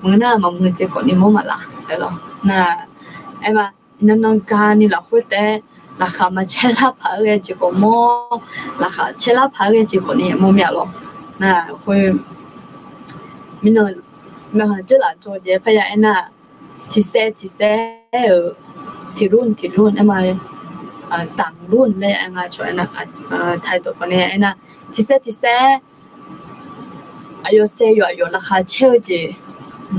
มือหน้ามามือจีคนนี้มั่วมาละเดี๋ยวนะไอ้มาอินโน่การนี่เราคุยแต่ราคามาเช่าละพายจีก็มั่วราคาเช่าละพายจีคนนี้มั่วไม่หรอก那会，闽南这啦做些พยายน่ะที่เสที่รุ่นไอ้มาต่างรุ่นเลยไอ้งาช่วยนะไทยตัวคนนี้ไอ้น่ะที่เสอายุเสยอยู่ราคาเช่าจี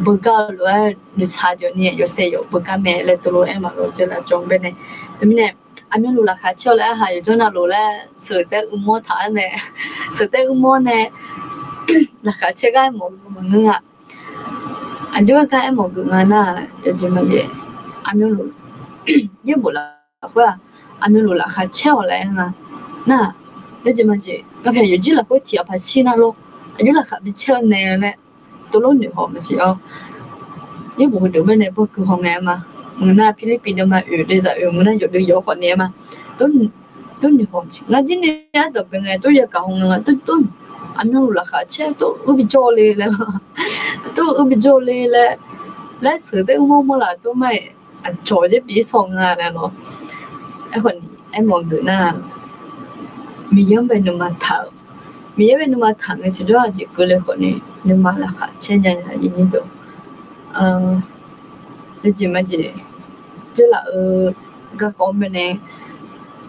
บุกเอาเลยนึกชาจเนี่ยอยู่เสยอยู่บุกเอาแม่เลยตัวไอ้มาเราจะละจงเป็นเนี่ยแต่ไม่เนี่ยอันนี้รู้ราคาเช่าแล้วหายจนน่ะรู้แล้วสุดแต่อุโมงค์ฐานเนี่ยสุดแต่อุโมงค์เนี่ยราคาเช่าก็หมดมันเงี้ยอันนี้ก็หมดเงี้ยนะยังจะมาเจออันนี้รู้ยังบุหรี่ว่าอันนี้รู้ราคาเช่าแล้วนะน่ะยังจะมาเจอก็เพียงอยู่ที่เราก็เที่ยวภาษีนะลูกอันนี้ราคาพิเศษเนี่ยแหละตัวลูกหนึ่งหอมสิอ๋อยังบุหรี่ไม่เนี่ยพวกคือห้องแอร์มามึงน่าฟิลิปปินส์มาได้จะมึงน่าอยู่ได้เยอะกว่านี้มาต้นหอมชิงั้นที่นี่ตัวเป็นไงตัวอยากเอาเงินต้นอันนั้นราคาเช่ตัวบิโจเลยแล้วตัวบิโจเลยแล้วสื่อได้อุโมงค์มาละตัวไม่จอจะปีสองงานแล้วเนาะ ไอ้คนนี้ไอ้มองดูน่ะมีเยอะไปนุ่มมาถามีเยอะไปนุ่มมาถาเนี่ยที่จะจิกเลยคนนี้นุ่มมาละค่ะเช่นอย่างนี้นี่ตัวเดี๋ยวจิมาจีจะละก็ก้อนไปเนี่ย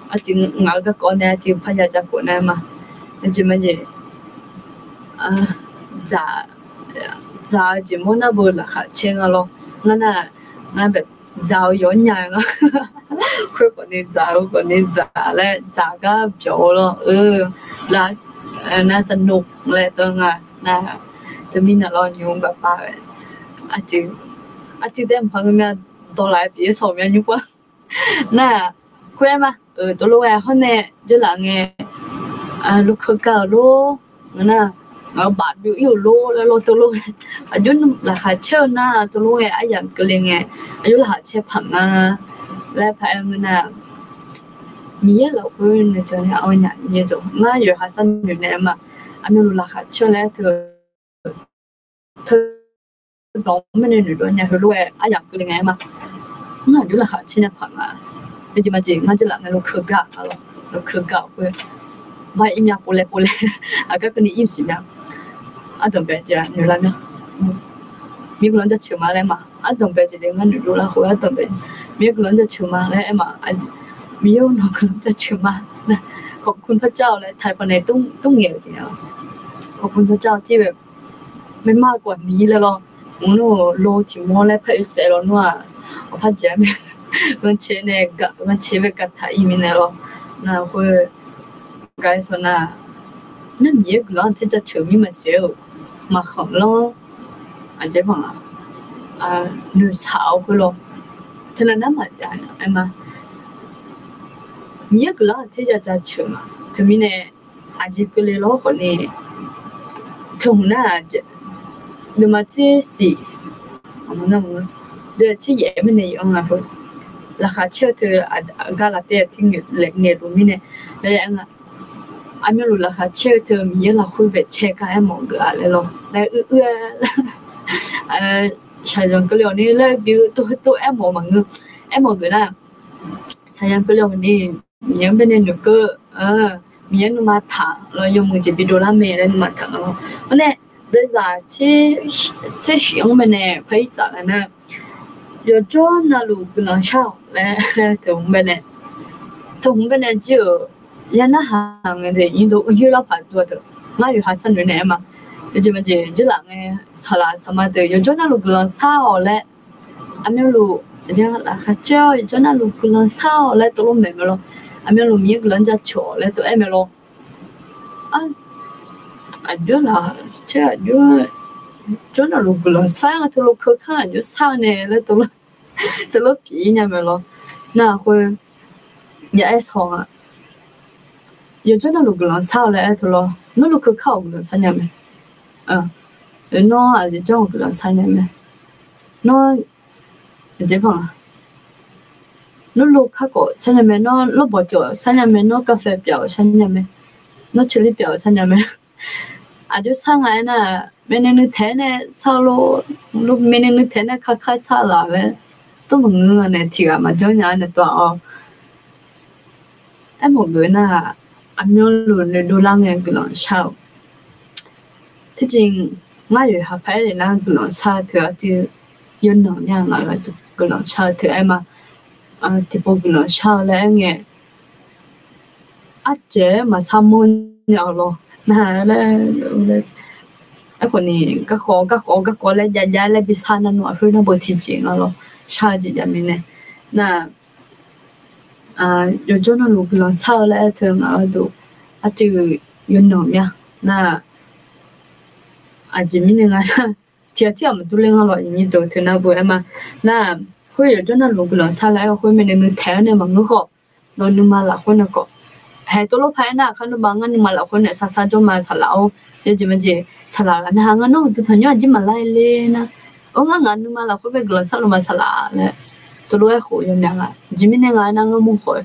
อาจจะงาก็ก้อนเนี่ยจิพยายามจะก้อนเนี่ยมาเดี๋ยวจิมาจีจะจิมอนาบุละค่ะเช่นอะไรงั้นน่ะงั้นแบบจะย้อนยังอ่ะคือคนนี้จะแล้วจะก็จบแล้วแล้วน่าสนุกเลยตรงอ่ะนะแต่มีน่ะเราอยู่แบบว่าอาจจะได้พังเมียตัวไหนปีสองเมียอยู่กว่าน่ะคุยมาตัวลูกเขาเนี่ยจะหลังไงลูกเขาเก่าลูกน่ะบาดอยู่ลูกแล้วตัวลูกอายุราคาเช่าน่ะตัวลูกไงอายุก็เลยไงอายุราคาเช่าผังอ่ะและพายมันน่ะมีเราคนเนี่ยจะเนี่ยเอาอย่างนี้ตัวน่าอยู่หาสันอยู่เนี่ยมาอันนู้นราคาเช่าแล้วเธอน้องไม่ได้หนูด้วยเนี่ยคือลูกอายุก็เลยไงมาน่าอยู่ราคาเช่าผังอ่ะจริงๆมันจริงงั้นจะหลังไงลูกคือเก่าเราลูกคือเก่าคือไม่อิ่มยาปูเล่อาก็คนนี้อิ่มสิเนี่ยต้องไปเจอหนูแล้วเนี่ยมีคนจะเชื่อมาเลยมาต้องไปเจอเรื่องนั้นหนูรู้แล้วเขาต้องไปมีคนจะเชื่อมาแล้วมามีน้องคนจะเชื่อมานะขอบคุณพระเจ้าและไทยภายในต้องเหงียวจริงๆขอบคุณพระเจ้าที่แบบไม่มากกว่านี้เลยหรอกโอ้โหโลที่มอและพระอิสราเอลนัวพระเจ้าเนี่ยกันเชนเนี่ยกันเชเวกัตถาอีมินเนลนะคือไกด์สนะนั่นมีกลางที่จะเชื่อมีมาเสียวมาของเราอาจจะฟังหนูสาวคือเราท่านั้นมาได้ไอ้มามีกลางที่จะเชื่อถึงมีเนี่ยอาจจะก็เลยเราคนนี้ถึงน่าจะดูมาที่สี่นั่นมั้งเดี๋ยวที่แย่ไม่เนี่ยยังไงพอราคาเชื่อเธอก็ละเตี้ยทิ้งเหล็กเนี่ยรู้มีเนี่ยแล้วยังไงอันนี้รู้ราคาเชื่อเธอมีเราคุยแบบเช็คกันไอ้หมองเกลือเลยหรอแล้วชายจังก็เรียกนี่แล้วบิวตัวไอ้หมองมังไอ้หมองเกลือน่ะชายจังก็เรียกนี่มียังเป็นหนูก็มียังมาถาเรา用มือจะไปดูละเมย์แล้วมาถาเราเพราะเนี่ยเดี๋ยวจะที่使用มันเนี่ยพายจ่าแล้วนะ有做那路不能少来同本呢，同本呢就人那行的印度越老排多的，那有还是女的嘛，有这么就两个啥啦什么的，有做那路不能少嘞，阿没路就那个叫有做那路不能少嘞，都路没没咯，阿没路米个人家错嘞都爱没咯，就啦，这就。做那路不能上啊，都路可看就上呢，那都路皮呢没咯，那会也爱吵啊，有做那路不能上嘞，都路那路可靠不能上呢没，那啊就叫不能上呢没，那这方啊，那路卡过上呢没，那路不久上呢没，那咖啡表上呢没，那处理表上呢没，就上来呢。मैंने नहीं थे ने सालो लोग मैंने नहीं थे ने खा साला ले तो मंगा ने ठीक है मज़ा नहीं आने तो मोगे ना अन्यों लोग डोलांगे गुलां शावที่จริงง่ายอยู่หาไปเลยนะกุหลาบชาเธอที่ยืนหนอนอย่างอะไรตัวกุหลาบชาเธอไอ้มาที่พอกุหลาบชาแล้วไงอาจจะมาทำมันอย่างหรอนะแล้วไอ้คนนี้ก็ขอแล้วย้ายแล้วไปสานนั่นว่าเพื่อนบอกจริงๆอะไรชาจิจะมีเนี่ยน่ะ有做那路不能少了เธอดูอาจจะยืนหนอนเนี่ยน่ะอาจจะมีเนี่ยนะที่มันดูเรื่องอะไรอย่างนี้ตัวเธอน่ะบอกมาน่ะคุย有做那路不能少了คุยไม่ได้นึกแถวเนี่ยมันก็นอนนึกมาละคนก็ให้ตัวเราภายหน้าเขาดูบางงานนึกมาละคนเนี่ยซาจมาสลาว有这么子，沙拉那行啊，弄都同样就买来嘞呢。我讲俺弄嘛了，会不会搞沙拉嘛沙拉嘞？都罗爱好用两个，这边那个那个木好，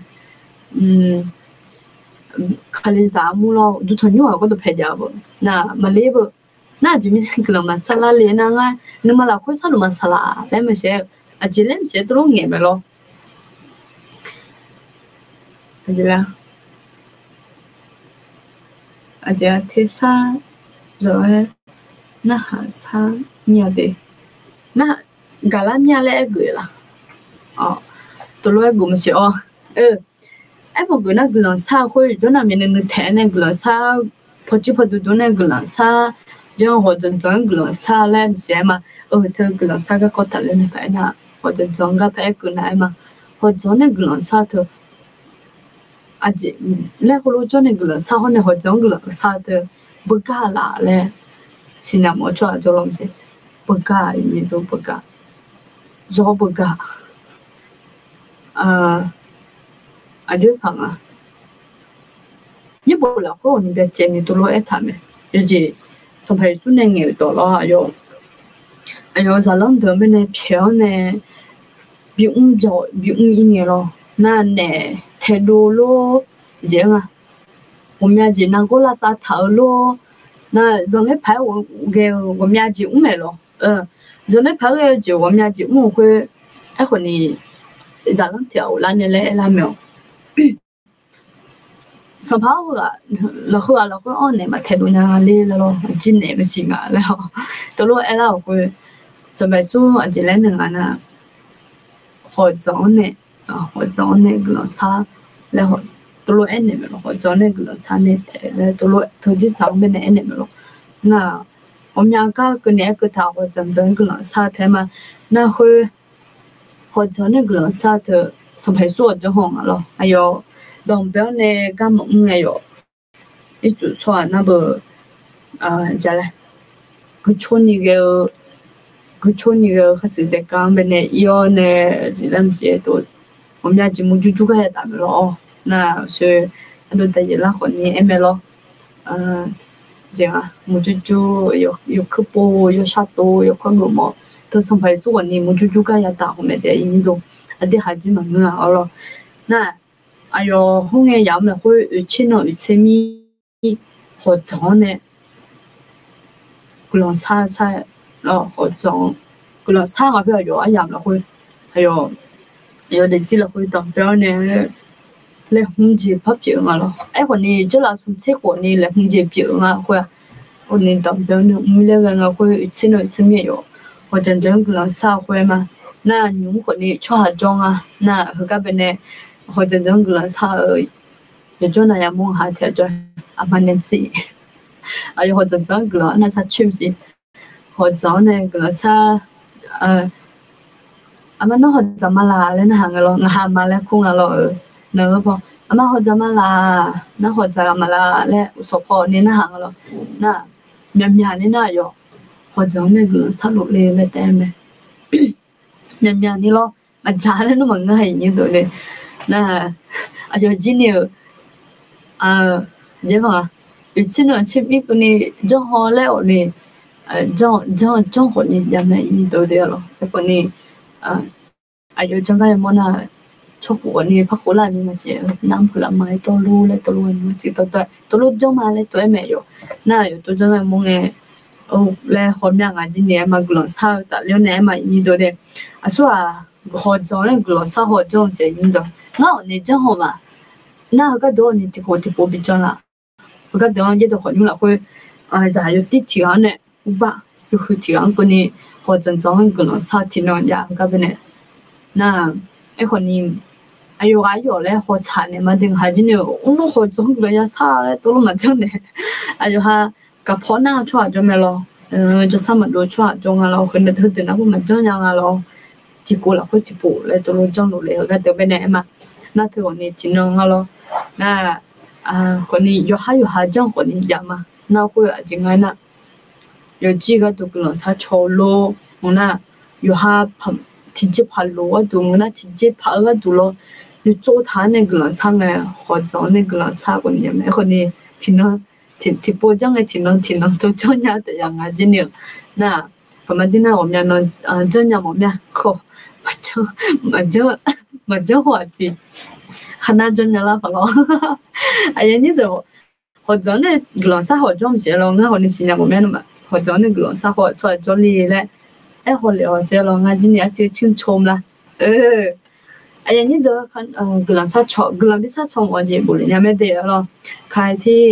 看你啥木咯，都同样我都拍家不，那没嘞不，那这边那个嘛沙拉嘞那个，弄嘛了会沙拉嘛沙拉，来么些，这来么些都弄眼没咯。là aja thesa rồi na ha sa nya de na galanya le gửi là tôi nói gồm gì em một người nó gửi sao khơi chỗ nào mình nên thế này gửi sao phật chỉ phật đồ này gửi sao cho họ chân chân gửi sao làm gì mà thưa gửi sao cái có thật lên phải là họ chân chân cái phải gửi này mà họ chân này gửi sao thôi 아직 레고로 전에 그 사원의 허정 그 사드 버가라래 지나 뭐 좋아 저런지 버가 이니도 버가 저 버가 아주 방아 이볼라 거는 배째니 돌로 애타메 이제 선배 순행에 돌아 아요 잘런더 맨에 편에 병저 병이니로 나네 thế đồ lô dễ à hôm nay chỉ năng có là sao thở lô na giờ lấy phải gheo hôm nay chỉ uống mẹ lô giờ lấy phải gheo chỉ hôm nay chỉ uống khuya ai còn đi giờ lắm tiểu là nên lấy làm mèo sao bảo là có anh này mà thế đồ nhà lấy là lo chỉ này mới xin à là tôi lo ai là khuya giờ bây giờ anh chỉ lấy những anh à họ chọn này họ chọn này cái sao là họ tôi lo anh này mà họ chọn này cái sao này là tôi lo thời gian chọn bên này anh này mà na hôm nay cái này cái thảo họ chọn cái sao thế mà na họ chọn này cái sao thì xong phải số cho họ rồi ayo đồng béo này cái mộng này rồi ít chút xóa na bờ chả là cái chôn như cái khai始để काम bên này yêu này làm gì đó hôm nay chỉ muốn chú cái làm rồi na sẽ anh thấy làคนนี้em lo gì à muốn chú yêu khớp bò yêu sát đồ yêu con người mà tôi xong phải sốคนนี้muốn chú cái làm hôm nay để ý đồ anh đi haji mà người à rồi na ayo hôm nay làm là hơi chín nó chín mi họ chọn này 그런 họ chọn 그런 사가 별로 아예 안 나고 해요. 여기 실로 거기다 별네 le 홍지 밥병 알아. 애거니 저라 숨채고니 le 홍지 병 아 거야. 오늘 담병은 물려가 거기 있지는 있으면요. 어쩐전 그런 사회만 나 용거니 초하정아 나 그가변에 어쩐전 그런 사 요즘나야 뭔가 해줘 아마는지 아유 어쩐전 그런 나 사춤지 어쩐에 그런 사 ama nó hồi giờ mà là lên hàng rồi ngà mà lên khung rồi nữa po ama hồi giờ mà là nó hồi giờ mà là lên số po nên hàng rồi na miền miền nên yo hồi giờ này cứ sát lục lên tem này miền miền đi lo mà giá lên nó mà ngay như vậy này na giờ chỉ nhiều dễ mà chỉ nói chuyện biết cái này cho họ leo này trongคนนี้ยังไม่อีตัวเดียวหรอกแต่คนนี้อายุจังก็ยังมันชอบคนนี้พักคนละมีมาเสียน้ำผลไม้ตัวรู้เลยตัวรู้มันจิตตัวรู้จังมาเลยตัวเอ็มอยู่น่าอยู่ตัวจังก็มองเแล้วคนยังอาจจะเนี่ยมากลุ่มสาวแต่เลี้ยงเนี่ยมาอีตัวเดียวส่วนหัวจังเลยกลุ่มสาวหัวจังเสียยิ่งตัวงั้นเนี่ยจังหัวมาน่าก็โดนนี่ที่คนที่ปุ๊บจังละก็โดนยี่ตัวคนอยู่ละคุยจะอยู่ติดที่อันเนี่ย우바 요흐티랑 거니 호전정은 그런 사티는 야 가베네 나 에코님 아요래 호차네 만든 하지네 오늘 호정 그냥 사래 또 맞잖네 아요하 가포나 좋아 좀elo 저 사만도 좋아 정하러 근데 드드나 보면 전향하러 디고라 호티포래 또 정로래 가도 베네마 나 그거니 진행하러 나 거니 요하요 하정 거니 야마 나 고야 진가나有几个都可能才抽咯，我那有哈旁直接拍罗都我那直接拍个都咯，有做他那个人上个或者那个人上过你没和你听了听播讲个听了都这样的样啊，真的那我们那我们那这样我们可嘛就话是，很难真的啦，好咯，哎呀你都或者那个人上或者唔写咯，我和你新疆我们嘛。或者那个啥或者做哩嘞，哎，后来我说了，俺今年就请充了， anh như đó kan gelang sa chọ gelang bisa chong wa je bole nya me de lo ใครที่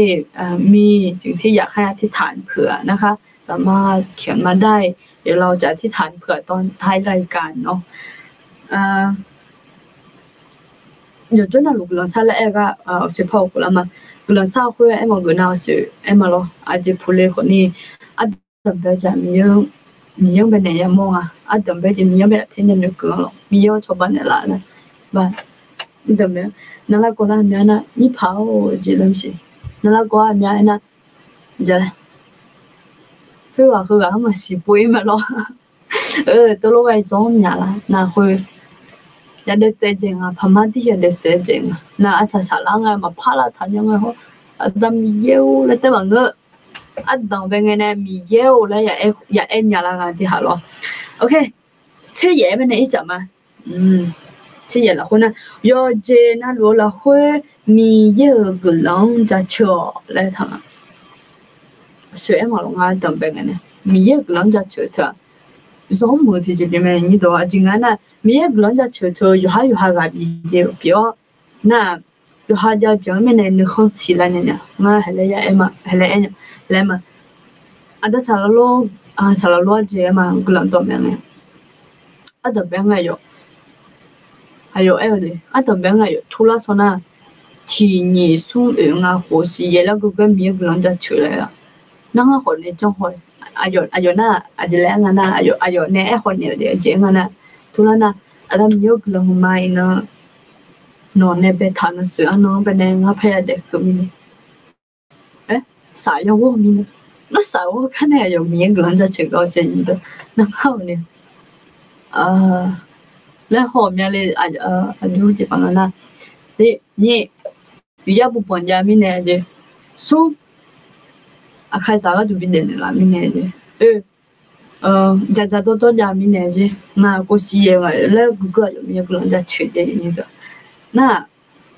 มีสิ่งที่อยากให้อธิษฐานเผื่อนะคะสามารถเขียนมาได้เดี๋ยวเราจะอธิษฐานเผื่อตอนท้ายรายการเนาะ有真的如果啥来个去跑过了嘛如果啥会哎么个那是哎么咯啊就普雷和你啊等别讲มียังเป็นไหนยังมองอ่ะ等别就มียังเป็น天天就个了มียังชอบบ้านเนี่ยละนะบ้าน你等别นั่นละก็ละมีนะ你跑这东西นั่นละก็มีนะจะ佢話咁咪是杯咪咯到lúc ấy giống nhà là na hồi nhà được chế chừng phàm mát thì được chế chừng na asa lang mà phá là thành những người họ đâm yêu là tới bằng ngựa đồng bên người này mi yêu là ya em nhà là thì hả lo ok thế vậy bên này chậm mà thế vậy là hôm nay do chế na luôn là hồi mi yêu cái lòng cho chờ lại thằng sửa mà lòng ai đồng bên người này mi yêu cái lòng cho chờ thôi giống một thì chỉ bên như đó chính là mi yêu cái lòng cho chờ thôi有哈个比较那有哈叫讲面呢你看起来呢嘛还来呀哎嘛还来哎来嘛ada selalu je ma gulang to meng ada beng ayo de ada beng ayo thula sona ti ni sung nga ho si ye la gu ga mi gulang ja chule ya na nga ho ne chong ho ayo na ajile nga na ayo ne e ho ne de je nga na thula na ada mi gulang ma ina no ne be thana su ano be ne nga phe de ku mi ni sa yo wo mi ni nó xấu cái này dùng miếng lớn cho chữ đó xin được nó không nè lấy hôm nay lấy anh chú chỉ bằng là đi nhẹ bây giờ bụng bận ra mình này chứ số khai sáng cái tụi mình này là mình này chứ giờ tôi ra mình này chứ mà có gì vậy lấy cái dùng miếng lớn cho chữ gì như thế na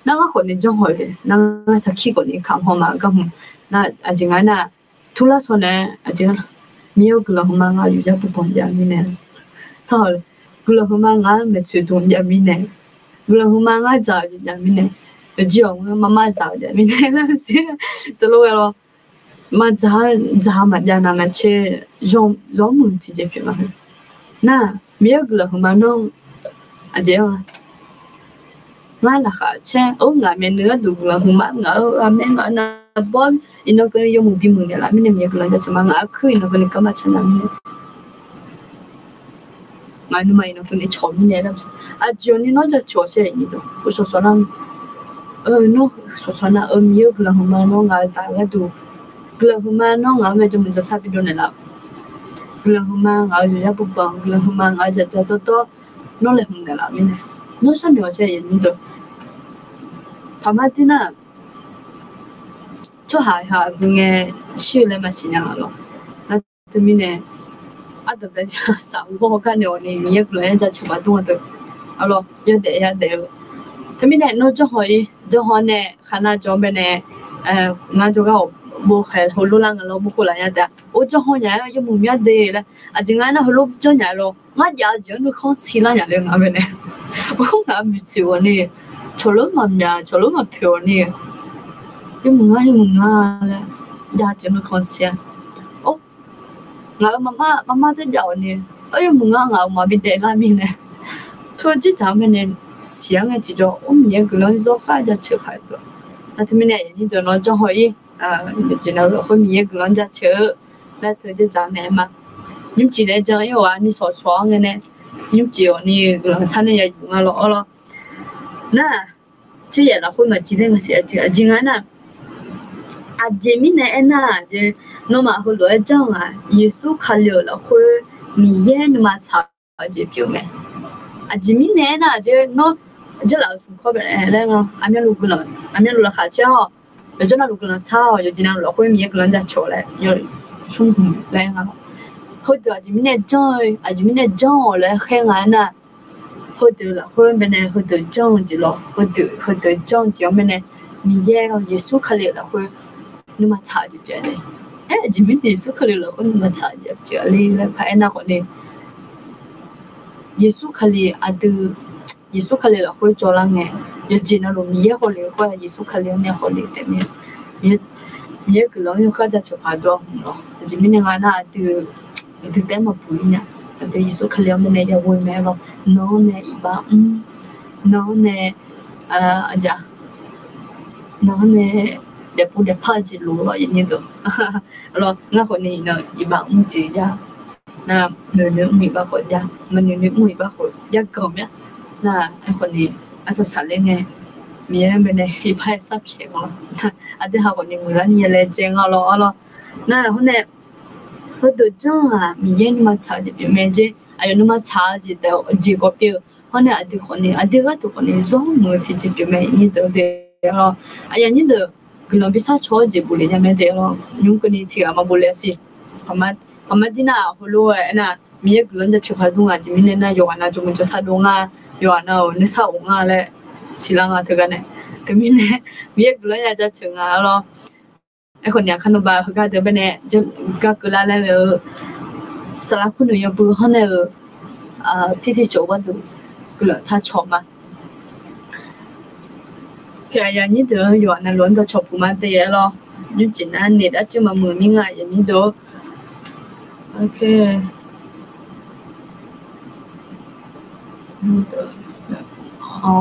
nó có nên trong hỏi đấy nó sẽ khi có nên khám họ mà không na anh chỉ nói na thula sonne ajin miyo gula huma nga yuja pupon ja mine sal gula huma nga me chu don ja mine gula huma nga ja ja mine jiyo mama ja ja mine la si to lo lo ma ja ma ja na ma che jong mu ti je pi ma na miyo gula huma no ajin nga la kha che o nga me nữa du gula huma nga me nga na bon ino ko yo mu bi mu ne la mi ne mi ko la ja ma nga khu ino ko ni ka ma cha na mi ne nga nu ma ino ko ni chom mi ne la a jo ni no ja cho se ni do ko so na no so na mi yo ko la hu ma no nga sa ga du ko la hu ma no nga me jo mu ja sa bi do ne la ko la hu ma nga yo ya bu ba ko la hu ma nga ja to no le hu ne la mi ne no sa mi o se ni do pa ma ti na cho hai bunge shi le ma shi nyang lo na tu mi ne a de be sa wo ka ne ni mi ye ko le ja cha ba du de alo yo de ya de tu mi ne no jo ho ne khana jo be ne nga jo ga bo khair ho lo lang lo bu ko la ya da o jo ho nya yo mu mya de la a jing nga na ho lo jo nya lo nga ya jo no khon si la nya le nga be ne o nga mi chi wo ni cholo ma phyo ni yung mga là gia cho nó còn xe ô ngã mama tới giàu nè yung mga mà bị để lại mình nè thôi chứ chẳng phải nè sáng ngày chỉ cho mình cái lần rồi khai ra chợ phải được là thì mình này như tôi nói cho hỏi chỉ nào rồi mình cái lần ra chợ là thôi chứ chẳng nè mà nhưng chỉ để cho yêu anh đi xóa cái nè nhưng chỉ ở nè cái lần sau này dùng lo nè chứ vậy là mà chỉ để cái gì chỉ nè Ajemine ena je no ma ho lo jang Yesu khalyo la khu mi ye no ma cha je pyo me Ajemine ena je no je la su ko be le nga amya lu la kha cha ho je na lu la sa ho je jina lu khu mi ye glan ja cho le yo sung le nga ho de Ajemine jong le khe nga na ho de la khu be ne ho de jong ji lo ho de jong ji me ne mi ye lo Yesu khalyo la khu nhưng mà thà gì vậy này, chỉ biết đi số khali là con mà thà gì vậy, là phải na con này, Yesu khali adu ยิสุขะเลละคุยจอลังไงยจินะลุมีเยคนเลยคุยยิสุขะเลเนี่ยคนเลยแต่มีก็ลองอยู่ก็จะชอบพาดวงเนาะจิมีเนี่ยงานน่ะตือแต่มาปุยเนี่ยตือยิสุขะเลมันเนี่ยจะวนแม่เนาะน้องเนี่ยอีบ้าน้องเนี่ยอาจารย์น้องเนี่ยเดี๋ยวพูดเดี๋ยวพาจิรู้ว่าอย่างนี้ตัวแล้วงั้นคนนี้เนาะอีบ้าจีจ้าน่ะเนื้อมีบ้าคนจ้ามันเนื้อมีบ้าคนยากเกินเนี่ยน่ะไอ้คนนี้อาจจะสั่นเลยไงมีอะไรไม่ได้อีพายซับเชงอ่ะอันที่หาคนนี้มือละนี่อะไรเจงอ่ะรอน่ะคนนี้เขาตัวจ้ามีเย็นมาช้าจะเป็นแม่เจ้อายุมาช้าจะแต่จีก็เปรี้ยวคนนี้อันที่คนนี้อันที่ก็ตัวคนนี้ร้องมือที่จะเป็นแม่นี่ตัวเดียวอ่ะอันนี้ตัวก็ลองพิซซ่าโชว์จะบุเรียนไม่ได้หรอกยุ่งกันนี่ที่อามาบุเรียสิพม่าที่น่ะเขารู้ว่าน่ะมีก็ลองจะช่วยดูงานที่มีเนี่ยน่ะย้อนน่ะจงจะสะดวกงานย้อนน่ะนึกสาวงานเลยสิลังอ่ะเธอกันเนี่ยแต่มีเนี่ยมีก็ลองอยากจะช่วยงานแล้วไอ้คนเนี้ยขนมบ้าเขาก็เดินไปเนี่ยจะก็กุลาเลยสลักคุณหนูยังบุเขาเนี่ยพี่ที่จบว่าดูกุลาซาชอบมาแค่อย่างนี้เดี๋ยวย้อนน่ะล้วนก็ชอบผู้มาเตะแล้วยุ่งจีน่ะเนี่ยได้จะมามือมีงานอย่างนี้ดูโอเคอ๋อ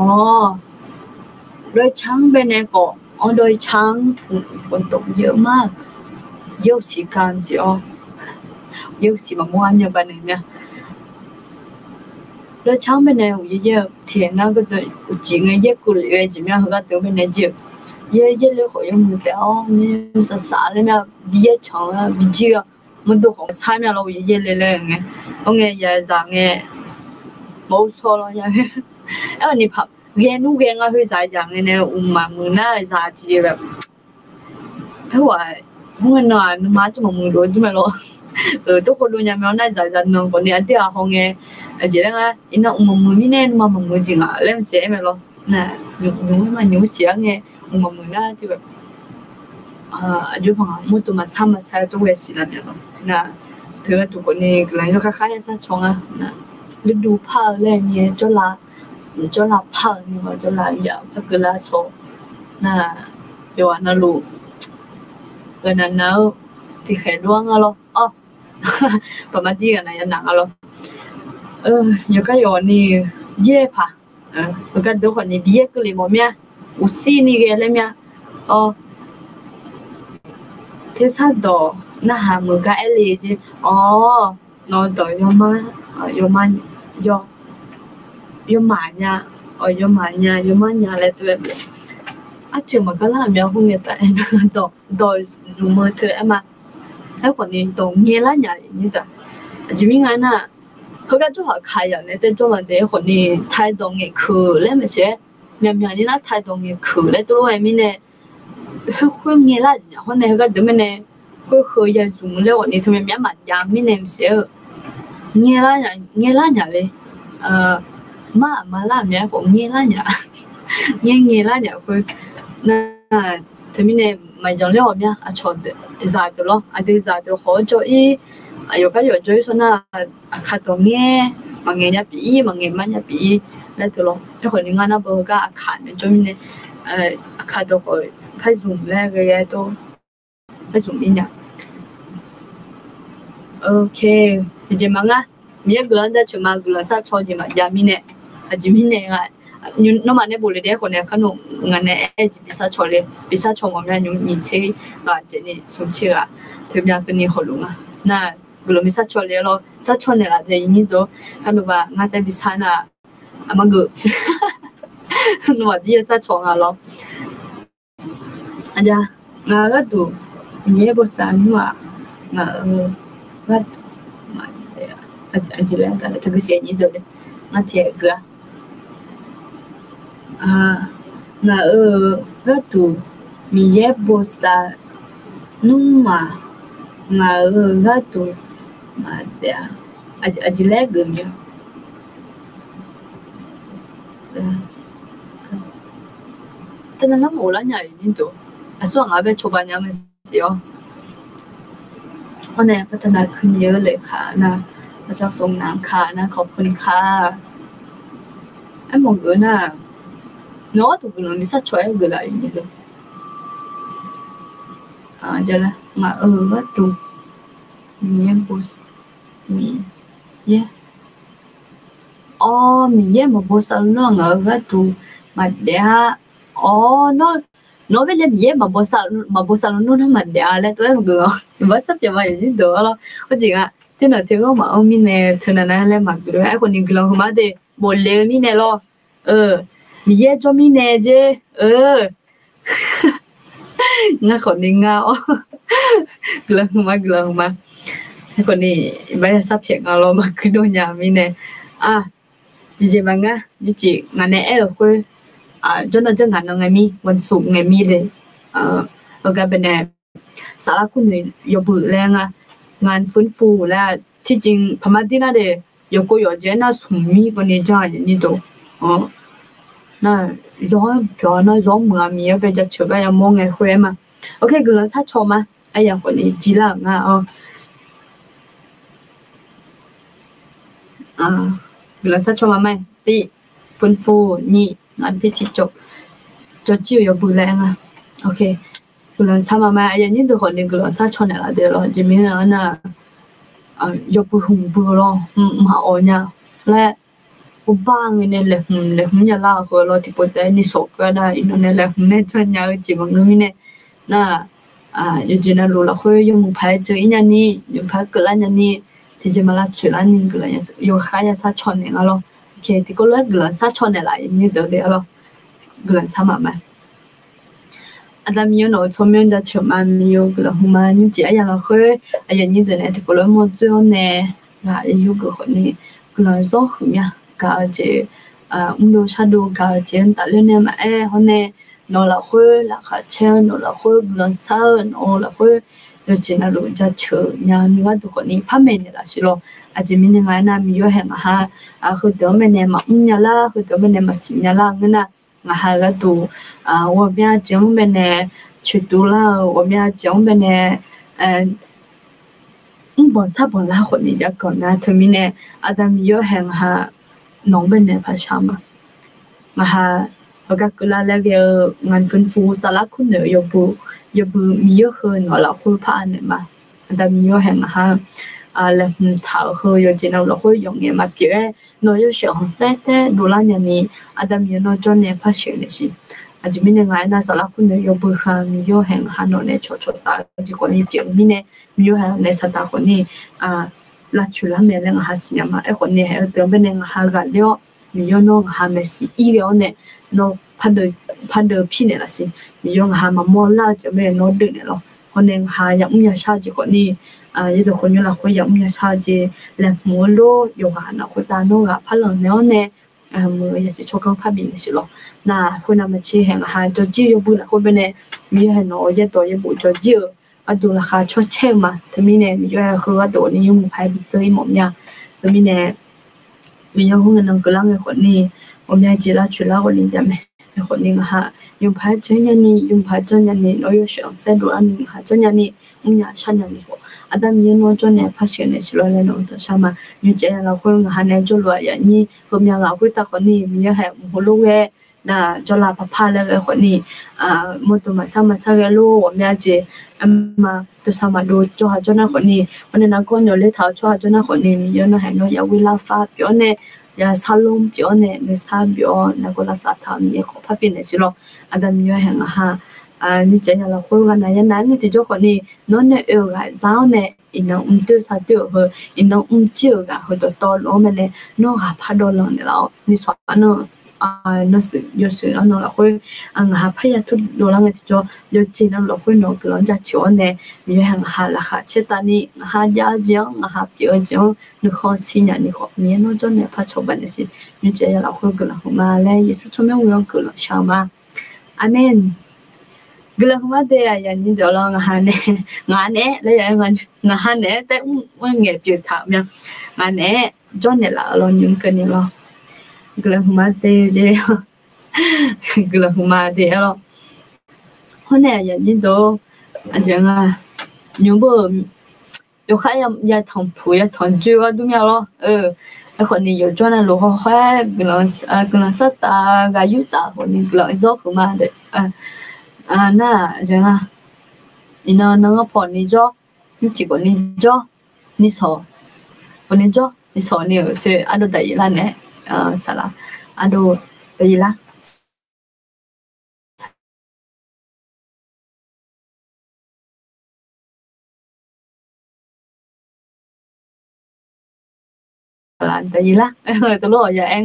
โดยช้างเป็นไงก่อนโดยช้างฝนตกเยอะมากเยอะสีกันสิอ๋อเยอะสีมะม่วงอย่างแบบนี้เนี่ยโดยช้างเป็นไงเยอะๆเทียน那个的几个月过了月几秒和个都เป็นไงเยอะเลยขอยังมือแต่อ๋อนี่สาๆเลยเนี่ยบีเอชองอ่ะบีจีอ่ะมันดูของซ้ายเนี่ยเราเยอะเลยไงโอเคยาจางไง冇錯咯，因為你拍嘅我去晒樣嘅呢，唔係門啦，晒自己แบบ佢話我嗱買咗冇門到啫嘛咯，都好多人咪嗱晒弄嗰啲啲啊行嘅，即係咧，因為冇門面呢，冇門正啊，你唔寫咪咯，嗱用嘛用寫嘅，冇門啦就แบบอายุของมุตุมาซ้ำมาใช้ตัวเวสิแล้วเนี่ยนะเธอตัวคนนี้กำลังจะค้าๆจะชงอ่ะนะฤดูผ้าเลยมีจุฬาผ้านี่ก็จุฬาอย่างพักละโชน่ะเดี๋ยวน่ะลูกนั้นเนาะที่แค่ดวงอ่ะหรออ๋อประมาณที่กันนะยันหนังอ่ะหรออยู่ก็อยู่นี่เย่ป่ะแล้วก็ดูคนนี้เบี้ยก็เลยบ่แม่อุซี่นี่ก็เลยแม่อ๋อเทสัดอนะหามือก็เอลีจิอ๋อนอดอยมา有嘛呀有嘛来对不啊这么个拉苗后面在那到如么特嘛那คนนี้ตรงเงี้ยละเนี่ยนี่แต่จิมิงานน่ะเขาก็จะหาขายอย่างนี้แต่จมันเดี๋ยวคนนี้ไทยตรงเงี้ยคือแล้วไม่ใช่มีนี่นะไทยตรงเงี้ยคือแล้วตัวไอ้มีเนี่ยคุยเงี้ยละเนี่ยคนนี้เขาก็เดี๋ยวมันเนี่ยคุยยังสูงแล้วคนนี้ทำไมไม่มาย้ำมีเนี่ยไม่ใช่เงี้ยละเนี่ยเลยมาละเนี่ยผมเงี้ยละเนี่ยเงี้ยละเนี่ยคือน่ะทำไมเนี่ยไม่จังเลยผมเนี่ยชอบเด็ดจ่ายตัว咯啊对จ่ายตัวขอจ่อย有個有จ่อยส่วนน่ะขาดตัวเงี้ยบางเงี้ยปีบางเงี้ยมันเนี่ยปีแล้วตัว咯ไอ้คนนี้งานน่ะบอกว่าขาดเนี่ยจ่อยเนี่ยขาดตัวก็ไปส่งแล้วก็ยังตัวไปส่งเนี่ยโอเค이제 망아 미에 글란다 chuma glasa choji ma jamine ajimine ga no mane bole de ko ne khanu ngane e bisa chole bisa chomo mya nyu ni che ga je ni su che ga themya kni holunga na gulo bisa chole lo sa chone la de ni do khanu ba nga te bisa na amagu no ma dia sa chonga lo aja nga ga tu miye bo sa nwa nga ga aja lah kalau tergesia ni tu deh nanti agak na tu miye bosa numa na tu ada aja lagi dia tenang mulanya ini tu asal ngabe cobanya mesti ohวันนี้พัฒนาขึ้นเยอะเลยค่ะนะพระเจ้าทรงนามค่ะนะขอบคุณค่ะ em một người na nó tụi người mình sát choy người lại như được giờ là ngã vắt tụ mi em boss mi yeah mi em mà boss nó ngã vắt tụ mà để nó bên em gì mà boss nó mà để lại tụi em người vắt sắp cho mày như đó lo có gì à thế nào thì có mà ông mi này thường là lại mặc được ai còn những cái lòng mà để bồi lệ mi này lo mi em cho mi này chứ nga còn đi ngao gần mà còn đi bây giờ sắp hiện ngao lo mà cứ đôi nhà mình nè chị mà nga như chị ngày này ở quê cho nó cho ngàn ngày miวันศุกร์ngày miเลยở cái bên nàyสาระคุณอยู่บแรงงานฟื้นฟูและที่จริงพม่าที่น่าเดอยู่ก็อยู่เจน่าสุ่มมีคนนี้จ้าอย่างนี้ตัวน่าย้อนเดี๋ยวน่าย้อนเมื่อมีไปจะเชื่อก็ยังมองไงคุยมาโอเคก็แล้วถ้าชมมาไอ้อย่างคนนี้จีละก็แล้วถ้าชมมาไหมตีฟื้นฟูนี่งานพิธีจบจิ้วอยู่บแรงโอเคก็แล้วถ้ามาไหมไอ้อย่างนี้ตัวคนนี้ก็แล้วถ้าชนอะไรเดี๋ยวเราจะมีอะไรน่ะอยู่บหุ่นบุหรี่มาอ่อนเนี่ยและอุบ้างเนี่ยเลยหุ่นยาลาคือเราที่ปวดแต่นี่สกก็ได้อินเนี่ยเลยหุ่นเนี่ยจะยาวจีบมันก็มีเนี่ยน่ะอยู่จีน่ารู้ละคืออยู่มุมพายเจออีอย่างนี้อยู่พายเกิดอะไรอย่างนี้ที่จะมาละช่วยละนี่ก็เลยอยู่ขายาซาชอนเนี่ยเราโอเคที่ก็เลยก็เลยซาชอนเนี่ยละอย่างนี้เดี๋ยวเราก็เลยทำมาไหมมี有从面在车嘛没有个了，我们你这样了会，你的呢，这个了么最后呢，有个可能个了做后面，搞这都差多搞这打了呢嘛，后呢，拿了会，拿下车，拿了会，个了烧，拿了会，有这那路在车，你个都可能怕没呢啦，是咯，这明年那没有很哈，和得没呢嘛，啦，和得没呢嘛，新啦，个那。还个都我们讲边呢去读了，我们讲边呢本身本来คนนี้จะก่อนนะถึงมีเนี่ยมีเยอะแห่งน้องเป็นเนี่ยภาษามาแล้วก็คือแล้วเดี๋ยวงานฟื้นฟูสารคุณเนี่ยยบุมีเยอะขึ้นแล้วคุณผ่านเนี่ยมามีเยอะแห่งแล้วถ้าเขาอยากจะเอาเราคุยอย่างเงี้ยมาเปลี่ยนน้อยเสียงเต้ดูแลอย่างนี้มีน้อยจนเนี่ยพัฒน์เนี่ยสิจะมีเนี่ยไงนะสารคุณเนี่ยยบุมีเยอะแห่งน้อยเนี่ยชดตาจีคนนี้เปลี่ยนมีเนี่ยมีเยอะแห่งในสัตว์คนนี้ลัดชุลาเมลงสิเนี่ยมาคนนี้เติมเป็นเนี่ยกันเดียวมีเยอะน้องเมสิอีเดียวเนี่ยน้องพันเดอพี่เนี่ยละสิมีเยอะมามอลล่าจะไม่น้อยดึกเนี่ยหรอคนเนี่ยยังไม่ชาจีคนนี้ยี่ตัวคนอยู่ละคุยยังไม่ชาเจและหัวโลอยู่นะคุยตาโน่กับพันหลังเนาะเนี่ยมือยังจะชกกันพับบินสิหรอน่ะคุณนำมาชี้แห่งจอจี้ยบุละคุยเป็นเนี่ยมีเห็นน้อยยี่ตัวยบุจอจี้ดูราคาชดเชงมาแต่มีเนี่ยมีว่าคือว่าตัวนี้ยุ่งภายบิเซอร์หมดเนี่ยแต่มีเนี่ยมียังคงเงินกำลังคนนี้ผมอยากจะละชุดละคนนี้ได้ไหมคนนี้用牌真人呢，用牌真人呢，我有想在路上呢，真人呢，我们山人呢个，但มีน้อยจนเนี่ยพัฒน์เนี่ยสิเราเลยน้องตัวชามาอยู่เจเราคุยเนี่ยจนรวยอย่างนี้ผมยังเราคุยตาคนนี้มีแห่หัวลูกแก่จนลาพับเลยคนนี้มตัวมาสร้างมาสร้างลูกผมอยากจะมาตัวสามาดูจนจนคนนี้วันนี้นักคนอยู่เลยเท้าจนจนคนนี้มีน้อยแห่น้อยอยากวิลาฟ้าเปียวเนี่ยยาซาลงเปียวเนี่ยในซาเปียวนักละสาธารณะของพับเป็นเนี่ยสิเรามีแห่งนี่จะเราคุยกันนะยันนั้นที่เจ้าคนนี้น้องเนี่ยกับสาวเนี่ยอินน้องตัวสาวตัวเหรออินน้องเจียวกับเหรอตัวล้อมันเนี่ยน้องพัดลมเนี่ยเรานี่สอนน้องน้องสื่อยสื่อน้องเราคุยพยายามทุกดูแลที่เจ้าเดี๋ยวจีนเราคุยน้องก็เราจะเชื่อเนี่ยมีแห่งราคาเช่นตอนนี้ยาเจียงเปียวเจียงนึกข้อสิ่งอย่างนี้ก็มีน้องจนเนี่ยพัดชอบเนี่ยสินี่จะเราคุยกันแล้วมาเลยยิ่งสุดท้ายเราก็เราชาวมาอาเมนกลัวมาเดียอย่างนี้เดี๋ยวเรางานเนี่ยแล้วอย่างงานเนี่ยแต่ว่าเงียบอยู่ถามยังงานเนี่ยจนเนี่ยเรายุ่งกันเนี่ยเรากลัวมาเดียเจ้ากลัวมาเดียเราคนเนี่ยอย่างนี้ตัวอาจจะยุ่งบ่有看也同铺也同居个都苗咯，ไอ้คนนี้อยู่จวนน่ะรู้แค่กำลังสัตตากายุตาคนนี้กำลังซอกขึ้นมาเด้น่าจังอ่ะอีน้องก็พอนี่จ้ออยู่จีคนนี้จ้อนี่สอคนนี้จ้อนี่สอนี่所以啊都得意啦呢啥啦啊都得意啦得意啦ตัวรู้อย่าเอง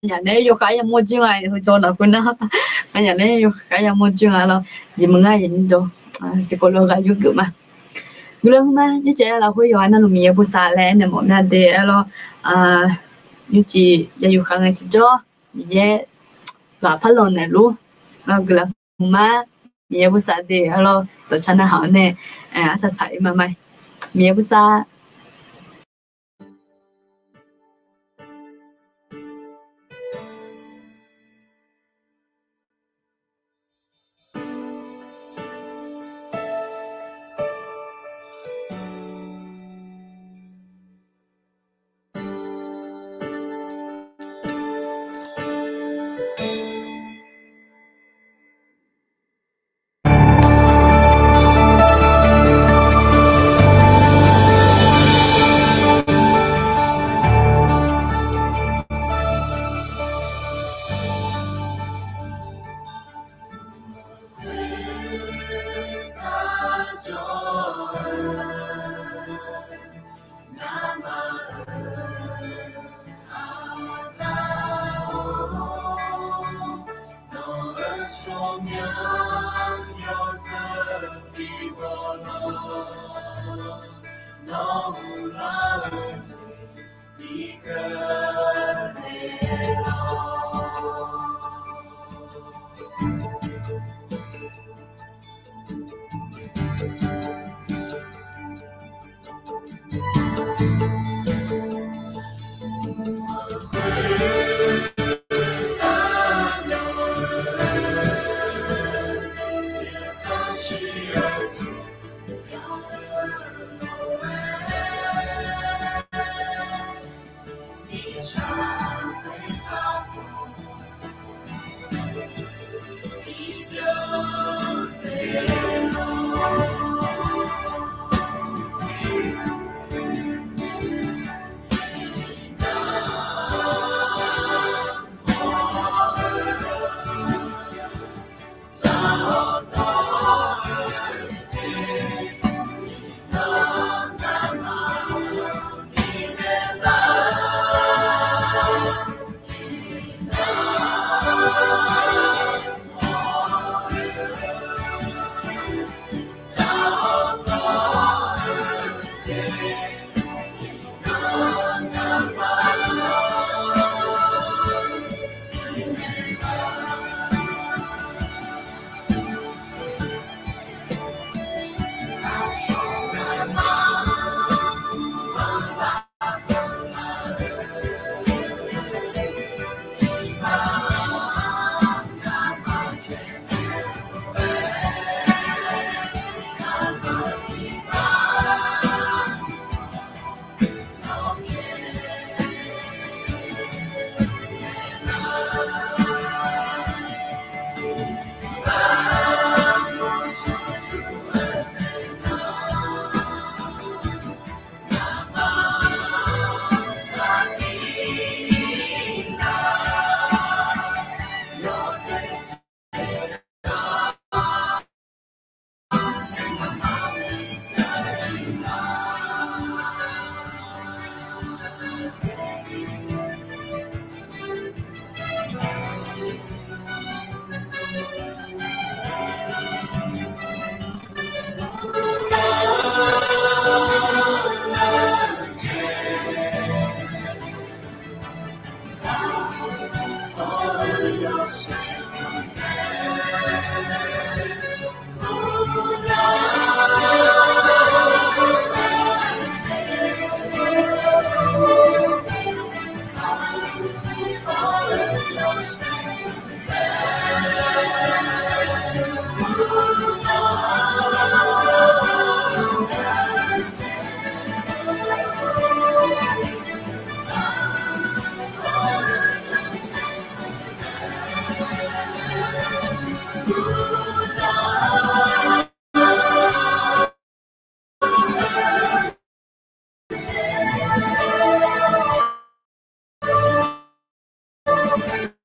อย่างนี้อยู่ขายยังมั่วจิ้งไงคุณโจนะคุณนะอย่างนี้อยู่ขายยังมั่วจิ้งไงเราจิมึงไงอย่างนี้โจจะก็รู้กันอยู่กี่มากูเรื่องมาอยู่เจ้าเราคุยว่านั่นเรามีภาษาแล้วเนี่ยหมดนั่นเดี๋ยวเราอยู่จีอย่าอยู่ข้างกันจ้อมีเยอะว่าพัดลมเนี่ยรู้เรากูเรื่องมามีภาษาเดี๋ยวเราตัวฉันน่ะหาเนี่ยอาศัยมาไหมมีภาษา Bye.